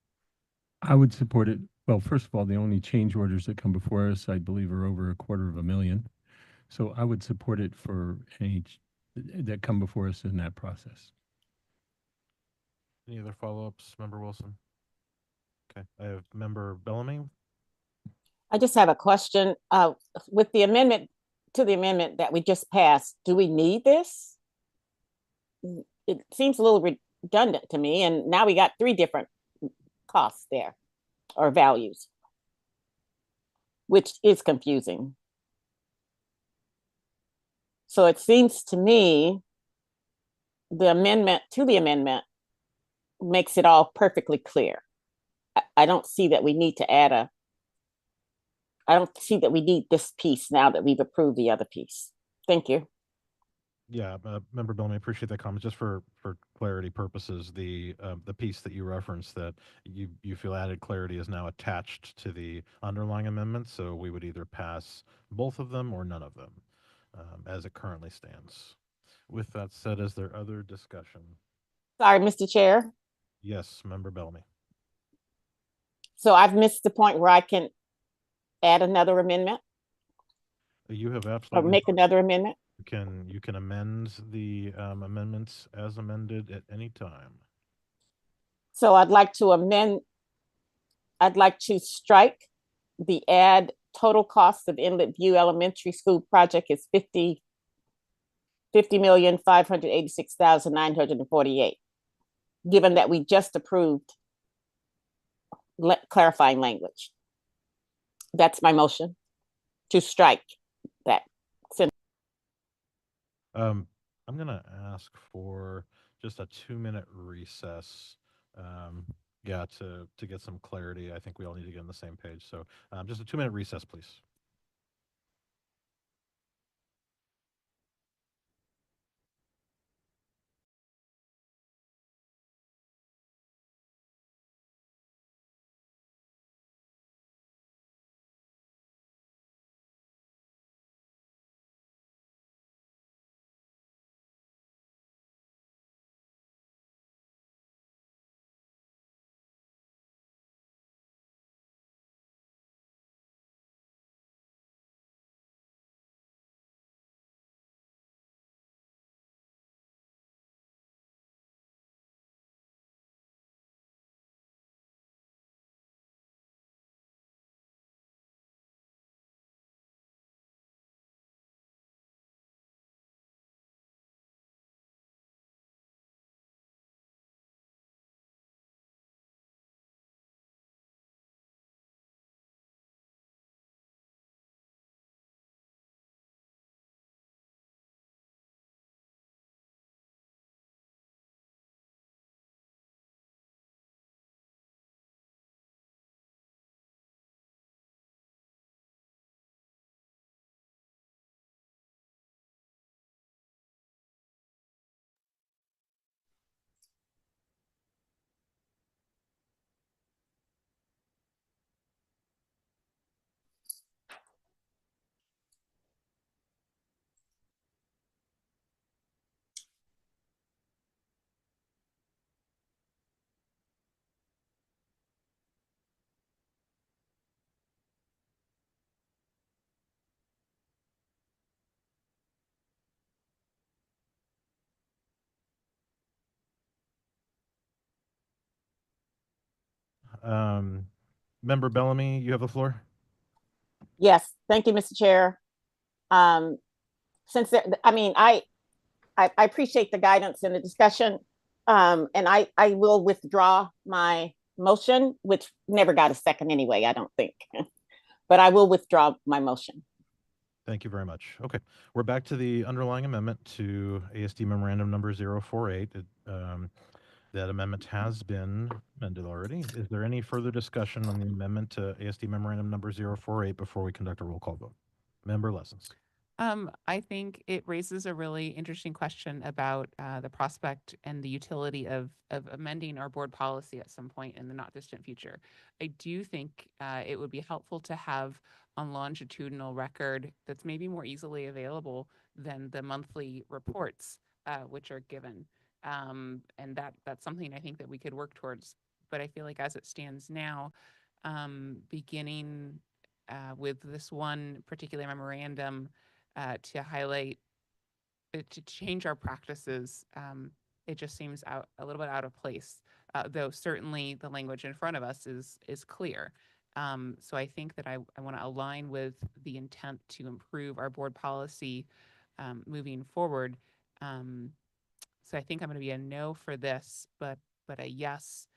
I would support it. Well, first of all, the only change orders that come before us, I believe, are over $250,000. So I would support it for any that come before us in that process. Any other follow-ups, Member Wilson? Okay, I have Member Bellamy. I just have a question. With the amendment to the amendment that we just passed, do we need this? It seems a little redundant to me, and now we got 3 different costs there, or values, which is confusing. So it seems to me the amendment to the amendment makes it all perfectly clear. I don't see that we need to add I don't see that we need this piece now that we've approved the other piece. Thank you. Yeah, Member Bellamy, I appreciate that comment. Just for clarity purposes, the piece that you referenced that you feel added clarity is now attached to the underlying amendment, so we would either pass both of them or none of them, as it currently stands. With that said, is there other discussion? Sorry, Mr. Chair. Yes, Member Bellamy. So I've missed the point where I can add another amendment You have or absolutely make another amendment. you can amend the amendments as amended at any time. So I'd like to strike the add total cost of Inlet View Elementary School project is 50,586,948, given that we just approved clarifying language. That's my motion to strike that. I'm gonna ask for just a 2-minute recess. Yeah, to get some clarity. I think we all need to get on the same page. So just a 2-minute recess, please. Member Bellamy, you have the floor. Yes, thank you, Mr. Chair. Since I appreciate the guidance and the discussion, and I will withdraw my motion, which never got a second anyway, I don't think. But I will withdraw my motion. Thank you very much. Okay, we're back to the underlying amendment to ASD Memorandum Number 048. That amendment has been amended already. Is there any further discussion on the amendment to ASD Memorandum Number 048 before we conduct a roll call vote? Member Lessons. I think it raises a really interesting question about the prospect and the utility of amending our board policy at some point in the not distant future. I do think it would be helpful to have a longitudinal record that's maybe more easily available than the monthly reports which are given. And that's something I think that we could work towards. But I feel like as it stands now, beginning with this one particular memorandum, to highlight, to change our practices, it just seems a little bit out of place. Though certainly the language in front of us is clear. So I think that I want to align with the intent to improve our board policy moving forward. So I think I'm going to be a no for this, but a yes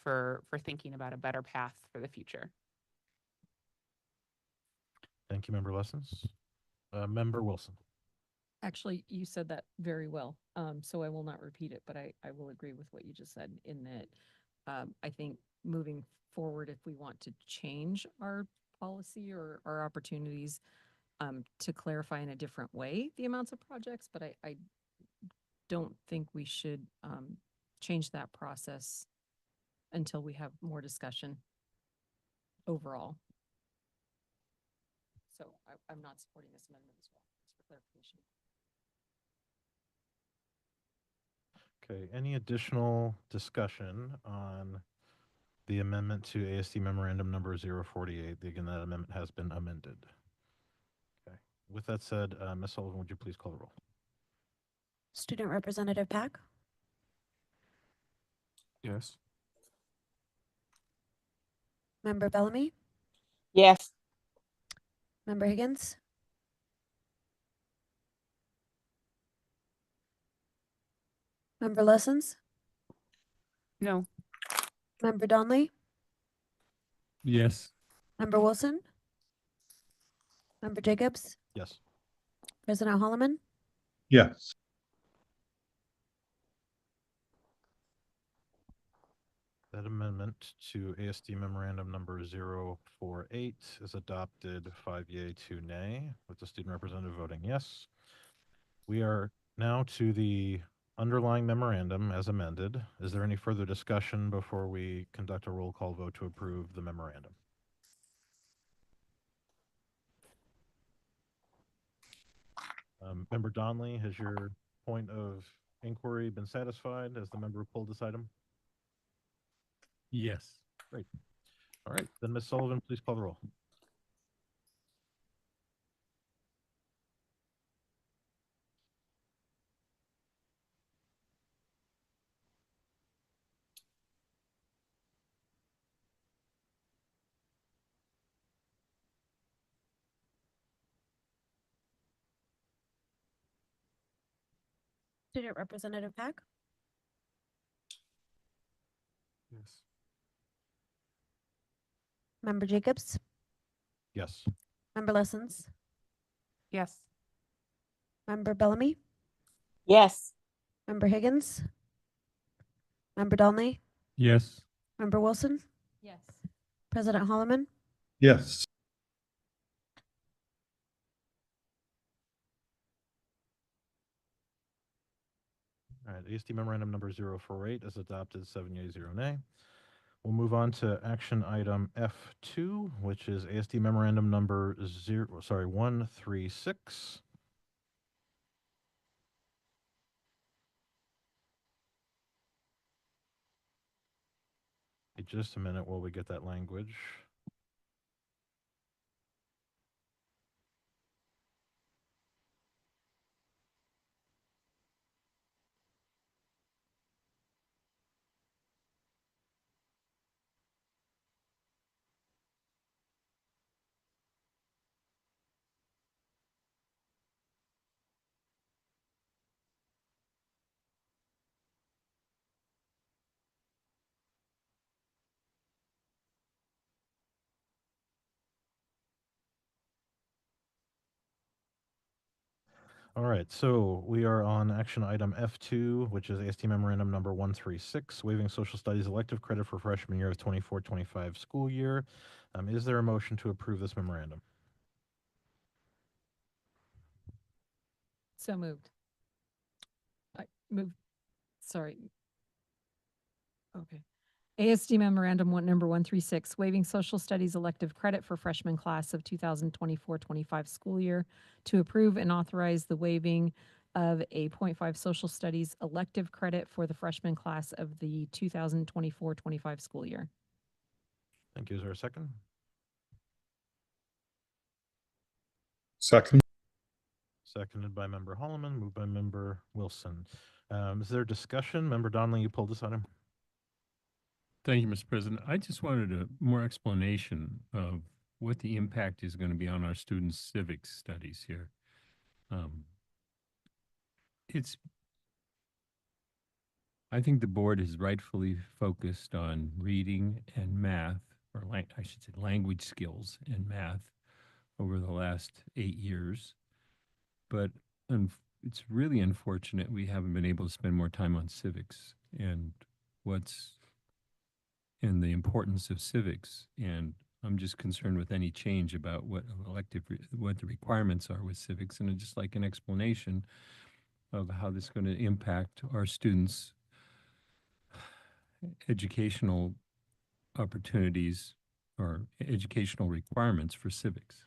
for thinking about a better path for the future. Thank you, Member Lessons. Member Wilson. Actually, you said that very well. So I will not repeat it, but I will agree with what you just said in that I think moving forward, if we want to change our policy or our opportunities to clarify in a different way the amounts of projects, but I don't think we should change that process until we have more discussion overall. So I'm not supporting this amendment as well. Just for clarification. Okay, any additional discussion on the amendment to ASD memorandum number 048? Again, that amendment has been amended. Okay, with that said, Ms. Sullivan, would you please call the roll? Student Representative Pack, Yes. Member Bellamy, Yes. Member Higgins, Member Lessons, No. Member Donley, Yes. Member Wilson, Member Jacobs, Yes. President Holloman, Yes. That amendment to ASD memorandum number 048 is adopted 5 yea, 2 nay, with the student representative voting yes. We are now to the underlying memorandum as amended. Is there any further discussion before we conduct a roll call vote to approve the memorandum? Member Donley, has your point of inquiry been satisfied as the member who pulled this item? Yes. Great. All right, then Ms. Sullivan, please call the roll. Student Representative Pack, Yes. Member Jacobs, Yes. Member Lessons, Yes. Member Bellamy, Yes. Member Higgins, Member Donley, Yes. Member Wilson, Yes. President Holloman, Yes. All right, ASD memorandum number 048 is adopted 7 yea, 0 nay. We'll move on to action item F2, which is ASD memorandum number 136. Just a minute while we get that language. All right, so we are on action item F2, which is AST memorandum number 136, waiving social studies elective credit for freshman year of 24-25 school year. Is there a motion to approve this memorandum? So moved. I moved. Sorry. Okay. ASD memorandum number 136, waiving social studies elective credit for freshman class of 2024-25 school year to approve and authorize the waiving of a 0.5 social studies elective credit for the freshman class of the 2024-25 school year. Thank you. Is there a second? Second. Seconded by member Holloman, moved by member Wilson. Is there discussion? Member Donley, you pulled this item. Thank you, Mr. President. I just wanted a more explanation of what the impact is going to be on our students' civics studies here. I think the board is rightfully focused on reading and math, or I should say language skills and math over the last 8 years. But it's really unfortunate we haven't been able to spend more time on civics and what's and the importance of civics. And I'm just concerned with any change about what what the requirements are with civics, and I'd just like an explanation of how this is going to impact our students' educational opportunities or educational requirements for civics.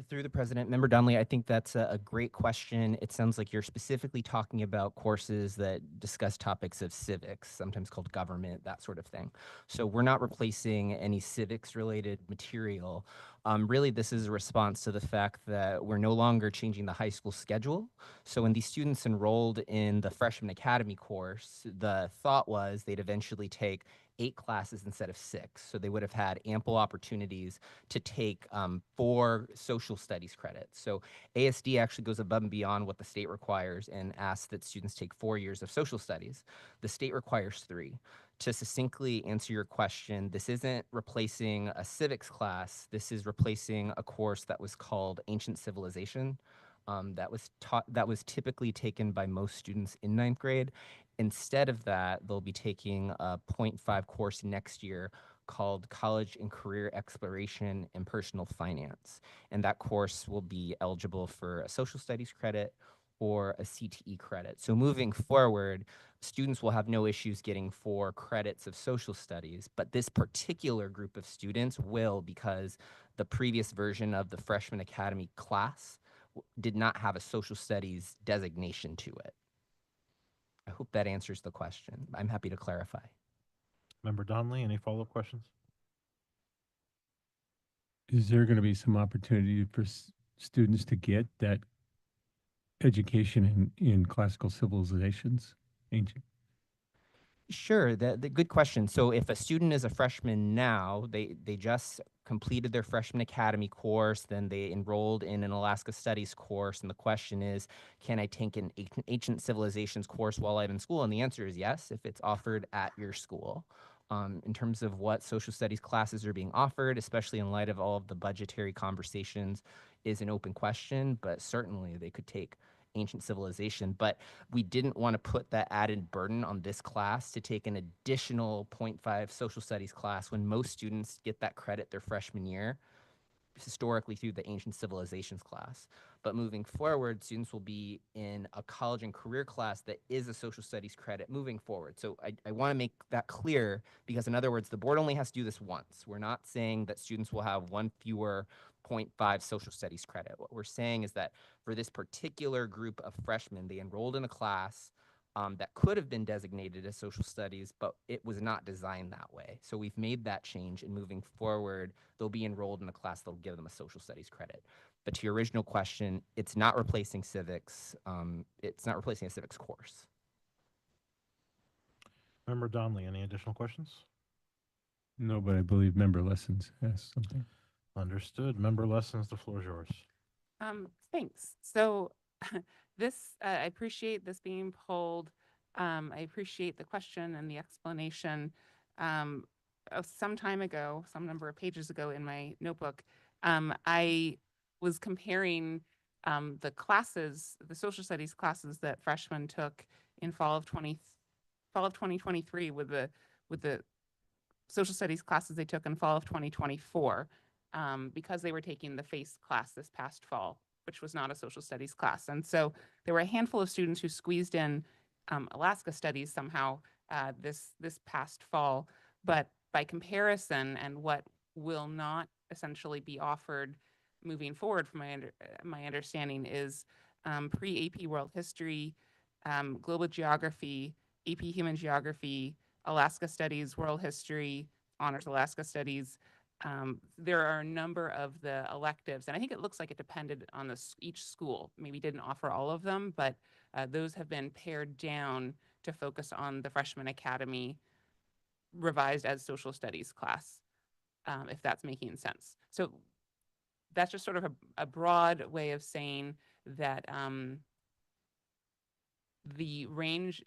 Through the president, Member Donnelly, I think that's a great question. It sounds like you're specifically talking about courses that discuss topics of civics, sometimes called government, that sort of thing. So we're not replacing any civics-related material. Really, this is a response to the fact that we're no longer changing the high school schedule. So when these students enrolled in the Freshman Academy course, the thought was they'd eventually take 8 classes instead of 6. So they would have had ample opportunities to take 4 social studies credits. So ASD actually goes above and beyond what the state requires and asks that students take 4 years of social studies. The state requires 3. To succinctly answer your question, this isn't replacing a civics class. This is replacing a course that was called Ancient Civilization. That was typically taken by most students in 9th grade. Instead of that, they'll be taking a 0.5 course next year called College and Career Exploration and Personal Finance. And that course will be eligible for a social studies credit or a CTE credit. So moving forward, students will have no issues getting 4 credits of social studies, but this particular group of students will, because the previous version of the Freshman Academy class did not have a social studies designation to it. I hope that answers the question. I'm happy to clarify. Member Donnelly, any follow-up questions? Is there going to be some opportunity for students to get that education in classical civilizations, ancient? Sure, the good question. So if a student is a freshman now, they just completed their freshman academy course, then they enrolled in an Alaska Studies course, and the question is, can I take an ancient civilizations course while I'm in school? And the answer is yes, if it's offered at your school. In terms of what social studies classes are being offered, especially in light of all of the budgetary conversations, is an open question, but certainly they could take ancient civilization. But we didn't want to put that added burden on this class to take an additional 0.5 social studies class when most students get that credit their freshman year, historically through the ancient civilizations class. But moving forward, students will be in a college and career class that is a social studies credit moving forward. So I want to make that clear, because in other words, the board only has to do this once. We're not saying that students will have 1 fewer 0.5 social studies credit. What we're saying is that for this particular group of freshmen, they enrolled in a class that could have been designated as social studies, but it was not designed that way. So we've made that change, and moving forward, they'll be enrolled in a class that'll give them a social studies credit. But to your original question, it's not replacing civics. It's not replacing a civics course. Member Donnelly, any additional questions? No, but I believe Member Lessons has something. Understood. Member Lessons, the floor is yours. Thanks. So I appreciate this being pulled. I appreciate the question and the explanation. Some time ago, some number of pages ago in my notebook, I was comparing the classes, the social studies classes that freshmen took in fall of 2023 with the social studies classes they took in fall of 2024, because they were taking the FACE class this past fall, which was not a social studies class. And so there were a handful of students who squeezed in Alaska studies somehow this past fall. But by comparison, and what will not essentially be offered moving forward, from my understanding, is pre-AP World History, Global Geography, AP Human Geography, Alaska Studies, World History, Honors Alaska Studies. There are a number of the electives, and I think it looks like it depended on each school. Maybe didn't offer all of them, but those have been pared down to focus on the Freshman Academy revised as social studies class, if that's making sense. So that's just sort of a broad way of saying that the range,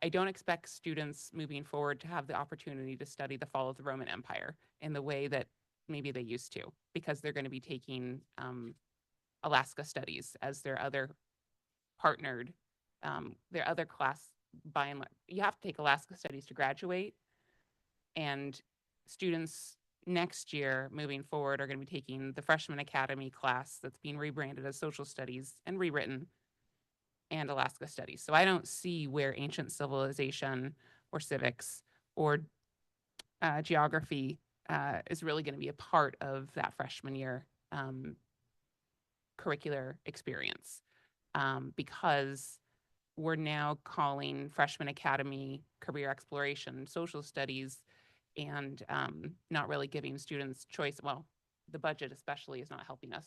I don't expect students moving forward to have the opportunity to study the fall of the Roman Empire in the way that maybe they used to, because they're going to be taking Alaska studies as their other partnered. Their other class, by and large, you have to take Alaska Studies to graduate, and students next year moving forward are going to be taking the Freshman Academy class that's being rebranded as Social Studies and rewritten, and Alaska Studies. So I don't see where ancient civilization or civics or geography is really going to be a part of that freshman year curricular experience, because we're now calling Freshman Academy career exploration, social studies, and not really giving students choice. Well, the budget especially is not helping us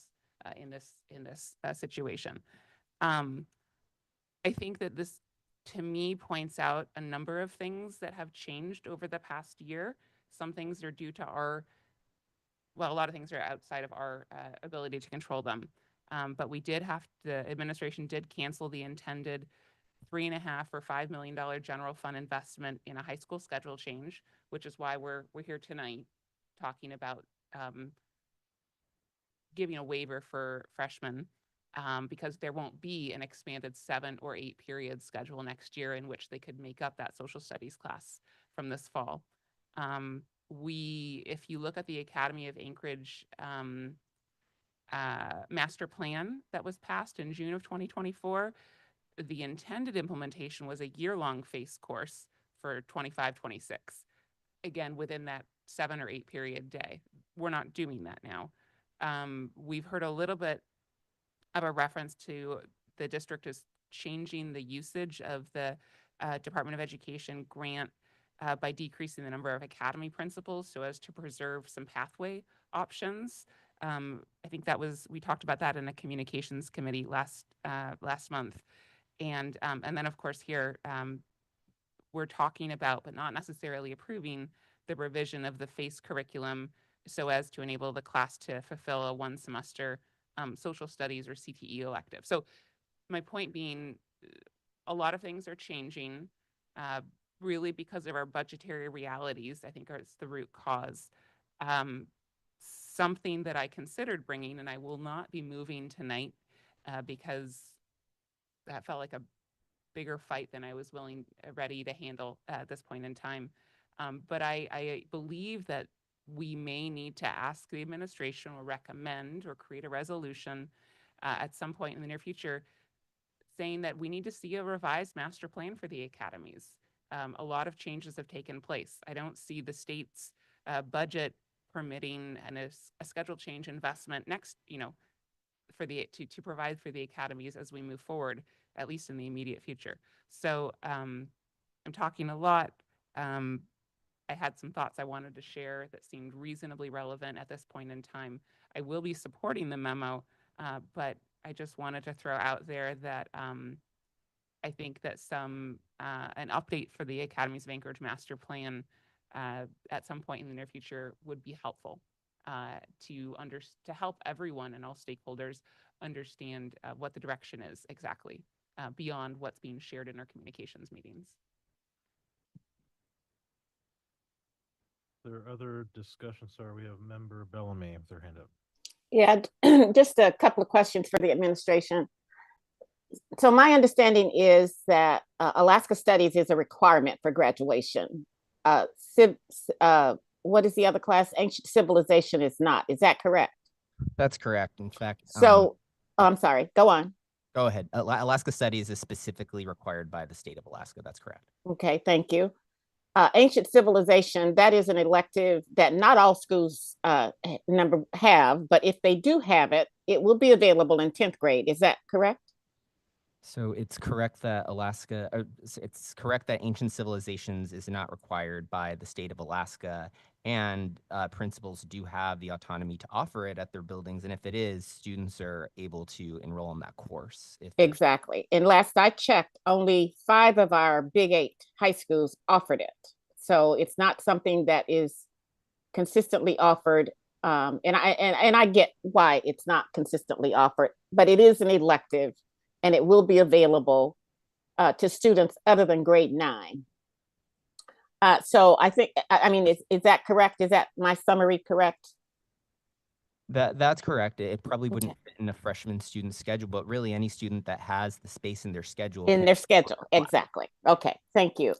in this situation. I think that this, to me, points out a number of things that have changed over the past year. Some things are due to a lot of things are outside of our ability to control them. But the administration did cancel the intended $3.5 or $5 million general fund investment in a high school schedule change, which is why we're here tonight talking about giving a waiver for freshmen, because there won't be an expanded 7 or 8 period schedule next year in which they could make up that social studies class from this fall. If you look at the Academy of Anchorage master plan that was passed in June of 2024, the intended implementation was a year-long FACE course for 25-26. Again, within that 7 or 8 period day. We're not doing that now. We've heard a little bit of a reference to the district is changing the usage of the Department of Education grant by decreasing the number of academy principals so as to preserve some pathway options. I think we talked about that in a communications committee last month. And then of course here, we're talking about, but not necessarily approving, the revision of the FACE curriculum so as to enable the class to fulfill a 1 semester social studies or CTE elective. So my point being, a lot of things are changing really because of our budgetary realities. I think it's the root cause. Something that I considered bringing, and I will not be moving tonight because that felt like a bigger fight than I was ready to handle at this point in time. But I believe that we may need to ask the administration or recommend or create a resolution at some point in the near future saying that we need to see a revised master plan for the academies. A lot of changes have taken place. I don't see the state's budget permitting a schedule change investment next, to provide for the academies as we move forward, at least in the immediate future. So I'm talking a lot. I had some thoughts I wanted to share that seemed reasonably relevant at this point in time. I will be supporting the memo, but I just wanted to throw out there that I think that an update for the Academies of Anchorage master plan at some point in the near future would be helpful to help everyone and all stakeholders understand what the direction is exactly beyond what's being shared in our communications meetings. There are other discussions. Sorry, we have Member Bellamy with their hand up. Yeah, just a couple of questions for the administration. So my understanding is that Alaska Studies is a requirement for graduation. What is the other class? Ancient Civilization is not. Is that correct? That's correct. In fact, I'm sorry. Go on. Go ahead. Alaska Studies is specifically required by the state of Alaska. That's correct. Okay, thank you. Ancient Civilization, that is an elective that not all schools have, but if they do have it, it will be available in 10th grade. Is that correct? So it's correct that it's correct that Ancient Civilizations is not required by the state of Alaska, and principals do have the autonomy to offer it at their buildings. And if it is, students are able to enroll in that course. Exactly. And last I checked, only 5 of our Big 8 high schools offered it. So it's not something that is consistently offered. And I get why it's not consistently offered, but it is an elective. And it will be available to students other than grade 9. So I think, is that correct? Is that my summary correct? That's correct. It probably wouldn't Okay. fit in a freshman student schedule, but really any student that has the space in their schedule. In can their schedule, apply. exactly. Okay, thank you.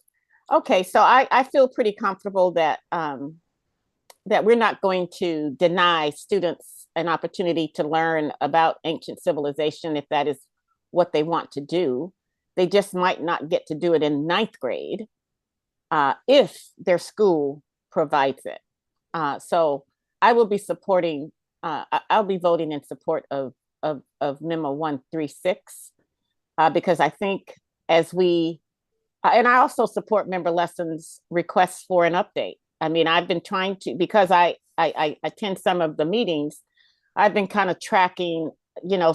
Okay, so I feel pretty comfortable that that we're not going to deny students an opportunity to learn about ancient civilization if that is what they want to do. They just might not get to do it in ninth grade if their school provides it. So I will be supporting, I'll be voting in support of Memo 136 because I think as we, and I also support Member Lesson's requests for an update. I mean, I've been trying to, because I attend some of the meetings, I've been kind of tracking,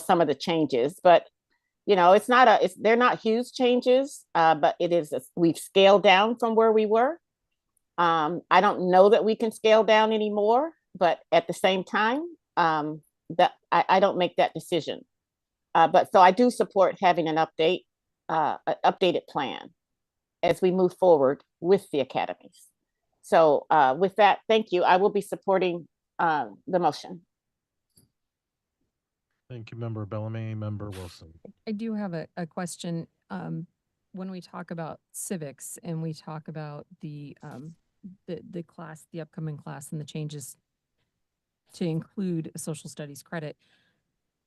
some of the changes, but they're not huge changes, but we've scaled down from where we were. I don't know that we can scale down anymore, but at the same time, that I don't make that decision. But so I do support having an updated plan as we move forward with the academies. So with that, thank you. I will be supporting the motion. Thank you, Member Bellamy. Member Wilson. I do have a question. When we talk about civics and we talk about the class, the upcoming class and the changes to include a social studies credit,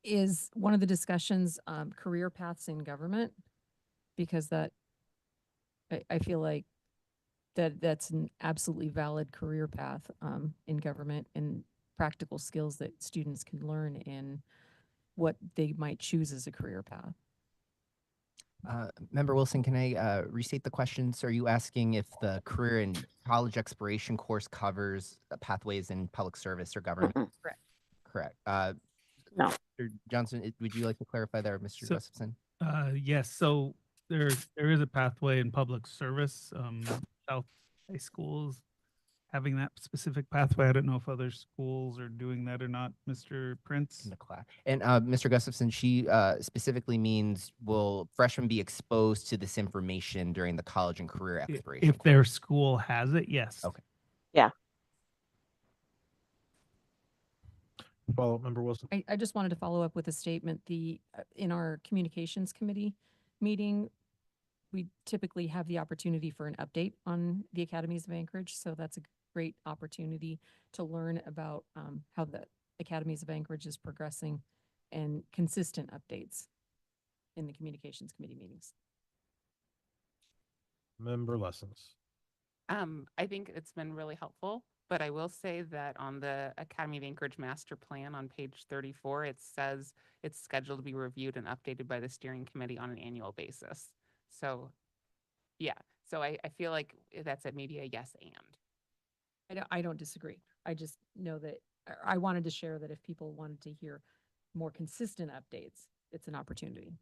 is one of the discussions career paths in government? Because I feel like that's an absolutely valid career path in government and practical skills that students can learn in what they might choose as a career path. Member Wilson, can I restate the question? So are you asking if the career and college exploration course covers pathways in public service or government? Correct. Correct. No. Mr. Johnson, would you like to clarify there, Mr. Gustafson? Yes, so there is a pathway in public service. South High Schools having that specific pathway. I don't know if other schools are doing that or not, Mr. Prince. In the class. And Mr. Gustafson, she specifically means will freshmen be exposed to this information during the college and career exploration? If their school has it, yes. Okay. Yeah. Follow up, Member Wilson. I just wanted to follow up with a statement. In our communications committee meeting, we typically have the opportunity for an update on the Academies of Anchorage. So that's a great opportunity to learn about how the Academies of Anchorage is progressing and consistent updates in the communications committee meetings. Member Lessons. I think it's been really helpful, but I will say that on the Academy of Anchorage Master Plan on page 34, it says it's scheduled to be reviewed and updated by the steering committee on an annual basis. So, yeah. So I feel like that's maybe a yes and. I don't disagree. I just know that I wanted to share that if people wanted to hear more consistent updates, it's an opportunity.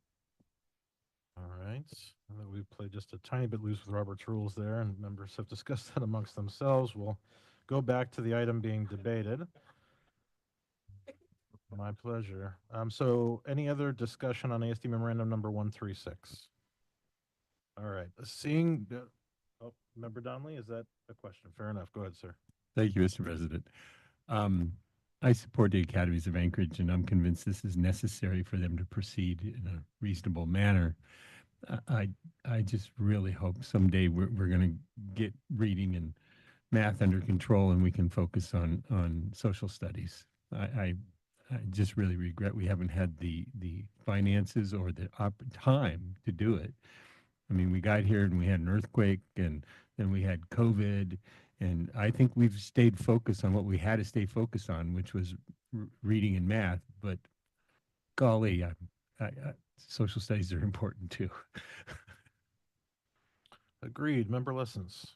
All right. I know we played just a tiny bit loose with Robert's rules there, and members have discussed that amongst themselves. We'll go back to the item being debated. My pleasure. So any other discussion on ASD memorandum number 136? All right. Seeing, Member Donnelly, is that a question? Fair enough. Go ahead, sir. Thank you, Mr. President. I support the Academies of Anchorage, and I'm convinced this is necessary for them to proceed in a reasonable manner. I just really hope someday we're going to get reading and math under control, and we can focus on social studies. I just really regret we haven't had the finances or the time to do it. I mean, we got here and we had an earthquake, and then we had COVID, and I think we've stayed focused on what we had to stay focused on, which was reading and math. But golly, social studies are important too. Agreed. Member Lessons.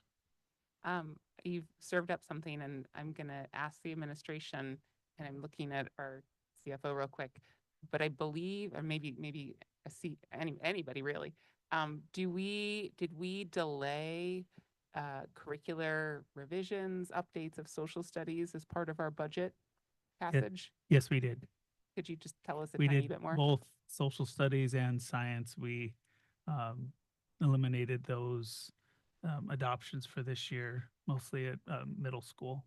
You've served up something, and I'm going to ask the administration, and I'm looking at our CFO real quick, but I believe, or maybe anybody really, did we delay curricular revisions, updates of social studies as part of our budget passage? Yes, we did. Could you just tell us a We tiny did bit more? both social studies and science. We eliminated those adoptions for this year, mostly at middle school.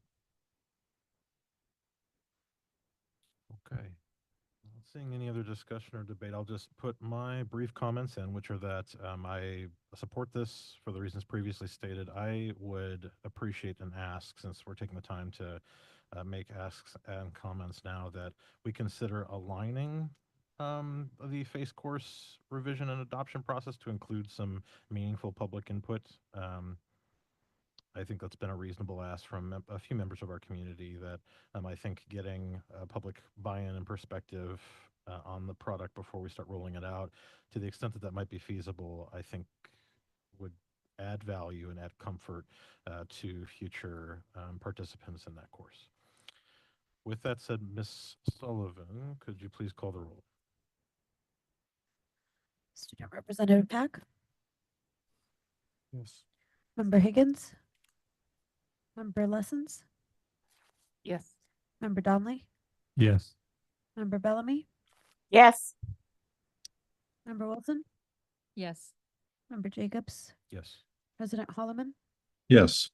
Okay. Not seeing any other discussion or debate, I'll just put my brief comments in, which are that I support this for the reasons previously stated. I would appreciate an ask, since we're taking the time to make asks and comments now, that we consider aligning the FACE course revision and adoption process to include some meaningful public input. I think that's been a reasonable ask from a few members of our community, that I think getting public buy-in and perspective on the product before we start rolling it out, to the extent that that might be feasible, I think would add value and add comfort to future participants in that course. With that said, Ms. Sullivan, could you please call the roll? Student Representative Pack, Yes. Member Higgins, Member Lessons, Yes. Member Donnelly, Yes. Member Bellamy, Yes. Member Wilson, Yes. Member Jacobs, Yes. President Holloman, Yes.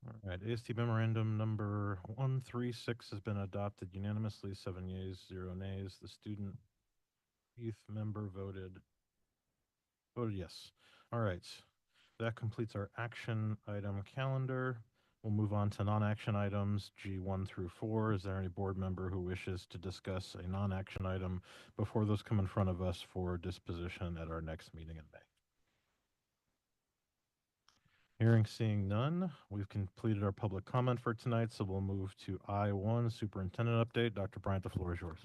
All right, AST memorandum number 136 has been adopted unanimously, 7 yeas, 0 nays. The student youth member voted yes. All right, that completes our action item calendar. We'll move on to non-action items, G1 through 4. Is there any board member who wishes to discuss a non-action item before those come in front of us for disposition at our next meeting in May? Hearing, seeing none, we've completed our public comment for tonight, so we'll move to I1, superintendent update. Dr. Bryant, the floor is yours.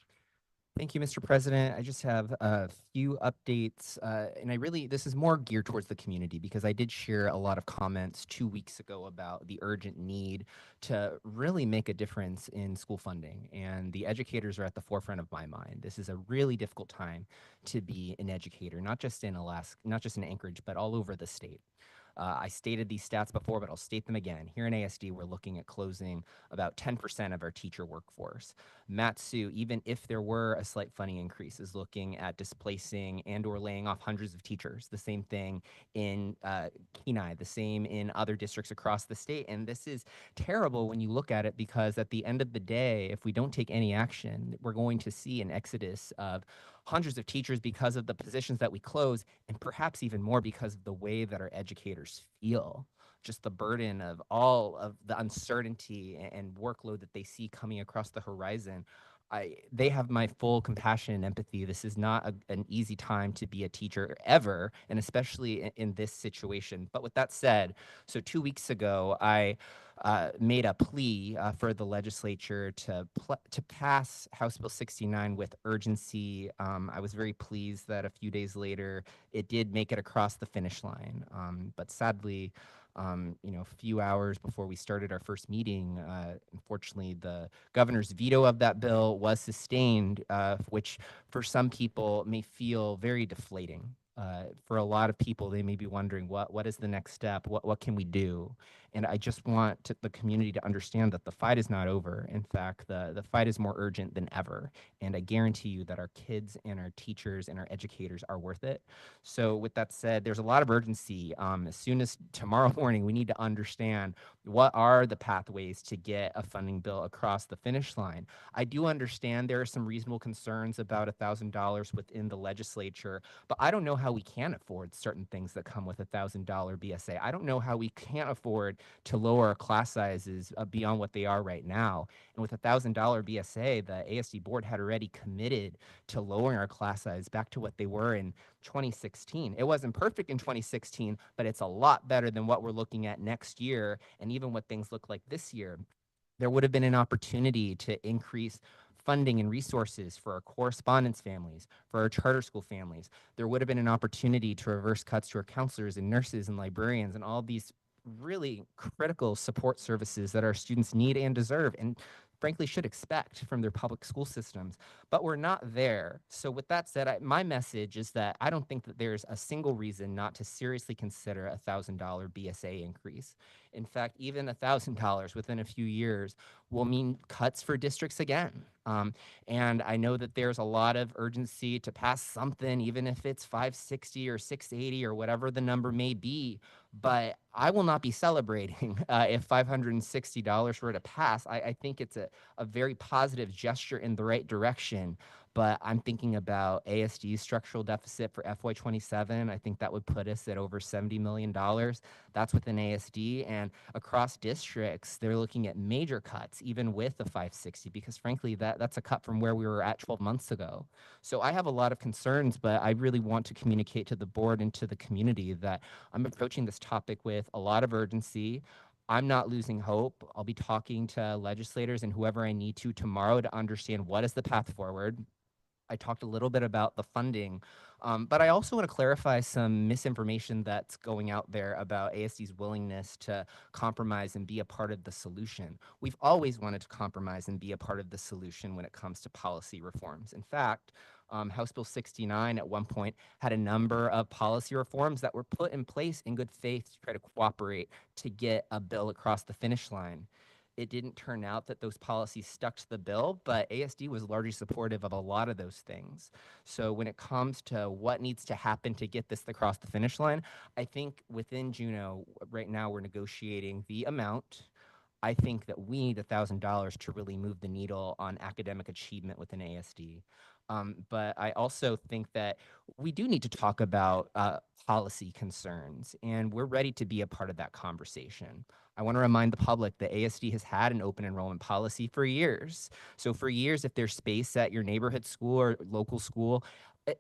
Thank you, Mr. President. I just have a few updates, and this is more geared towards the community, because I did share a lot of comments 2 weeks ago about the urgent need to really make a difference in school funding, and the educators are at the forefront of my mind. This is a really difficult time to be an educator, not just in Alaska, not just in Anchorage, but all over the state. I stated these stats before, but I'll state them again. Here in ASD, we're looking at closing about 10% of our teacher workforce. Matsu, even if there were a slight funding increase, is looking at displacing and or laying off hundreds of teachers. The same thing in Kenai, the same in other districts across the state. And this is terrible when you look at it, because at the end of the day, if we don't take any action, we're going to see an exodus of hundreds of teachers because of the positions that we close, and perhaps even more because of the way that our educators feel. Just the burden of all of the uncertainty and workload that they see coming across the horizon. They have my full compassion and empathy. This is not an easy time to be a teacher ever, and especially in this situation. But with that said, so 2 weeks ago, I made a plea for the legislature to pass House Bill 69 with urgency. I was very pleased that a few days later it did make it across the finish line. But sadly, a few hours before we started our first meeting, unfortunately, the governor's veto of that bill was sustained, which for some people may feel very deflating. For a lot of people, they may be wondering, what is the next step? What can we do? And I just want the community to understand that the fight is not over. In fact, the fight is more urgent than ever. And I guarantee you that our kids and our teachers and our educators are worth it. So with that said, there's a lot of urgency. As soon as tomorrow morning, we need to understand what are the pathways to get a funding bill across the finish line. I do understand there are some reasonable concerns about $1,000 within the legislature, but I don't know how we can afford certain things that come with $1,000 BSA. I don't know how we can't afford to lower our class sizes beyond what they are right now. And with $1,000 BSA, the ASD board had already committed to lowering our class size back to what they were in 2016. It wasn't perfect in 2016, but it's a lot better than what we're looking at next year, and even what things look like this year. There would have been an opportunity to increase funding and resources for our correspondence families, for our charter school families. There would have been an opportunity to reverse cuts to our counselors and nurses and librarians and all these really critical support services that our students need and deserve, and frankly should expect from their public school systems. But we're not there. So with that said, my message is that I don't think that there's a single reason not to seriously consider $1,000 BSA increase. In fact, even $1,000 within a few years will mean cuts for districts again. And I know that there's a lot of urgency to pass something, even if it's 560 or 680 or whatever the number may be. But I will not be celebrating if $560 were to pass. I think it's a very positive gesture in the right direction. But I'm thinking about ASD's structural deficit for FY27. I think that would put us at over $70 million. That's within ASD. And across districts, they're looking at major cuts, even with the 560, because frankly, that's a cut from where we were at 12 months ago. So I have a lot of concerns, but I really want to communicate to the board and to the community that I'm approaching this topic with a lot of urgency. I'm not losing hope. I'll be talking to legislators and whoever I need to tomorrow to understand what is the path forward. I talked a little bit about the funding, but I also want to clarify some misinformation that's going out there about ASD's willingness to compromise and be a part of the solution. We've always wanted to compromise and be a part of the solution when it comes to policy reforms. In fact, House Bill 69 at one point had a number of policy reforms that were put in place in good faith to try to cooperate to get a bill across the finish line. It didn't turn out that those policies stuck to the bill, but ASD was largely supportive of a lot of those things. So when it comes to what needs to happen to get this across the finish line, I think within Juneau, right now we're negotiating the amount. I think that we need $1,000 to really move the needle on academic achievement within ASD. But I also think that we do need to talk about policy concerns, and we're ready to be a part of that conversation. I want to remind the public that ASD has had an open enrollment policy for years. So for years, if there's space at your neighborhood school or local school,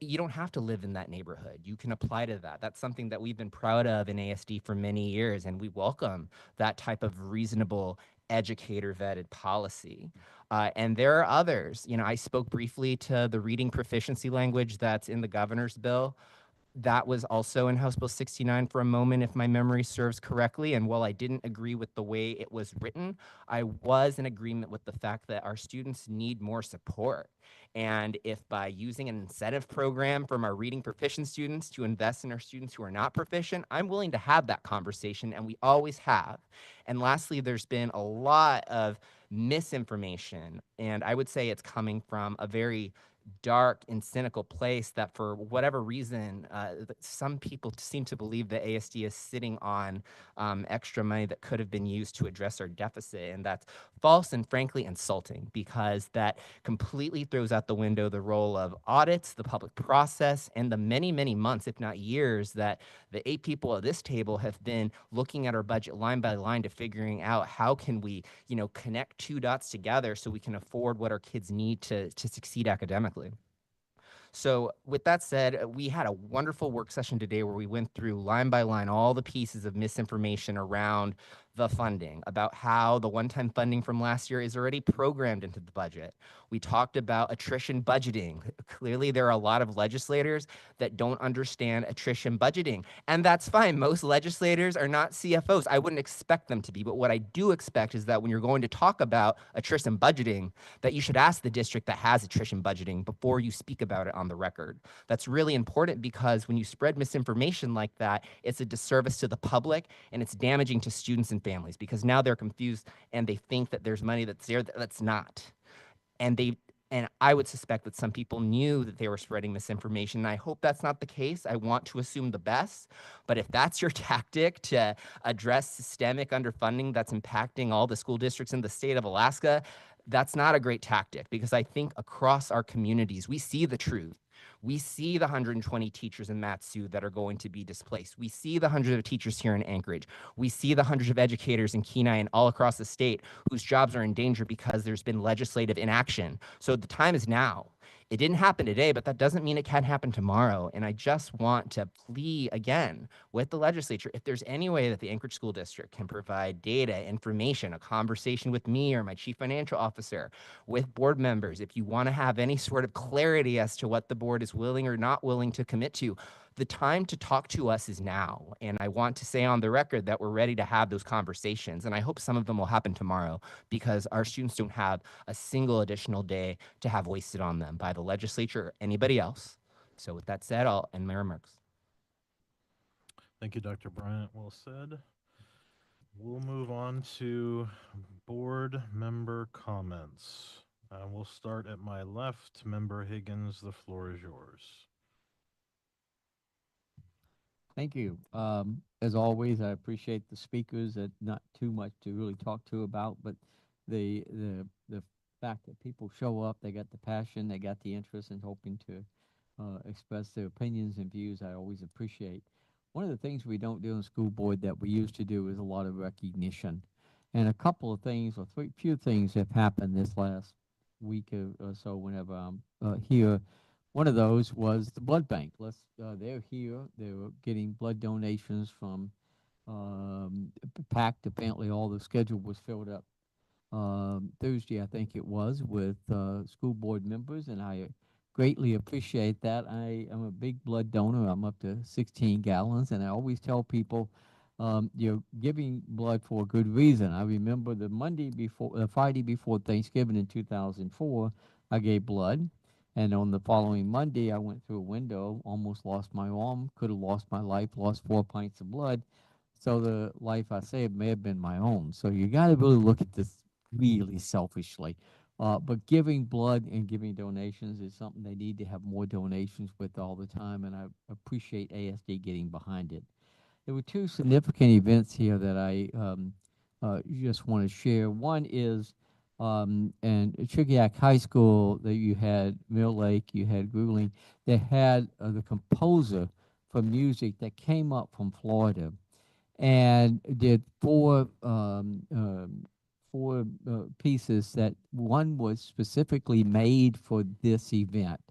you don't have to live in that neighborhood. You can apply to that. That's something that we've been proud of in ASD for many years, and we welcome that type of reasonable educator vetted policy. And there are others. You know, I spoke briefly to the reading proficiency language that's in the governor's bill. That was also in House Bill 69 for a moment, if my memory serves correctly. And while I didn't agree with the way it was written, I was in agreement with the fact that our students need more support. And if by using an incentive program from our reading proficient students to invest in our students who are not proficient, I'm willing to have that conversation, and we always have. And lastly, there's been a lot of misinformation, and I would say it's coming from a very dark and cynical place that for whatever reason, some people seem to believe that ASD is sitting on extra money that could have been used to address our deficit. And that's false and frankly insulting, because that completely throws out the window the role of audits, the public process, and the many, many months, if not years, that the 8 people at this table have been looking at our budget line by line to figuring out how can we, connect 2 dots together so we can afford what our kids need to succeed academically. So with that said, we had a wonderful work session today where we went through line by line all the pieces of misinformation around the funding, about how the one-time funding from last year is already programmed into the budget. We talked about attrition budgeting. Clearly, there are a lot of legislators that don't understand attrition budgeting, and that's fine. Most legislators are not CFOs. I wouldn't expect them to be, but what I do expect is that when you're going to talk about attrition budgeting, that you should ask the district that has attrition budgeting before you speak about it on the record. That's really important, because when you spread misinformation like that, it's a disservice to the public and it's damaging to students and families, because now they're confused and they think that there's money that's there that's not. And I would suspect that some people knew that they were spreading misinformation. And I hope that's not the case. I want to assume the best. But if that's your tactic to address systemic underfunding that's impacting all the school districts in the state of Alaska, that's not a great tactic, because I think across our communities, we see the truth. We see the 120 teachers in Matsu that are going to be displaced. We see the hundreds of teachers here in Anchorage. We see the hundreds of educators in Kenai and all across the state whose jobs are in danger because there's been legislative inaction. So the time is now. It didn't happen today, but that doesn't mean it can't happen tomorrow. And I just want to plead again with the legislature, if there's any way that the Anchorage School District can provide data, information, a conversation with me or my chief financial officer, with board members, if you want to have any sort of clarity as to what the board is willing or not willing to commit to, the time to talk to us is now. And I want to say on the record that we're ready to have those conversations. And I hope some of them will happen tomorrow, because our students don't have a single additional day to have wasted on them by the legislature or anybody else. So with that said, I'll end my remarks. Thank you, Dr. Bryant. Well said. We'll move on to board member comments. We'll start at my left. Member Higgins, the floor is yours. Thank you. As always, I appreciate the speakers. Not too much to really talk to about, but the fact that people show up, they got the passion, they got the interest in hoping to express their opinions and views. I always appreciate. One of the things we don't do in school board that we used to do is a lot of recognition, and a couple of things or few things have happened this last week or so. Whenever I'm here. One of those was the blood bank. They're here. They were getting blood donations from packed. Apparently, all the schedule was filled up Thursday, I think it was, with school board members, and I greatly appreciate that. I am a big blood donor. I'm up to 16 gallons, and I always tell people, you're giving blood for a good reason. I remember the Friday before Thanksgiving in 2004, I gave blood. And on the following Monday, I went through a window, almost lost my arm, could have lost my life, lost 4 pints of blood. So the life I saved may have been my own. So you got to really look at this really selfishly. But giving blood and giving donations is something they need to have more donations with all the time, and I appreciate ASD getting behind it. There were two significant events here that I just want to share. One is and at Chigiak High School that you had Mill Lake, you had Grueling, they had the composer for music that came up from Florida and did four pieces that one was specifically made for this event.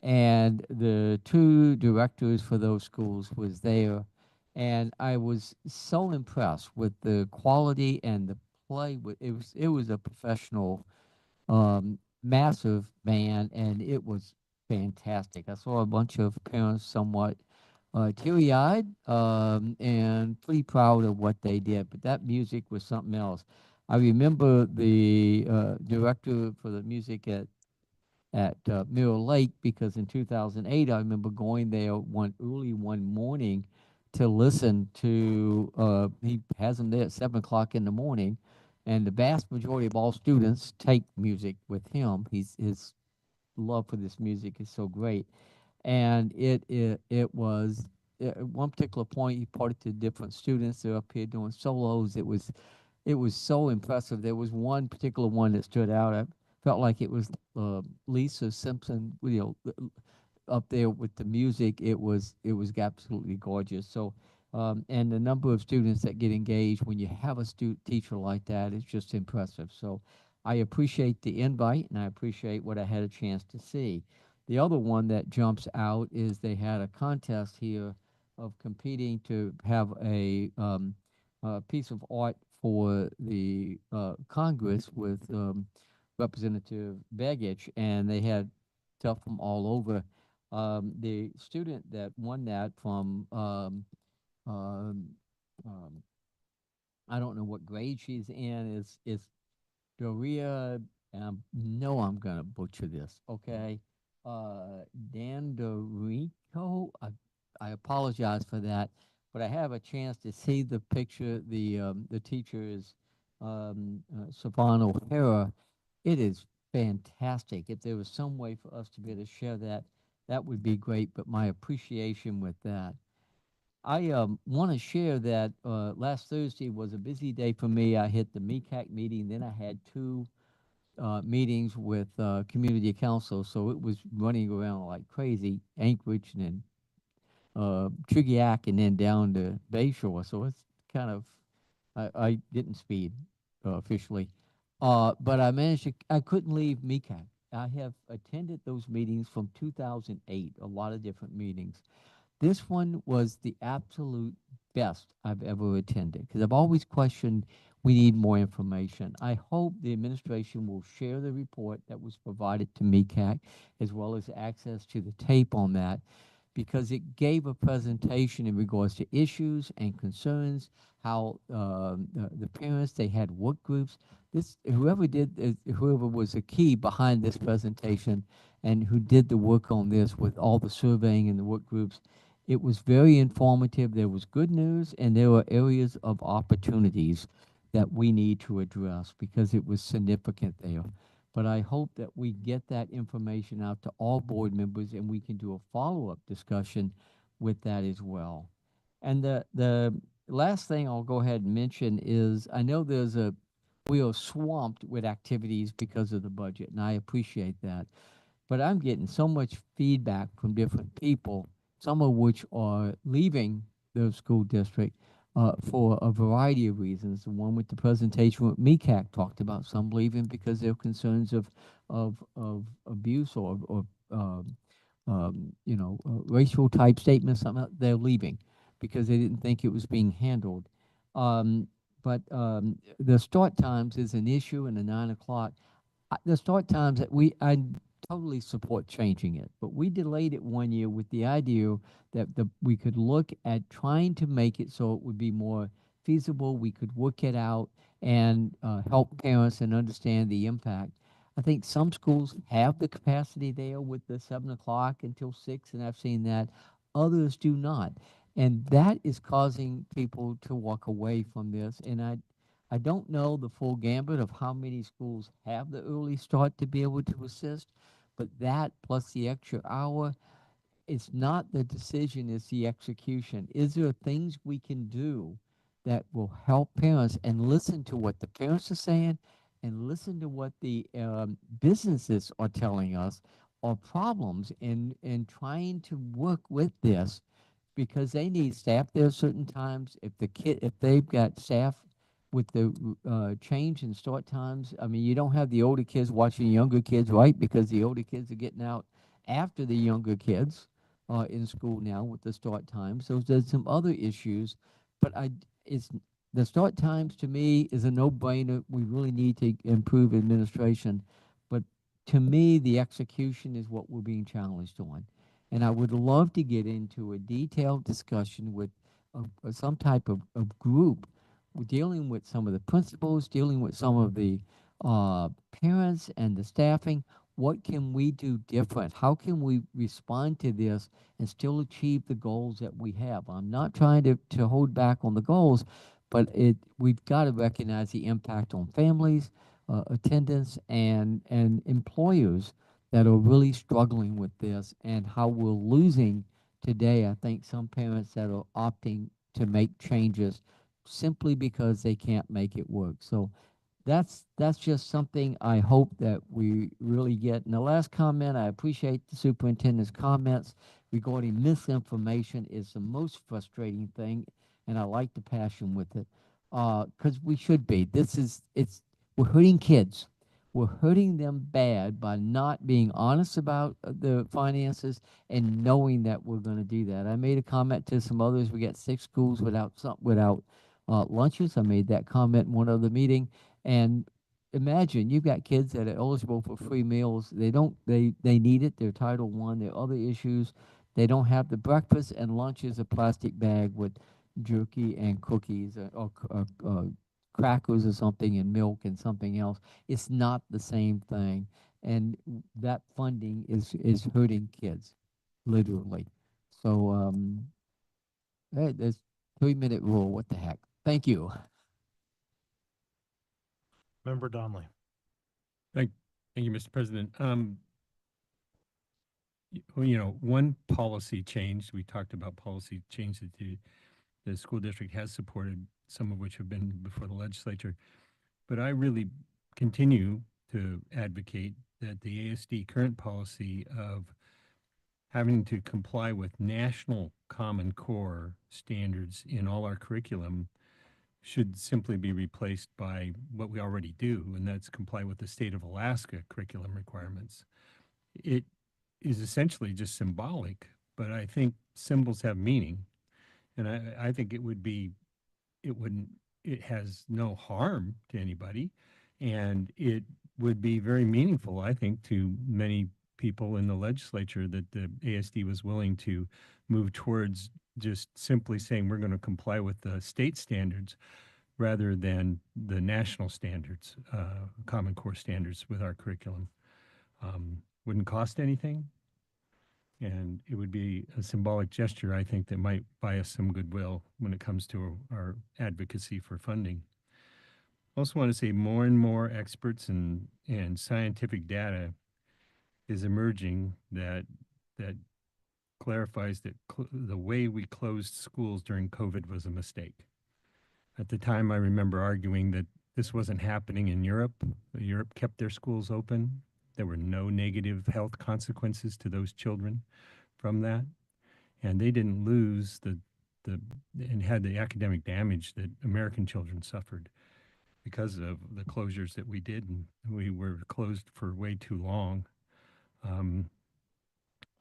And the two directors for those schools was there. And I was so impressed with the quality and the play. It was a professional, massive band, and it was fantastic. I saw a bunch of parents somewhat teary-eyed and pretty proud of what they did. But that music was something else. I remember the director for the music at Mirror Lake, because in 2008 I remember going there one morning to listen to. He has them there at 7 o'clock in the morning, and the vast majority of all students take music with him. His love for this music is so great, and it was at one particular point he parted to different students. They're up here doing solos. It was so impressive. There was one particular one that stood out. I felt like it was Lisa Simpson, up there with the music. It was absolutely gorgeous. So, and the number of students that get engaged when you have a teacher like that is just impressive. So, I appreciate the invite and I appreciate what I had a chance to see. The other one that jumps out is they had a contest here of competing to have a piece of art for the Congress with Representative Begich, and they had stuff from all over. The student that won that from, um, um, I don't know what grade she's in, is Doria, and I'm gonna butcher this, okay? Dandorico, I apologize for that, but I have a chance to see the picture. The teacher is Savannah O'Hara. It is fantastic. If there was some way for us to be able to share that, that would be great. But my appreciation with that. I want to share that last Thursday was a busy day for me. I hit the MECAC meeting, then I had two meetings with community council, so it was running around like crazy, Anchorage and then Chigiak and then down to Bayshore. So it's kind of, I didn't speed officially, but I couldn't leave MECAC. I have attended those meetings from 2008, a lot of different meetings. This one was the absolute best I've ever attended because I've always questioned we need more information. I hope the administration will share the report that was provided to MECAC as well as access to the tape on that because it gave a presentation in regards to issues and concerns, how the parents, they had work groups. Whoever was the key behind this presentation and who did the work on this with all the surveying and the work groups, it was very informative. There was good news, and there were areas of opportunities that we need to address because it was significant there. but I hope that we get that information out to all board members and we can do a follow-up discussion with that as well. And the last thing I'll go ahead and mention is I know we are swamped with activities because of the budget, and I appreciate that. But I'm getting so much feedback from different people, some of which are leaving the school district for a variety of reasons. The one with the presentation with MECAC talked about some leaving because they're concerns of abuse or racial type statements. They're leaving because they didn't think it was being handled. But the start times is an issue in the 9 o'clock. The start times that I totally support changing it, but we delayed it 1 year with the idea that we could look at trying to make it so it would be more feasible. We could work it out and help parents and understand the impact. I think some schools have the capacity there with the 7 o'clock until 6, and I've seen that. Others do not. And that is causing people to walk away from this. And I don't know the full gambit of how many schools have the early start to be able to assist, but that plus the extra hour, it's not the decision, it's the execution. Is there things we can do that will help parents and listen to what the parents are saying and listen to what the businesses are telling us are problems in trying to work with this because they need staff there certain times. If they've got staff with the change in start times, I mean, you don't have the older kids watching younger kids, right? Because the older kids are getting out after the younger kids in school now with the start times. So there's some other issues, but it's the start times to me is a no-brainer. We really need to improve administration, but to me, the execution is what we're being challenged on. And I would love to get into a detailed discussion with some type of group dealing with some of the principals, dealing with some of the parents and the staffing. What can we do different? How can we respond to this and still achieve the goals that we have? I'm not trying to hold back on the goals, but we've got to recognize the impact on families, attendance, and employers that are really struggling with this and how we're losing today. I think some parents that are opting to make changes simply because they can't make it work. So that's just something I hope that we really get. And the last comment, I appreciate the superintendent's comments regarding misinformation is the most frustrating thing, and I like the passion with it because we should be. We're hurting kids. We're hurting them bad by not being honest about the finances and knowing that we're going to do that. I made a comment to some others. We got 6 schools without lunches. I made that comment in one other meeting. And imagine you've got kids that are eligible for free meals. They need it. They're Title I. There are other issues. They don't have the breakfast, and lunch is a plastic bag with jerky and cookies or crackers or something and milk and something else. It's not the same thing. And that funding is hurting kids, literally. So hey, there's 3-minute rule. What the heck? Thank you. Member Donnelly. Thank you, Mr. President. One policy change, we talked about policy change that the school district has supported, some of which have been before the legislature. But I really continue to advocate that the ASD current policy of having to comply with national Common Core standards in all our curriculum should simply be replaced by what we already do, and that's comply with the state of Alaska curriculum requirements. It is essentially just symbolic, but I think symbols have meaning, and I think it has no harm to anybody, and it would be very meaningful, I think, to many people in the legislature that the ASD was willing to move towards just simply saying we're going to comply with the state standards rather than the national standards, Common Core standards with our curriculum. Wouldn't cost anything, and it would be a symbolic gesture, I think, that might buy us some goodwill when it comes to our advocacy for funding. also want to say more and more experts and scientific data is emerging that clarifies that the way we closed schools during COVID was a mistake. At the time, I remember arguing that this wasn't happening in Europe. Europe kept their schools open. There were no negative health consequences to those children from that. And they didn't lose and had the academic damage that American children suffered because of the closures that we did. And we were closed for way too long.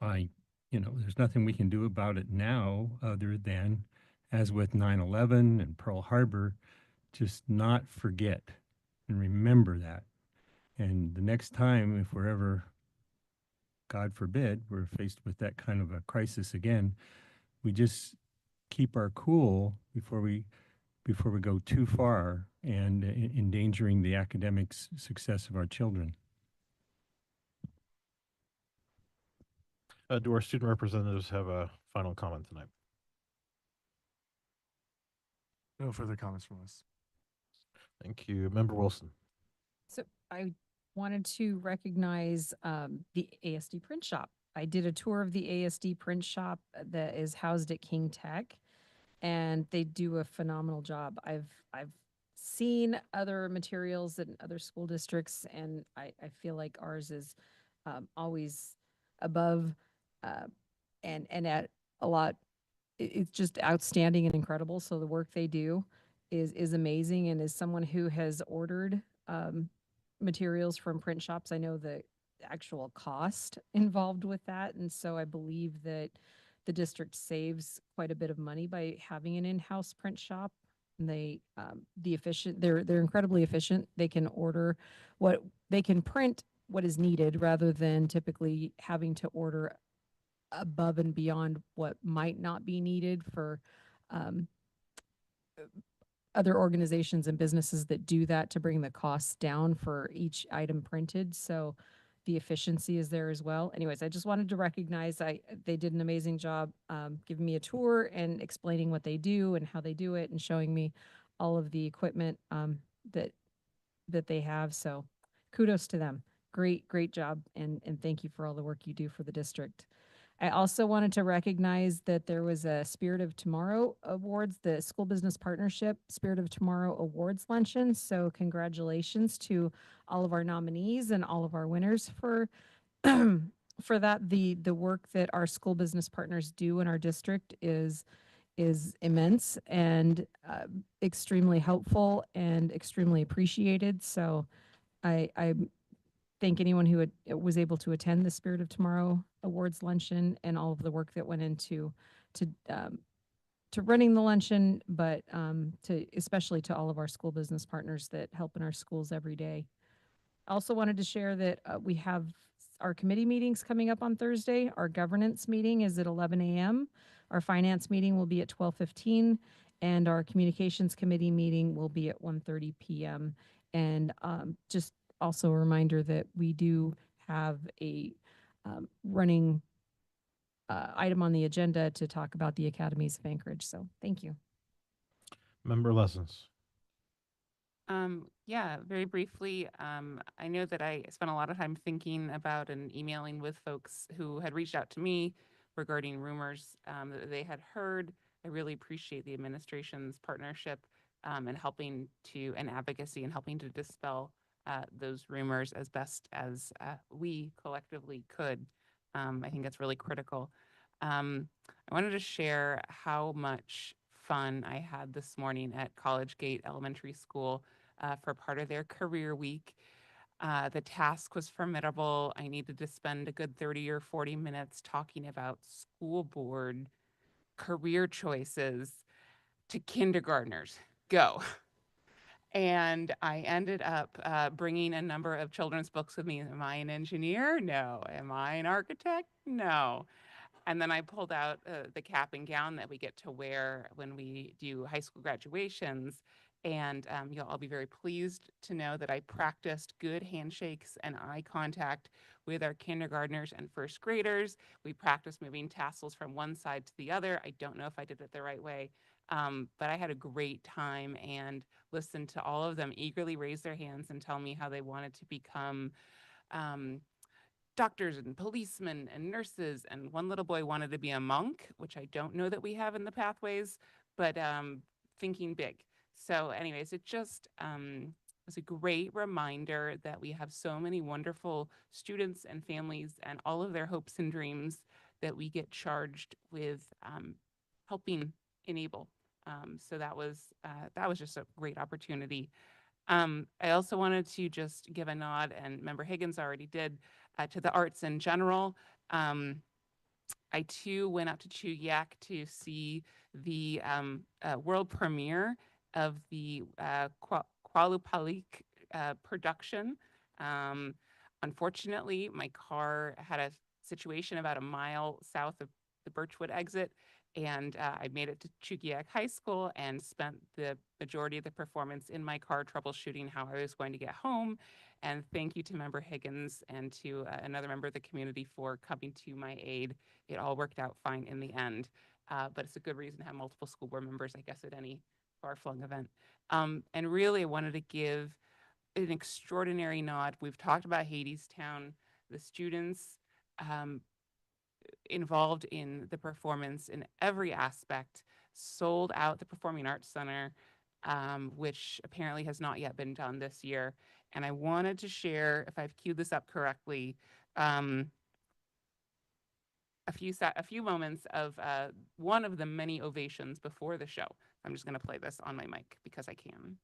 There's nothing we can do about it now other than, as with 9/11 and Pearl Harbor, just not forget and remember that. And the next time, if we're ever, God forbid, we're faced with that kind of a crisis again, we just keep our cool before we go too far and endangering the academic success of our children. Do our student representatives have a final comment tonight? No further comments from us. Thank you. Member Wilson. So I wanted to recognize the ASD print shop. I did a tour of the ASD print shop that is housed at King Tech, and they do a phenomenal job. I've seen other materials in other school districts, and I feel like ours is always above and at a lot. It's just outstanding and incredible. So the work they do is amazing. And as someone who has ordered materials from print shops, I know the actual cost involved with that. And so I believe that the district saves quite a bit of money by having an in-house print shop. And they're incredibly efficient. They can print what is needed rather than typically having to order above and beyond what might not be needed for other organizations and businesses that do that to bring the costs down for each item printed. So the efficiency is there as well. Anyways, I just wanted to recognize they did an amazing job giving me a tour and explaining what they do and how they do it and showing me all of the equipment that they have. So kudos to them. Great job. And thank you for all the work you do for the district. I also wanted to recognize that there was a Spirit of Tomorrow Awards, the School Business Partnership Spirit of Tomorrow Awards Luncheon. So congratulations to all of our nominees and all of our winners for that. The work that our school business partners do in our district is immense and extremely helpful and extremely appreciated. So I thank anyone who was able to attend the Spirit of Tomorrow Awards luncheon and all of the work that went into running the luncheon, but especially to all of our school business partners that help in our schools every day. I also wanted to share that we have our committee meetings coming up on Thursday. Our governance meeting is at 11 a.m. Our finance meeting will be at 12:15, and our communications committee meeting will be at 1:30 p.m. And just also a reminder that we do have a running item on the agenda to talk about the Academies of Anchorage. So thank you. Member Lessons. Yeah, very briefly, I know that I spent a lot of time thinking about and emailing with folks who had reached out to me regarding rumors that they had heard. I really appreciate the administration's partnership and advocacy and helping to dispel those rumors as best as we collectively could. I think that's really critical. I wanted to share how much fun I had this morning at College Gate Elementary School for part of their career week. The task was formidable. I needed to spend a good 30 or 40 minutes talking about school board career choices to kindergartners. Go. And I ended up bringing a number of children's books with me. Am I an engineer? No. Am I an architect? No. And then I pulled out the cap and gown that we get to wear when we do high school graduations. And you'll all be very pleased to know that I practiced good handshakes and eye contact with our kindergartners and first graders. We practiced moving tassels from one side to the other. I don't know if I did it the right way, But I had a great time and listened to all of them eagerly raise their hands and tell me how they wanted to become um, doctors and policemen and nurses. And one little boy wanted to be a monk, which I don't know that we have in the pathways, but thinking big. So anyways, it just was a great reminder that we have so many wonderful students and families and all of their hopes and dreams that we get charged with helping enable. So that was just a great opportunity. I also wanted to just give a nod, and Member Higgins already did, to the arts in general. I too went out to Chugiak to see the world premiere of the Kualupalik production. Unfortunately, my car had a situation about a mile south of the Birchwood exit, and I made it to Chugiak High School and spent the majority of the performance in my car troubleshooting how I was going to get home. And thank you to Member Higgins and to another member of the community for coming to my aid. It all worked out fine in the end, but it's a good reason to have multiple school board members, I guess, at any far-flung event. And really, I wanted to give an extraordinary nod. We've talked about Hadestown, the students involved in the performance in every aspect, sold out the Performing Arts Center, which apparently has not yet been done this year. And I wanted to share, if I've queued this up correctly, a few moments of one of the many ovations before the show. I'm just going to play this on my mic because I can.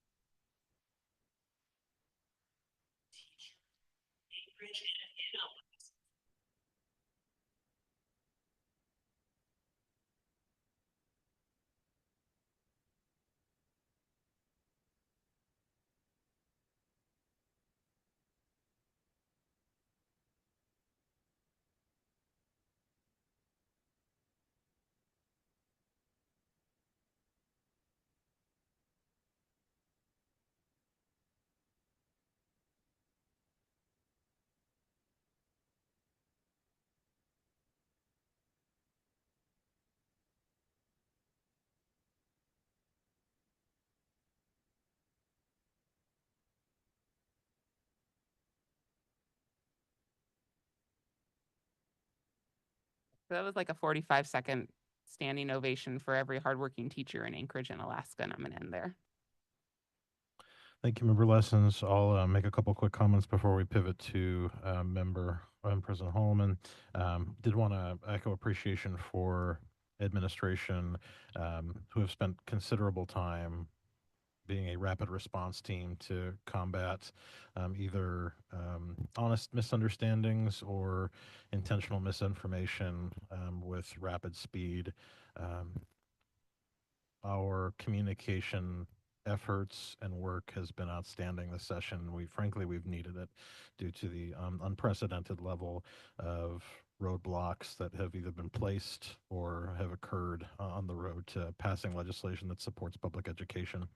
So that was like a 45-second standing ovation for every hardworking teacher in Anchorage and Alaska, and I'm going to end there. Thank you, Member Lessons. I'll make a couple quick comments before we pivot to President Holloman. Did want to echo appreciation for administration who have spent considerable time being a rapid response team to combat either honest misunderstandings or intentional misinformation with rapid speed. Our communication efforts and work has been outstanding this session. We've needed it due to the unprecedented level of roadblocks that have either been placed or have occurred on the road to passing legislation that supports public education.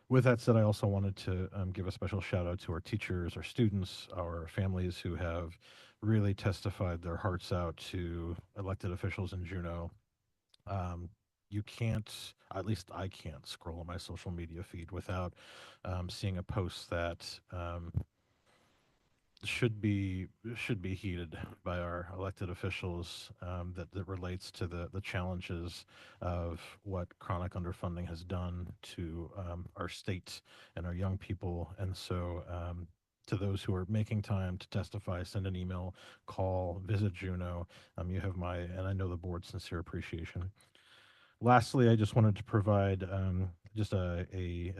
With that said, I also wanted to give a special shout out to our teachers, our students, our families who have really testified their hearts out to elected officials in Juneau. You can't, at least I can't, scroll on my social media feed without seeing a post that should be heeded by our elected officials, that relates to the challenges of what chronic underfunding has done to our state and our young people. And so to those who are making time to testify, send an email, call, visit Juneau. You have my, and I know the board's sincere appreciation. Lastly, I just wanted to provide just a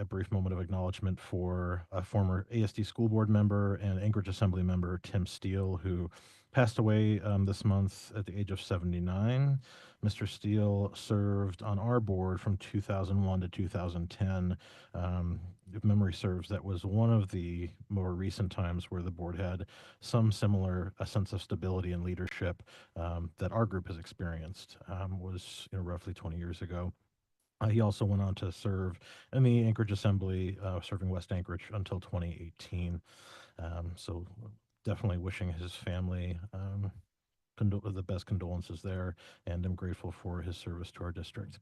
brief moment of acknowledgement for a former ASD school board member and Anchorage Assembly member, Tim Steele, who passed away this month at the age of 79. Mr. Steele served on our board from 2001 to 2010. If memory serves, that was one of the more recent times where the board had some similar a sense of stability and leadership that our group has experienced. Was roughly 20 years ago. He also went on to serve in the Anchorage Assembly, serving West Anchorage until 2018. So definitely wishing his family the best condolences there, and I'm grateful for his service to our district.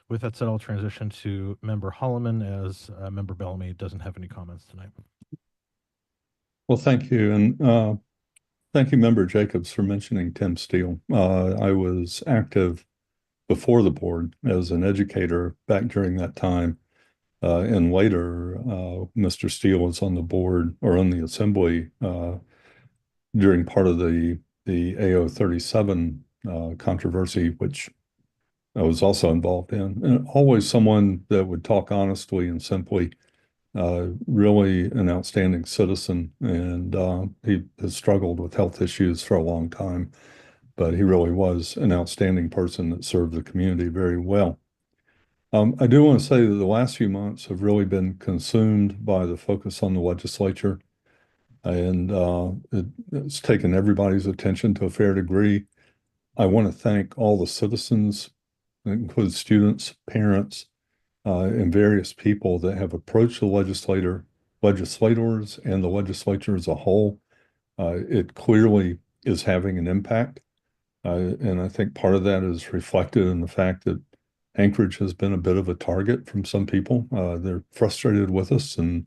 With that said, I'll transition to Member Holloman as Member Bellamy doesn't have any comments tonight. Well, thank you. And thank you, Member Jacobs, for mentioning Tim Steele. I was active before the board as an educator back during that time. And later, Mr. Steele was on the board or on the assembly during part of the AO 37 controversy, which I was also involved in. And always someone that would talk honestly and simply, really an outstanding citizen. And he has struggled with health issues for a long time, but he really was an outstanding person that served the community very well. I do want to say that the last few months have really been consumed by the focus on the legislature, and it's taken everybody's attention to a fair degree. I want to thank all the citizens, that includes students, parents, and various people that have approached the legislators and the legislature as a whole. It clearly is having an impact, and I think part of that is reflected in the fact that Anchorage has been a bit of a target from some people. They're frustrated with us and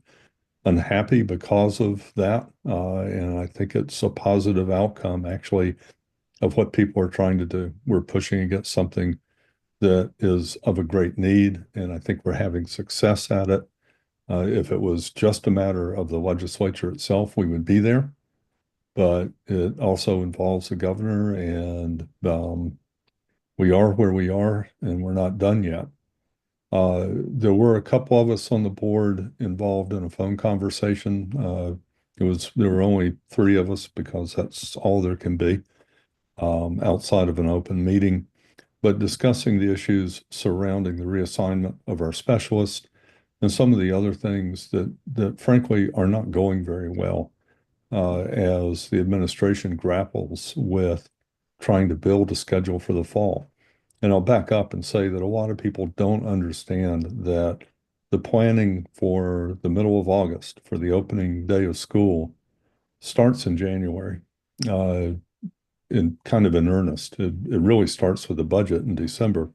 unhappy because of that. And I think it's a positive outcome, actually, of what people are trying to do. We're pushing against something that is of a great need, and I think we're having success at it. If it was just a matter of the legislature itself, we would be there. But it also involves the governor, and we are where we are, and we're not done yet. There were a couple of us on the board involved in a phone conversation. There were only 3 of us because that's all there can be outside of an open meeting, but discussing the issues surrounding the reassignment of our specialists and some of the other things that frankly are not going very well as the administration grapples with trying to build a schedule for the fall. And I'll back up and say that a lot of people don't understand that the planning for the middle of August for the opening day of school starts in January, in kind of in earnest. It really starts with the budget in December,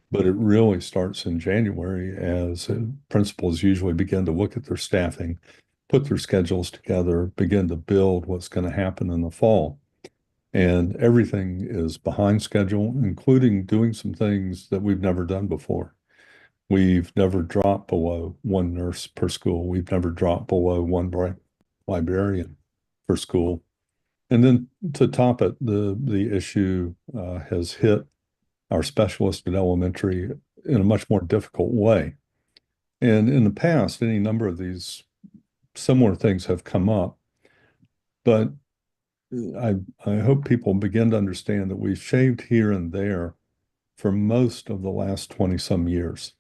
but it really starts in January as principals usually begin to look at their staffing, put their schedules together, begin to build what's going to happen in the fall. And everything is behind schedule, including doing some things that we've never done before. We've never dropped below 1 nurse per school. We've never dropped below 1 librarian per school. And then to top it, the issue has hit our specialists at elementary in a much more difficult way. And in the past, any number of these similar things have come up, but I hope people begin to understand that we've shaved here and there for most of the last 20 some years.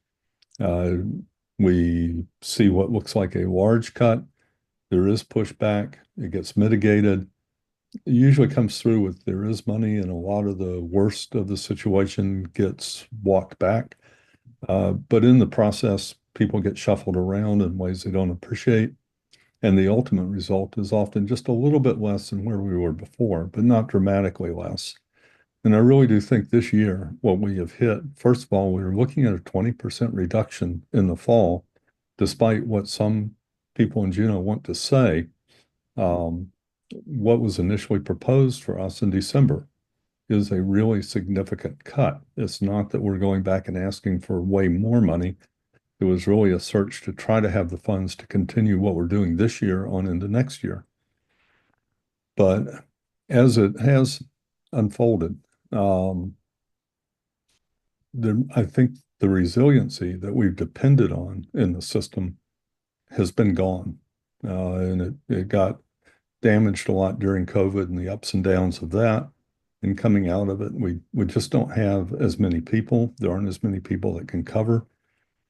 We see what looks like a large cut. There is pushback. It gets mitigated. It usually comes through with there is money, and a lot of the worst of the situation gets walked back. But in the process, people get shuffled around in ways they don't appreciate. And the ultimate result is often just a little bit less than where we were before, but not dramatically less. And I really do think this year, what we have hit, first of all, we're looking at a 20% reduction in the fall, despite what some people in Juneau want to say. What was initially proposed for us in December is a really significant cut. It's not that we're going back and asking for way more money. It was really a search to try to have the funds to continue what we're doing this year on into next year. But as it has unfolded, I think the resiliency that we've depended on in the system has been gone. And it got damaged a lot during COVID and the ups and downs of that. And coming out of it, we just don't have as many people. There aren't as many people that can cover.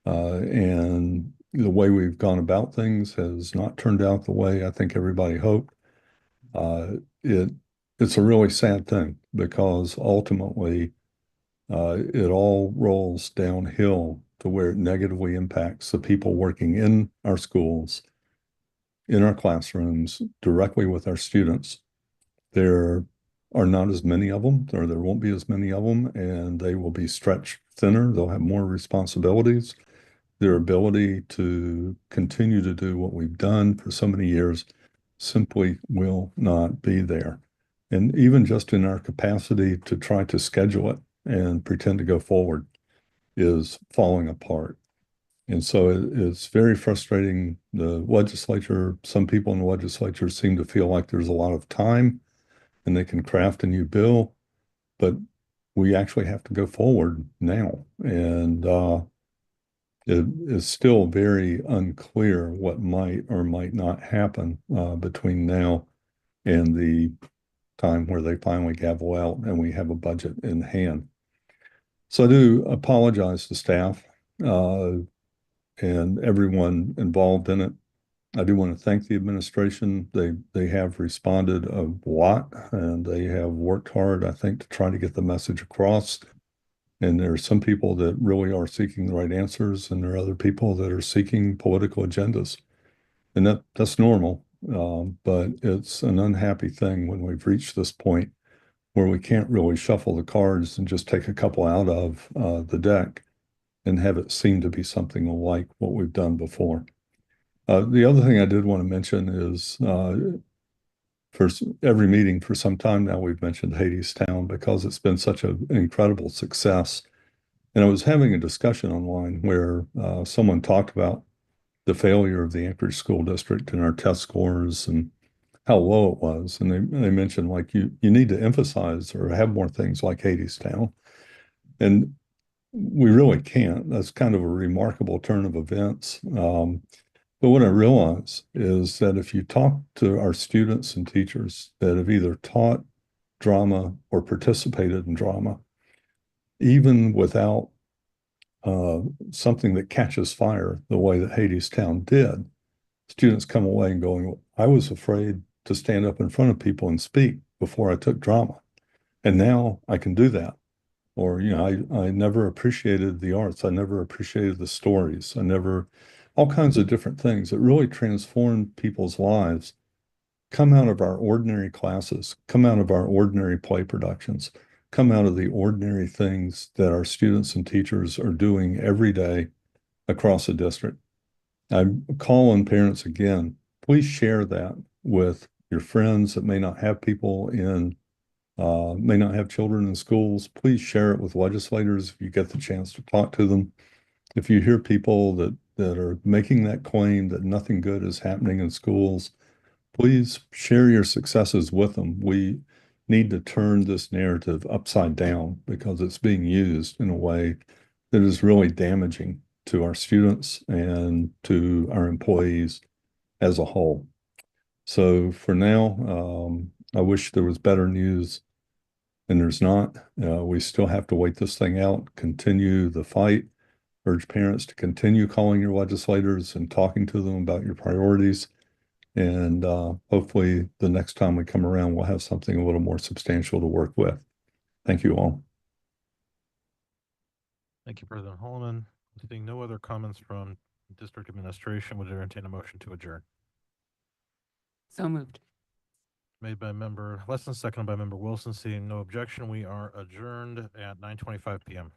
And the way we've gone about things has not turned out the way I think everybody hoped. It's a really sad thing because ultimately it all rolls downhill to where it negatively impacts the people working in our schools, in our classrooms, directly with our students. There are not as many of them, or there won't be as many of them, and they will be stretched thinner. They'll have more responsibilities. Their ability to continue to do what we've done for so many years simply will not be there. And even just in our capacity to try to schedule it and pretend to go forward is falling apart. And so it's very frustrating. The legislature, some people in the legislature seem to feel like there's a lot of time and they can craft a new bill, but we actually have to go forward now. And it is still very unclear what might or might not happen between now and the time where they finally gavel out and we have a budget in hand. So I do apologize to staff and everyone involved in it. I do want to thank the administration. They have responded a lot and they have worked hard, I think, to try to get the message across. And there are some people that really are seeking the right answers, and there are other people that are seeking political agendas. And that's normal, but it's an unhappy thing when we've reached this point where we can't really shuffle the cards and just take a couple out of the deck and have it seem to be something like what we've done before. The other thing I did want to mention is for every meeting for some time now, we've mentioned Hadestown because it's been such an incredible success. And I was having a discussion online where someone talked about the failure of the Anchorage School District and our test scores and how low it was. And they mentioned like you need to emphasize or have more things like Hadestown. And we really can't. That's kind of a remarkable turn of events. But what I realize is that if you talk to our students and teachers that have either taught drama or participated in drama, even without something that catches fire the way that Hadestown did, students come away and going, I was afraid to stand up in front of people and speak before I took drama. And now I can do that. Or, I never appreciated the arts. I never appreciated the stories. All kinds of different things that really transformed people's lives come out of our ordinary classes, come out of our ordinary play productions, come out of the ordinary things that our students and teachers are doing every day across the district. I call on parents again, please share that with your friends that may not have may not have children in schools. Please share it with legislators if you get the chance to talk to them. If you hear people that are making that claim that nothing good is happening in schools, please share your successes with them. We need to turn this narrative upside down because it's being used in a way that is really damaging to our students and to our employees as a whole. So for now, I wish there was better news, and there's not. We still have to wait this thing out, continue the fight, urge parents to continue calling your legislators and talking to them about your priorities. And hopefully the next time we come around, we'll have something a little more substantial to work with. Thank you all. Thank you, President Holloman. Seeing no other comments from district administration, would entertain a motion to adjourn. So moved. Made by member Lesson, seconded by member Wilson. Seeing no objection, we are adjourned at 9:25 p.m.